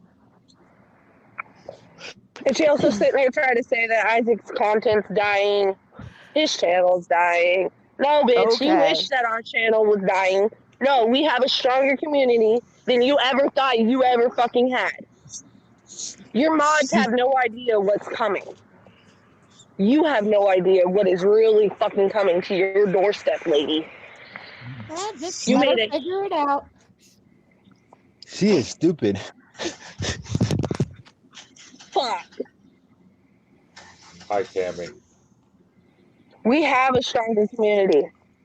And she also sitting here trying to say that Isaac's content's dying, his channel's dying. No, bitch, you Okay. wish that our channel was dying. No, we have a stronger community than you ever thought you ever fucking had. Your mods have no idea what's coming. You have no idea what is really fucking coming to your doorstep, lady. Just You let her made it. figure it out. She is stupid. Fuck. Hi, Cammy. We have a stronger community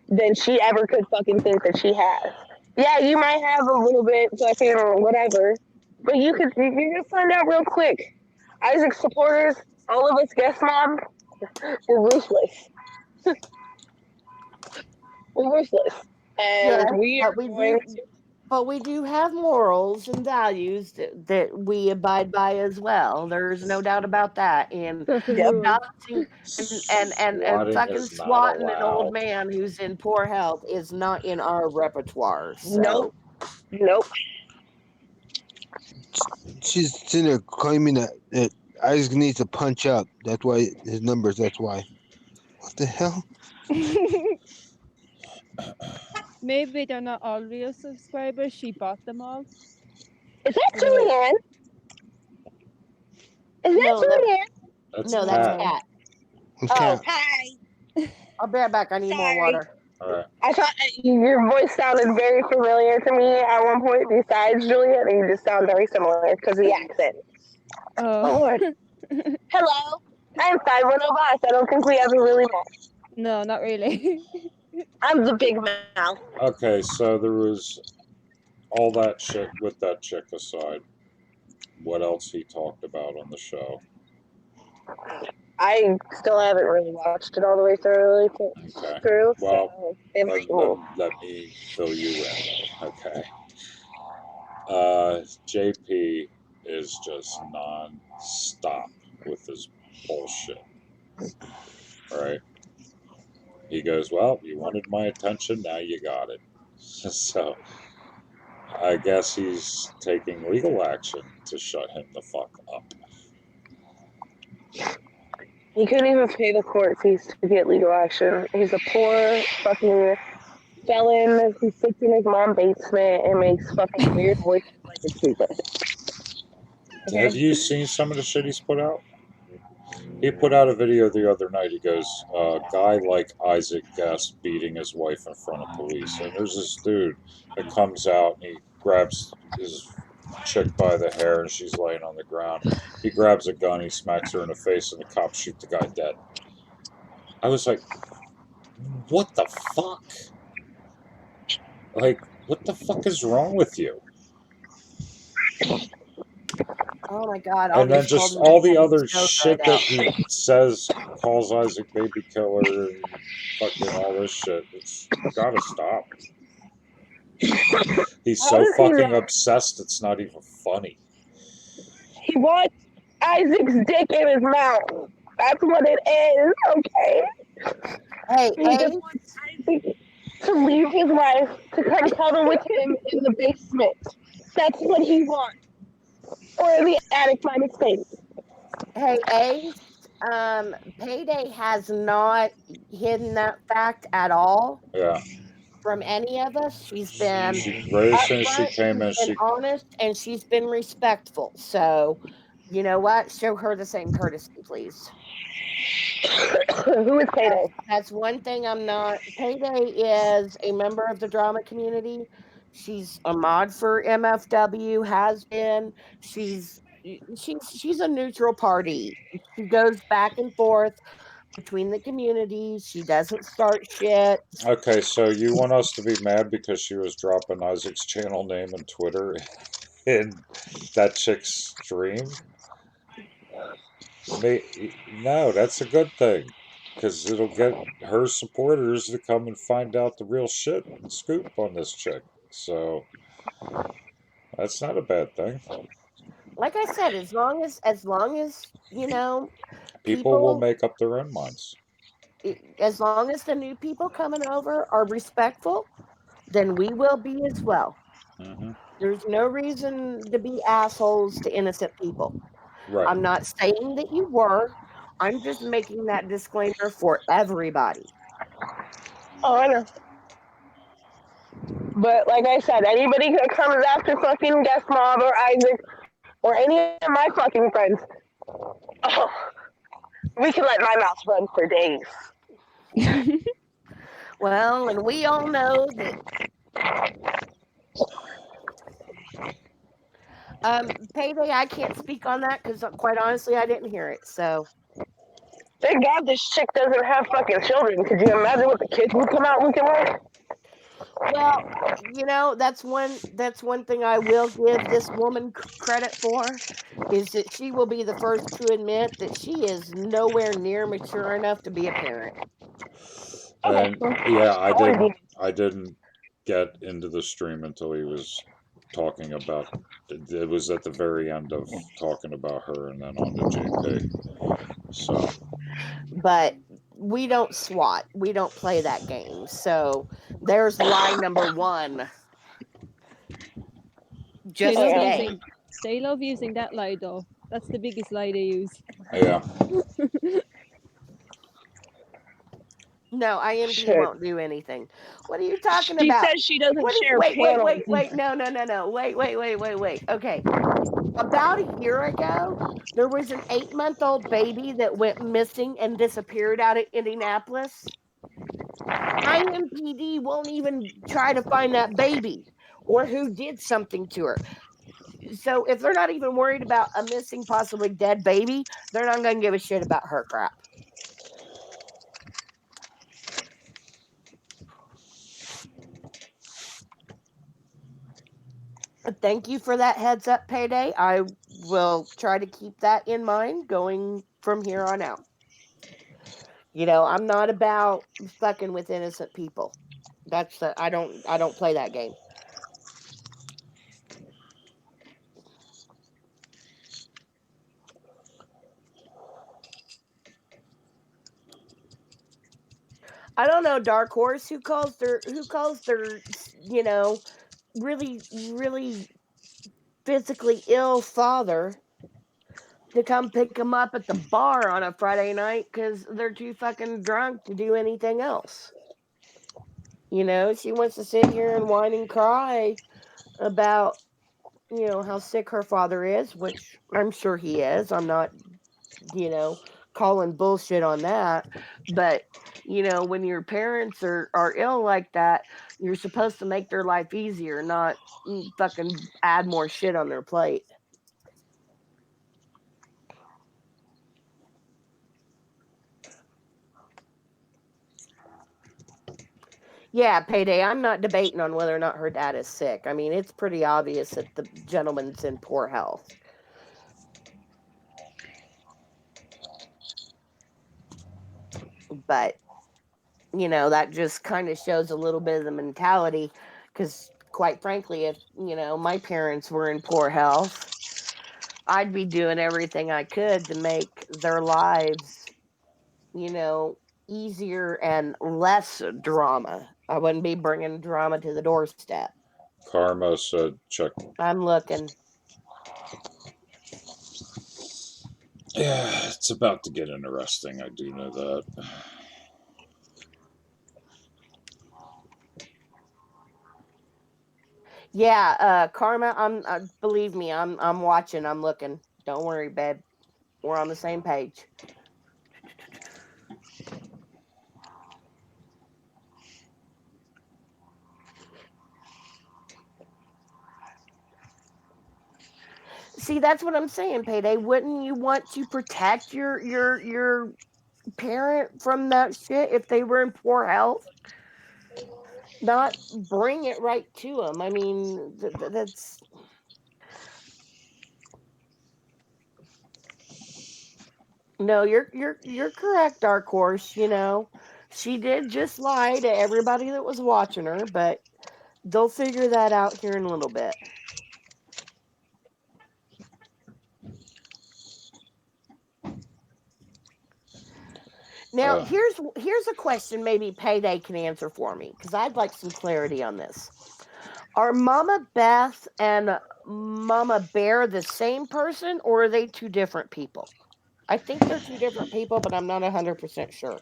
than she ever could fucking think that she has. Yeah, you might have a little bit fucking or whatever, but you're gonna find out real quick. Isaac supporters, all of us guest mobs, we're ruthless. We're ruthless, Yes, and we but are going to. we do have morals and values that we abide by as well. There's no doubt about that. And Such as Yep. rules. balancing and Swatting fucking is not swatting an old allowed. man who's in poor health is not in our repertoire. Nope. So Nope. She's sitting there claiming that Isaac needs to punch up. That's why his numbers. That's why. What the hell? Maybe they're not all real subscribers. She bought them all. Is that You know, Julianne? Is that no, Julianne? That's no, that's Pat. no. cat. Oh, Cat. hi. I'll be right back. I need more Sorry. water. All right. I thought your voice sounded very familiar to me at one point. Besides Juliet, and you just sound very similar because of the accent. Oh Oh. Lord. Hello. I'm 510 Boss. I don't think we ever really met. No, not really. I'm the big mouth. Okay, so there was all that shit with that chick aside. What else he talked about on the show? I still haven't really watched it all the way thoroughly Okay. through. Well, So let me fill you in. Okay. JP is just non-stop with his bullshit. Right? He goes, well, you wanted my attention, now you got it. So I guess he's taking legal action to shut him the fuck up. he couldn't even pay the court fees to get legal action. He's a poor fucking felon who sits in his mom's basement and makes fucking weird voices like a stupid. Okay. Have you seen some of the shit he's put out? He put out a video the other night. He goes, guy like Isaac Guest beating his wife in front of police. And there's this dude that comes out and he grabs his chick by the hair and she's laying on the ground. He grabs a gun, he smacks her in the face, and the cops shoot the guy dead. I was like, what the fuck? Like, what the fuck is wrong with you? Oh my God! And then August called just me all the up. other So shit good. that he says, calls Isaac baby killer, and fucking all this shit. It's gotta stop. He's How so does he fucking not? obsessed, it's not even funny. He wants Isaac's dick in his mouth. That's what it is, okay? Hey, He just wants Isaac to leave his wife to come cuddle with him in the basement. That's what he wants. Or in the attic by mistake. hey, Ace. Payday has not hidden that fact at all Yeah. from any of us. She's been Right as soon as she upfront, came in, she's been honest, and she's been respectful. So, you know what? Show her the same courtesy, please. Who is Payday? That's one thing I'm not. Payday is a member of the drama community. She's a mod for MFW, has been. She's a neutral party. She goes back and forth between the communities. She doesn't start shit. Okay, so you want us to be mad because she was dropping Isaac's channel name and Twitter in that chick's stream? No, that's a good thing. because it'll get her supporters to come and find out the real shit and scoop on this chick. So that's not a bad thing. Like I said, as long as People will people, make up their own minds. as long as the new people coming over are respectful, then we will be as well. Hmm. There's no reason to be assholes to innocent people. Right. I'm not saying that you were. I'm just making that disclaimer for everybody. Oh, I know. But like I said, anybody that comes after fucking Guest Mob or Isaac or any of my fucking friends, oh, we can let my mouth run for days. Well, and we all know that payday. I can't speak on that because quite honestly, I didn't hear it. So, Thank God this chick doesn't have fucking children. Could you imagine what the kids would come out looking like? well, that's one thing I will give this woman credit for is that she will be the first to admit that she is nowhere near mature enough to be a parent. Okay, And well, yeah, I want to be. I didn't get into the stream until he was talking about. It was at the very end of talking about her, and then on to JP. So But we don't SWAT. We don't play that game. So there's lie number one They just love Okay. today. using they love using that lie though. That's the biggest lie they use. yeah, No, IMP Shit. won't do anything. What are you talking She about? says she doesn't What? share Wait, wait, panels. wait, wait. No, no, no, no. Wait. Okay. About a year ago, there was an 8-month-old baby that went missing and disappeared out of Indianapolis. IMPD won't even try to find that baby or who did something to her. So if they're not even worried about a missing, possibly dead baby, they're not going to give a shit about her crap. Thank you for that heads up, payday. I will try to keep that in mind going from here on out. I'm not about fucking with innocent people. I don't play that game. I don't know Dark Horse who calls their really really physically ill father to come pick them up at the bar on a Friday night cuz they're too fucking drunk to do anything else. She wants to sit here and whine and cry about how sick her father is, which I'm sure he is. I'm not, you know, calling bullshit on that. But, when your parents are ill like that, you're supposed to make their life easier, not fucking add more shit on their plate. Yeah, payday. I'm not debating on whether or not her dad is sick. I mean, it's pretty obvious that the gentleman's in poor health. But that just kind of shows a little bit of the mentality because quite frankly if my parents were in poor health, I'd be doing everything I could to make their lives you know easier and less drama. I wouldn't be bringing drama to the doorstep. Karma said check. I'm looking. Yeah, it's about to get interesting. I do know that. Yeah, Karma, believe me, I'm watching, I'm looking. Don't worry, babe, we're on the same page. See, that's what I'm saying, payday. Wouldn't you want to protect your parent from that shit if they were in poor health? Not bring it right to them. I mean, No, you're correct, Dark Horse. You know, she did just lie to everybody that was watching her, but they'll figure that out here in a little bit. Now, Uh, here's a question maybe Payday can answer for me because I'd like some clarity on this. Are Mama Beth and Mama Bear the same person, or are they two different people? I think they're two different people, but I'm not 100% sure.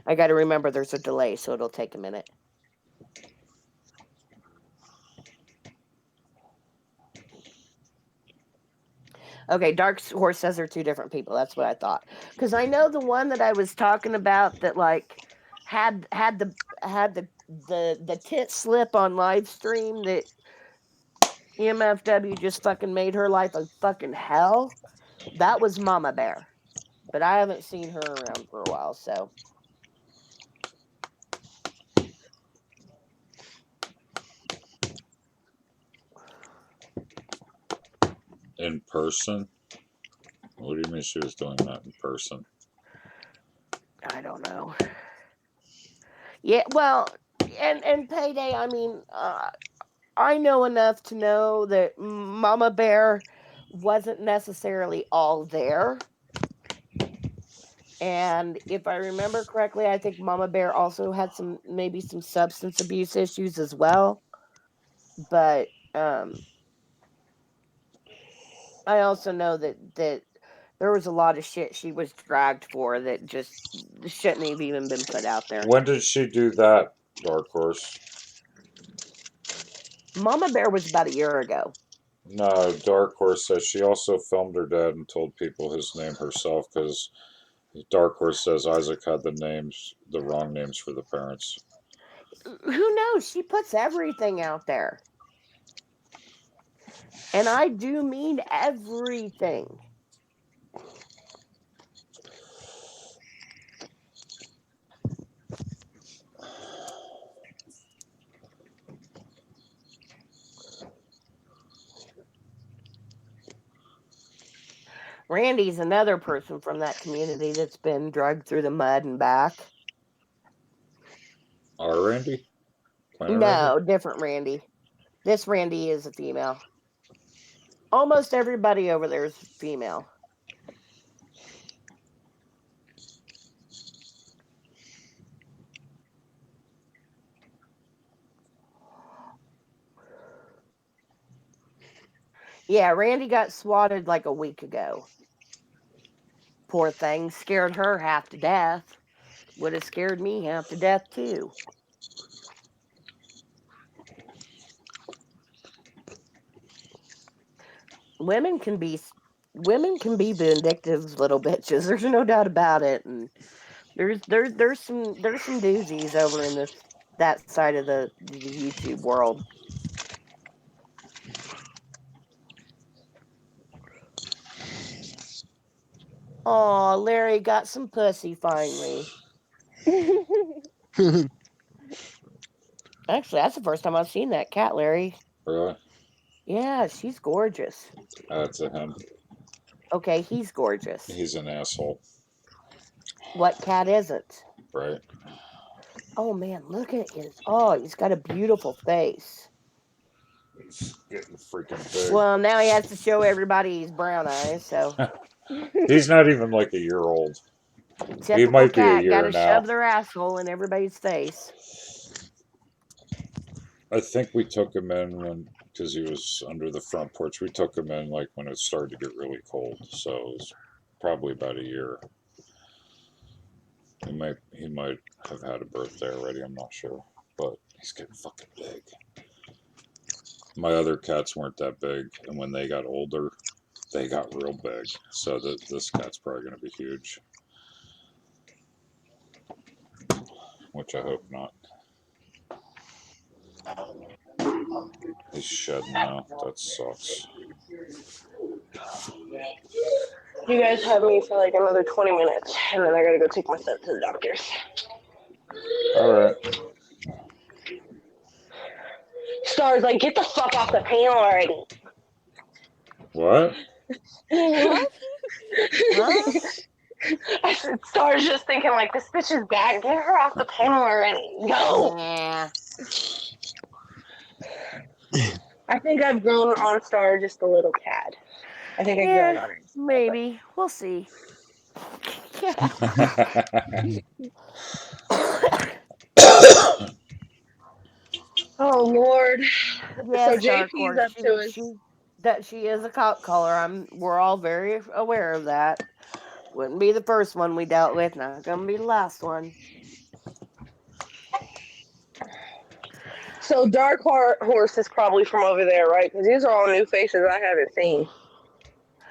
I got to remember there's a delay, so it'll take a minute. Okay, Dark Horse says they're two different people. That's what I thought. Because I know the one that I was talking about that like had the tit slip on live stream that MFW just fucking made her life a fucking hell. That was Mama Bear. But I haven't seen her around for a while, so in person? What do you mean she was doing that in person? I don't know. Yeah, well, and Payday, I mean, I know enough to know that Mama Bear wasn't necessarily all there. And if I remember correctly, I think Mama Bear also had maybe some substance abuse issues as well. But I also know that there was a lot of shit she was dragged for that just shouldn't have even been put out there. When did she do that, Dark Horse? Mama Bear was about a year ago. No, Dark Horse says she also filmed her dad and told people his name herself because Dark Horse says Isaac had the wrong names for the parents. Who knows? She puts everything out there. And I do mean everything. Randy's another person from that community that's been dragged through the mud and back. Our Randy? Planet Randy? No, different Randy. This Randy is a female. Almost everybody over there is female. Yeah, Randy got swatted like a week ago. Poor thing, scared her half to death. Would have scared me half to death too. Women can be vindictive little bitches. There's no doubt about it. And there's some doozies over in that side of the YouTube world. Oh, Larry got some pussy finally. Actually, that's the first time I've seen that cat, Larry. Really? Yeah, she's gorgeous. That's a him. Okay, he's gorgeous. He's an asshole. What cat isn't? Right? Oh man, look at his. Oh, he's got a beautiful face. He's getting freaking big. Well, now he has to show everybody his brown eyes, so. He's not even like a year old. He Typical might be a cat, year gotta now. shove their asshole in everybody's face. I think we took him in because he was under the front porch. We took him in like when it started to get really cold, so it was probably about a year. He might have had a birthday already. I'm not sure, but he's getting fucking big. My other cats weren't that big, and when they got older, they got real big. So this cat's probably going to be huge, which I hope not. He's shed now. That sucks. You guys have me for like another 20 minutes, and then I gotta go take my son to the doctor's. All right. Star's like, get the fuck off the panel already. What? What? Huh? I said, Star's just thinking like, this bitch is bad. Get her off the panel already. Go. Yeah. I think I've grown on Star just a little tad. I think I've grown Yeah, on her. maybe. We'll see. Oh Lord. So Yes, Dark JP's Horse. up to his. She is a cop caller. We're all very aware of that. Wouldn't be the first one we dealt with, not gonna be the last one. So Dark Horse is probably from over there, right? Because these are all new faces I haven't seen.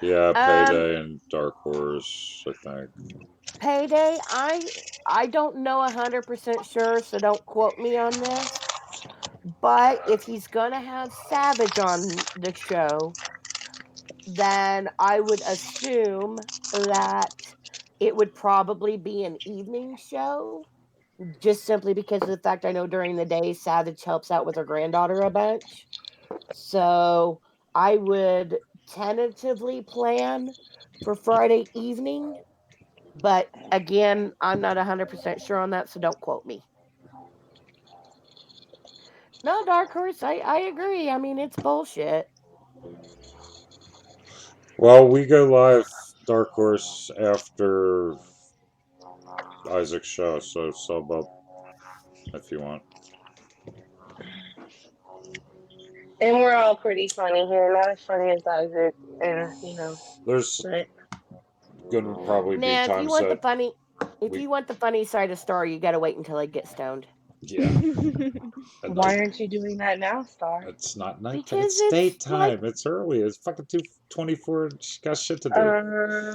Yeah, Um, Payday and Dark Horse, I think. Payday, I don't know 100% sure, so don't quote me on this. But if he's gonna have Savage on the show, then I would assume that it would probably be an evening show, just simply because of the fact I know during the day Savage helps out with her granddaughter a bunch. So I would tentatively plan for Friday evening, but again, I'm not 100% sure on that, so don't quote me. No, Dark Horse, I agree. I mean, it's bullshit. Well, we go live Dark Horse after Isaac's show, so sub up if you want. And we're all pretty funny here, not as funny as Isaac, and There's but gonna probably be Nah, times that if we, you want the funny side of Star, you gotta wait until I get stoned. yeah. And why aren't you doing that now, Star? it's not nighttime. Because It's daytime. It's early. It's fucking 2:24. She's got shit to do.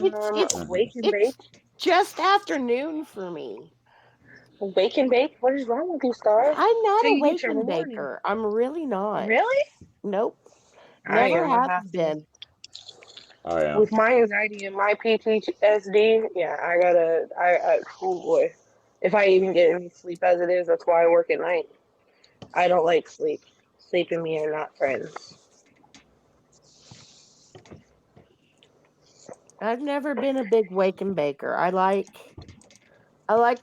it's Wake and bake, it's just afternoon for me. wake and bake. What is wrong with you, Star? I'm not Till a you get wake your and morning. baker. I'm really not. Really? Nope. I Never am. I have have to. been. I am. With my anxiety and my PTSD, yeah, I gotta. Oh boy, if I even get any sleep as it is, that's why I work at night. I don't like sleep. Sleep and me are not friends. I've never been a big wake and baker. I like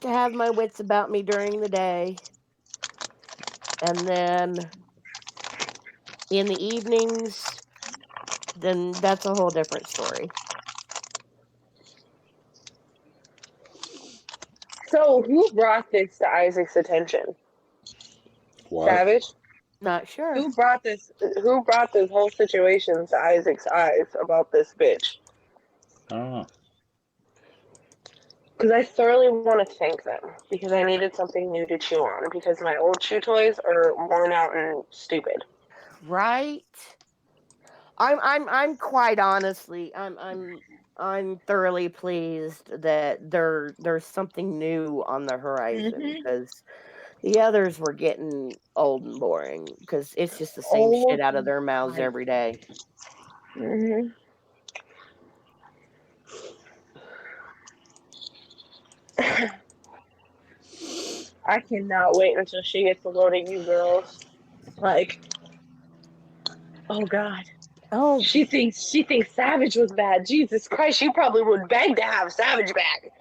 to have my wits about me during the day, and then in the evenings, then that's a whole different story. So, who brought this to Isaac's attention? What? Savage. Not sure. Who brought this? Who brought this whole situation to Isaac's eyes about this bitch? I don't know. Because I thoroughly want to thank them because I needed something new to chew on because my old chew toys are worn out and stupid. Right? I'm quite honestly, I'm thoroughly pleased that there's something new on the horizon Mm-hmm. because the others were getting old and boring because it's just the same shit Old out of and their mouths tired. every day. Mm-hmm. I cannot wait until she gets a load of you girls. Like, oh God. Oh, She thinks Savage was bad. Jesus Christ, she probably would beg to have Savage back.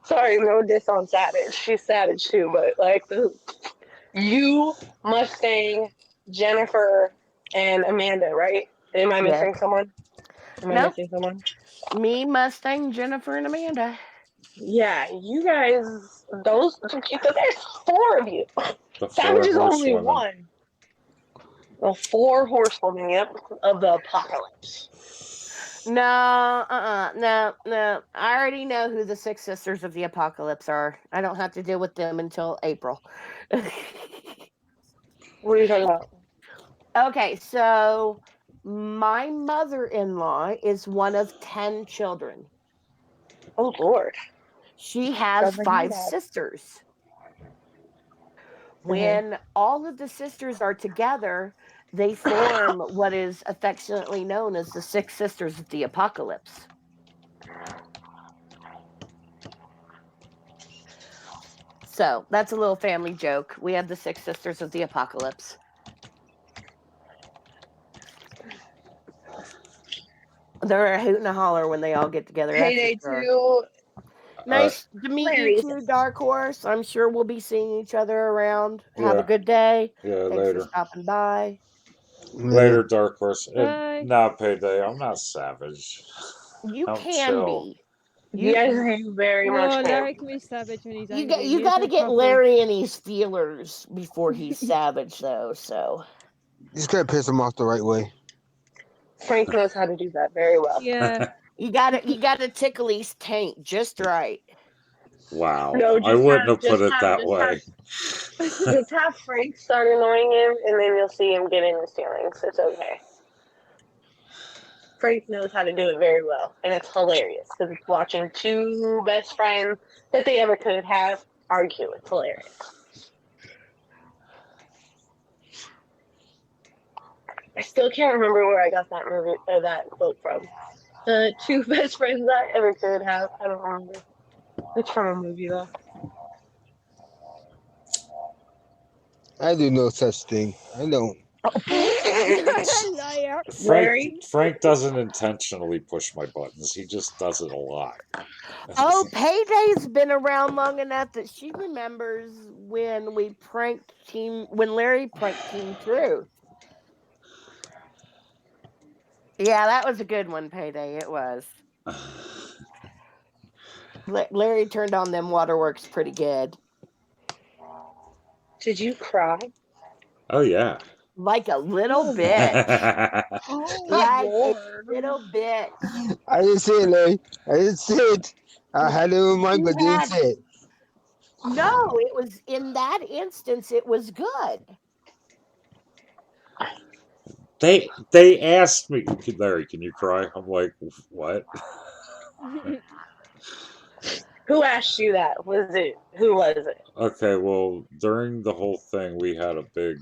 Sorry, no diss on Savage. She's Savage too, but like you, Mustang, Jennifer, and Amanda, right? Am I yes. missing someone? Am I Nope. missing someone? Me, Mustang, Jennifer, and Amanda. Yeah, you guys, there's four of you. The Savage four is only horsewomen. one. The four horsewomen, yep, of the apocalypse. No, no. I already know who the six sisters of the apocalypse are. I don't have to deal with them until April. What are you talking about? Okay, so my mother-in-law is one of 10 children. Oh Lord, She has sounds like my 5 dad. sisters. Hmm. When all of the sisters are together, they form what is affectionately known as the six sisters of the apocalypse. So that's a little family joke. We have the six sisters of the apocalypse. They're a hoot and a holler when they all get together. That's Payday for sure. 2. Nice to meet you Larry. too, Dark Horse. I'm sure we'll be seeing each other around. Have a Yeah. good day. Yeah, Thanks for later. stopping by. Later, Dark Horse. And Bye. nah, Payday, I'm not savage. You I'm can chill. be. Yes, you very much No, can. Larry can be savage when he's angry. You He has got to no get problem. Larry in his feelers before he's savage, though. So You just gotta piss him off the right way. Frank knows how to do that very well. Yeah. you gotta tickle his taint just right. Wow. No, I wouldn't have put it that way. just have Frank start annoying him, and then you'll see him get in his feelings. It's okay. Frank knows how to do it very well, and it's hilarious because it's watching two best friends that they ever could have argue. It's hilarious. I still can't remember where I got that movie or that quote from. The two best friends I ever could have. I don't remember. It's from a movie though. I do no such thing. I don't. Liar. Frank doesn't intentionally push my buttons. He just does it a lot. Oh, Payday's been around long enough that she remembers when Larry pranked Team Truth. Yeah, that was a good one, Payday. It was. Larry turned on them waterworks pretty good. Did you cry? Oh yeah. Like a little bitch. Oh, Like Lord. a little bitch. I didn't say it, Larry. I didn't say it. I had it in mind, but didn't say it. No, it was in that instance. It was good. They asked me, Larry, can you cry? I'm like, what? Who asked you that? Who was it? Okay, well, during the whole thing, we had a big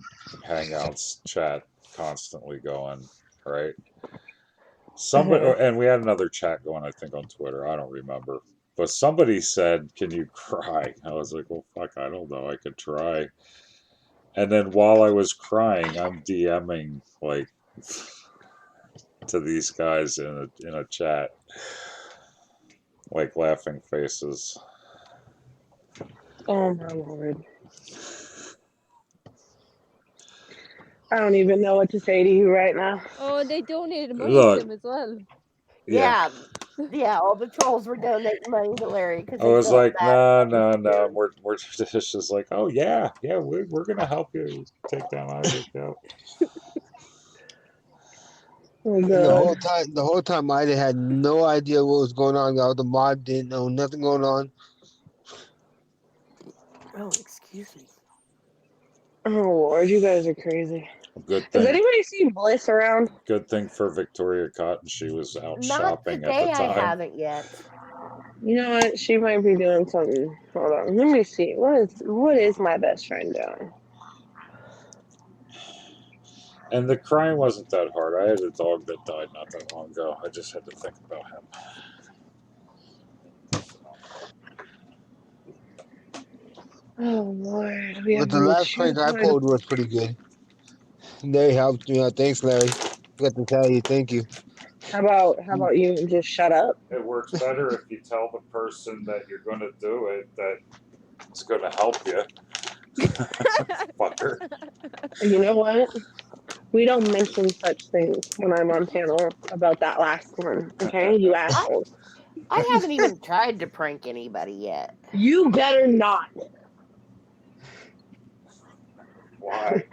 Hangouts chat constantly going, right? Somebody, and we had another chat going, I think, on Twitter. I don't remember. But somebody said, can you cry? I was like, well, fuck, I don't know. I could try. And then while I was crying, I'm DMing, like, to these guys in a chat, like laughing faces. Oh my Lord. I don't even know what to say to you right now. Oh, they donated money Look, to him as well. yeah. Yeah, all the trolls were donating money to Larry because I they was felt like, bad. no. We're just like, oh yeah, we're gonna help you take down Isaac. Yeah. Oh And God. the whole time, I had no idea what was going on. The mod didn't know nothing going on. Oh, excuse me. Oh Lord, you guys are crazy. Good Has thing. anybody seen Bliss around? Good thing for Victoria Cotton, she was out Not shopping at the today. I time. haven't yet. You know what? She might be doing something. Hold on. Let me see. What is my best friend doing? And the crying wasn't that hard. I had a dog that died not that long ago. I just had to think about him. Oh Lord, we But have the only last two prank I points. pulled was pretty good. Larry helped me out. Thanks, Larry. Got to tell you, thank you. How about you just shut up? It works better if you tell the person that you're going to do it that it's going to help you. Fucker. You know what? We don't mention such things when I'm on panel about that last one. Okay, you assholes. I haven't even tried to prank anybody yet. You better not. Why?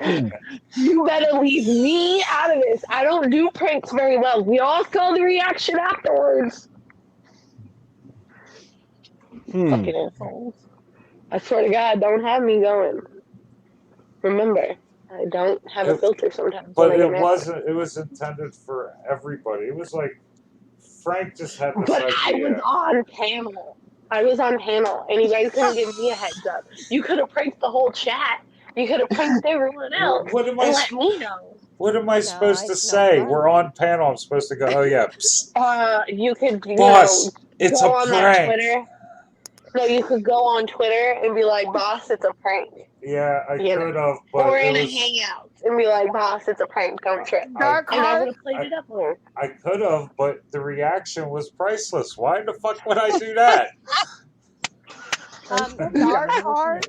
You better leave me out of this. I don't do pranks very well. We all saw the reaction afterwards. Fucking assholes. I swear to God, don't have me going. Remember, I don't have a filter sometimes when But I get it mad. wasn't. It was intended for everybody. It was like Frank just had this But I idea. was on panel. I was on panel, and you guys couldn't give me a heads up. You could have pranked the whole chat. You could have pranked everyone else What am and I? let me know. What am I supposed to say? We're on panel. I'm supposed to go. Oh yeah, psst. You could, Boss, it's go a on that prank. Twitter. No, you could go on Twitter and be like, "Boss, it's a prank." Yeah, I You know, could have, or but it in a was. hangout and be like, "Boss, it's a prank, don't trip." I Dark And I heart. would have played I, it up more. I could have, but the reaction was priceless. Why the fuck would I do that? Dark heart.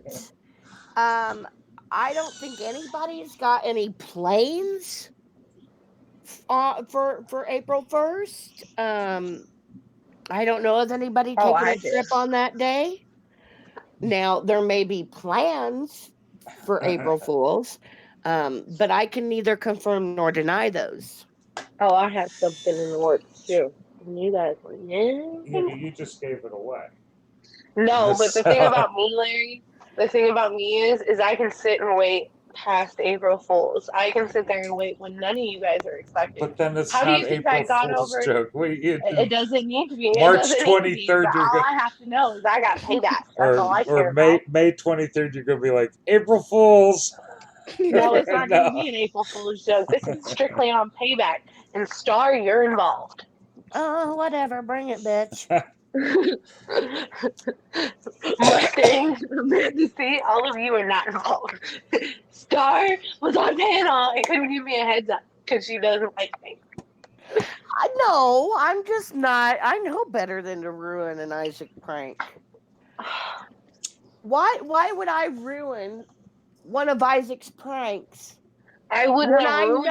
I don't think anybody's got any planes for April 1st. I don't know if anybody Oh, taking I a did. trip on that day. Now there may be plans for April Fools, but I can neither confirm nor deny those. Oh, I had something in the works too. And you guys were, Yeah, yeah. but you just gave it away. No, but the thing So, about me, Larry, the thing about me is I can sit and wait past April Fools. I can sit there and wait when none of you guys are expecting. but then it's How do not you think I April got Fool's over? joke. It doesn't need to be. It March doesn't need to be. 23rd, But you're all going I have to know is I got payback. That's or all I or care about. May 23rd, you're gonna be like April Fools. No, it's not going to No. be an April Fool's joke. This is strictly on payback. And Star, you're involved. Oh, whatever, bring it, bitch. Mustang, Majesty, all of you are not involved. Star was on panel and couldn't give me a heads up because she doesn't like me. I know. I'm just not. I know better than to ruin an Isaac prank. Why would I ruin one of Isaac's pranks I wouldn't when have ruined it.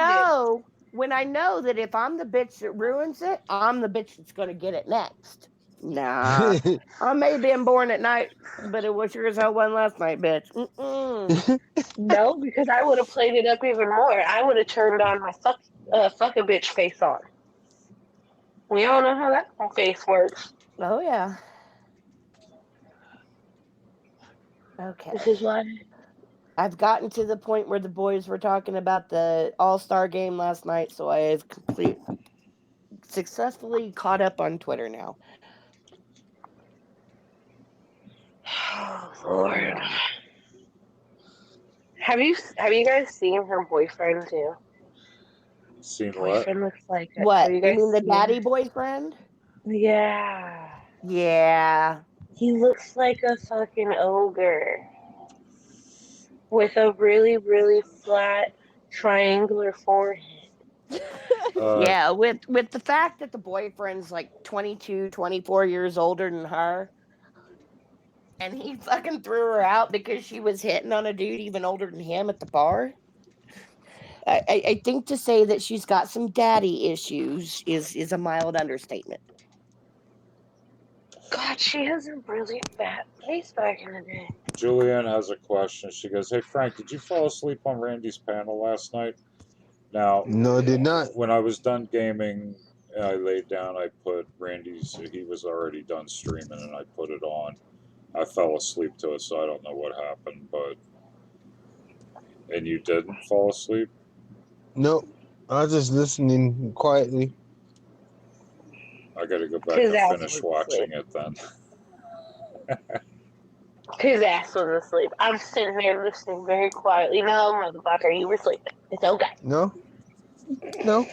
I know that if I'm the bitch that ruins it, I'm the bitch that's going to get it next. Nah, I may have been born at night, but it was sure as hell one last night, bitch. No, because I would have played it up even more. I would have turned on my fuck a bitch face on. We all know how that face works. Oh yeah. Okay. This is why. I've gotten to the point where the boys were talking about the All-Star game last night, so I have successfully caught up on Twitter now. Oh Lord. Have you guys seen her boyfriend too? Seen what? Boyfriend looks like it. What? Have you You guys mean the seen daddy it? boyfriend? Yeah. Yeah. He looks like a fucking ogre. With a really, really flat triangular forehead. Yeah, with the fact that the boyfriend's like 22, 24 years older than her, and he fucking threw her out because she was hitting on a dude even older than him at the bar. I think to say that she's got some daddy issues is a mild understatement. God, she has a really fat face back in the day. Julianne has a question. She goes, "Hey Frank, did you fall asleep on Randy's panel last night?" Now, No, I did not. when I was done gaming, I laid down. I put Randy's. He was already done streaming, and I put it on. I fell asleep to it, so I don't know what happened. But and you didn't fall asleep? Nope. I was just listening quietly. I got to go back His and ass finish was watching asleep. it then. His ass was asleep. I'm sitting there listening very quietly. No, motherfucker, you were sleeping. It's okay. No? No.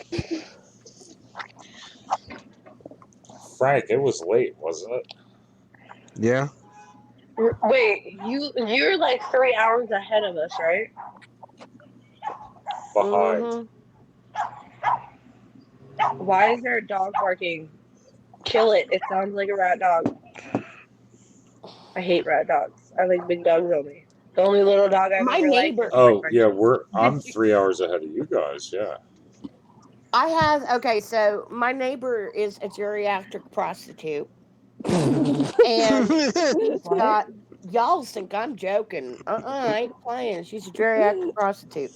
Frank, it was late, wasn't it? Yeah. Wait, you're like 3 hours ahead of us, right? Behind. Mm-hmm. Why is there a dog barking? Kill it. It sounds like a rat dog. I hate rat dogs. I like big dogs only. The only little dog I've My ever liked neighbor, is my Oh French. yeah, I'm 3 hours ahead of you guys. Yeah. so my neighbor is a geriatric prostitute, and she's What? got, y'all think I'm joking. I ain't playing. She's a geriatric prostitute.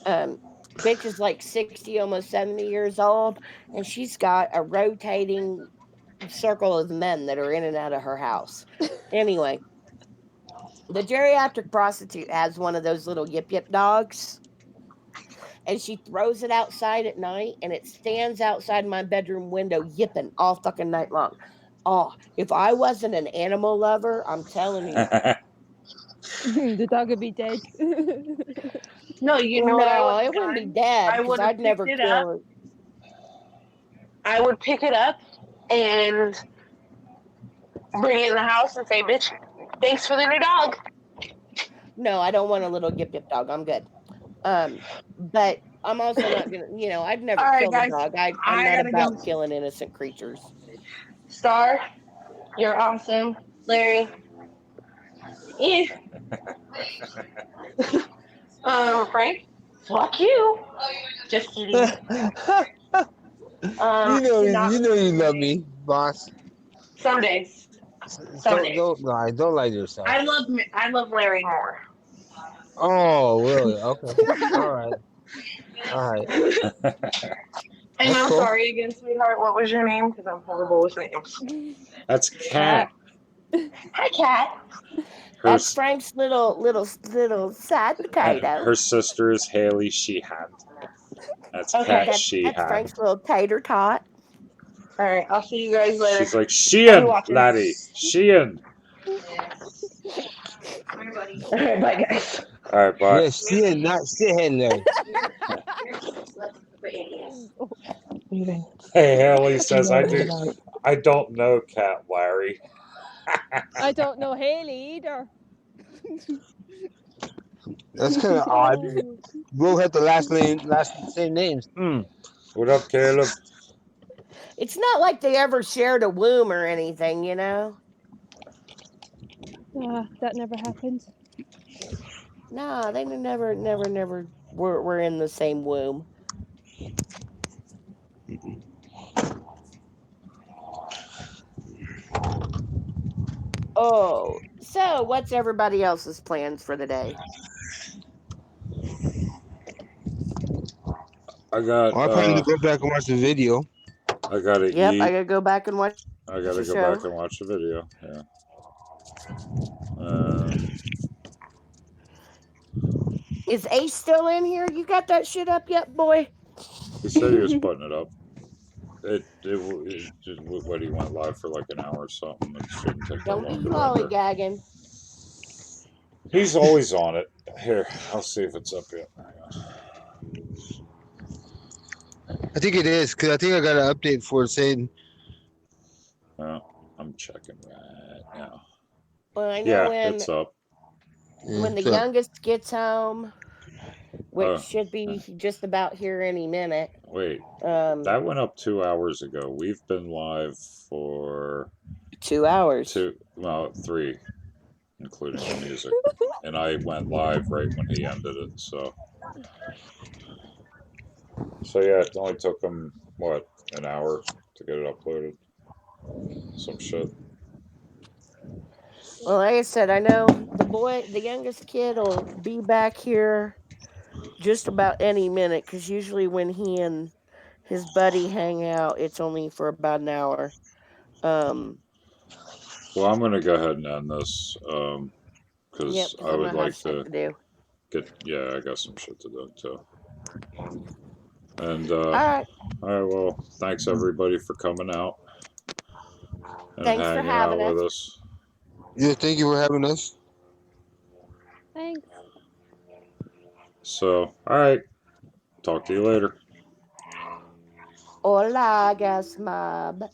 Bitch is like 60, almost 70 years old, and she's got a rotating circle of men that are in and out of her house. Anyway, the geriatric prostitute has one of those little yip yip dogs, and she throws it outside at night, and it stands outside my bedroom window yipping all fucking night long. Oh, if I wasn't an animal lover, I'm telling you. The dog would be dead. No, you know what I would No, have it wouldn't be done? dead I because would have I'd picked never it up. kill it. I would pick it up and bring it in the house and say, bitch, thanks for the new dog. No, I don't want a little yip yip dog. I'm good. But I'm also not gonna, I'd never All right, kill the guys. dog. I'm I not gotta go. about killing innocent creatures. Star, you're awesome. Larry, eh. Frank, fuck you. Just kidding. You know you love me, boss. Some days. Some days. Don't lie. Don't lie to yourself. I love Larry more. Oh, really? Okay. All right. All right. And That's I'm cool. sorry again, sweetheart. What was your name? Because I'm horrible with names. That's Cat. Hi, Cat. Her That's Frank's little side potato. her sister is Haley Sheehan. That's Okay. Cat That's Sheehan. Frank's little tater tot. All right. I'll see you guys later. She's like I'll be Sheehan, watching. laddie. Sheehan. All right. Bye, guys. All right, bye. Yes, she is not shithead, Larry. Hey, Haley says I don't know Cat Larry. I don't know Haley either. That's kind of odd. Both have the same names. What up, Caleb? It's not like they ever shared a womb or anything, That never happened. Nah, they never were in the same womb. Oh, so what's everybody else's plans for the day? I got I plan to go back and watch the video. I gotta Yep, I eat. gotta go back and watch I gotta the go show. back and watch the video. Yeah. Is Ace still in here? You got that shit up yet, boy? He said he was putting it up. It just what he went live for like an hour or something. It shouldn't take that Don't long be to render. lollygagging. He's always on it. Here, I'll see if it's up yet. I think it is because I think I got an update for it saying. I'm checking right now. Well, I know it's up. when the youngest gets home, which should be Oh. just about here any minute. Wait, that went up 2 hours ago. We've been live for 2 hours. 3, including the music. And I went live right when he ended it. So yeah, it only took him an hour to get it uploaded. Some shit. Well, like I said, I know the youngest kid will be back here just about any minute because usually when he and his buddy hang out, it's only for about an hour. Well, I'm gonna go ahead and end this because I I'm would gonna have like shit to to do. I got some shit to do too. And All right. Well, thanks everybody for coming out and Thanks for hanging having out with us. us. Yeah, thank you for having us. Thanks. So, all right. Talk to you later. Hola, gas mob.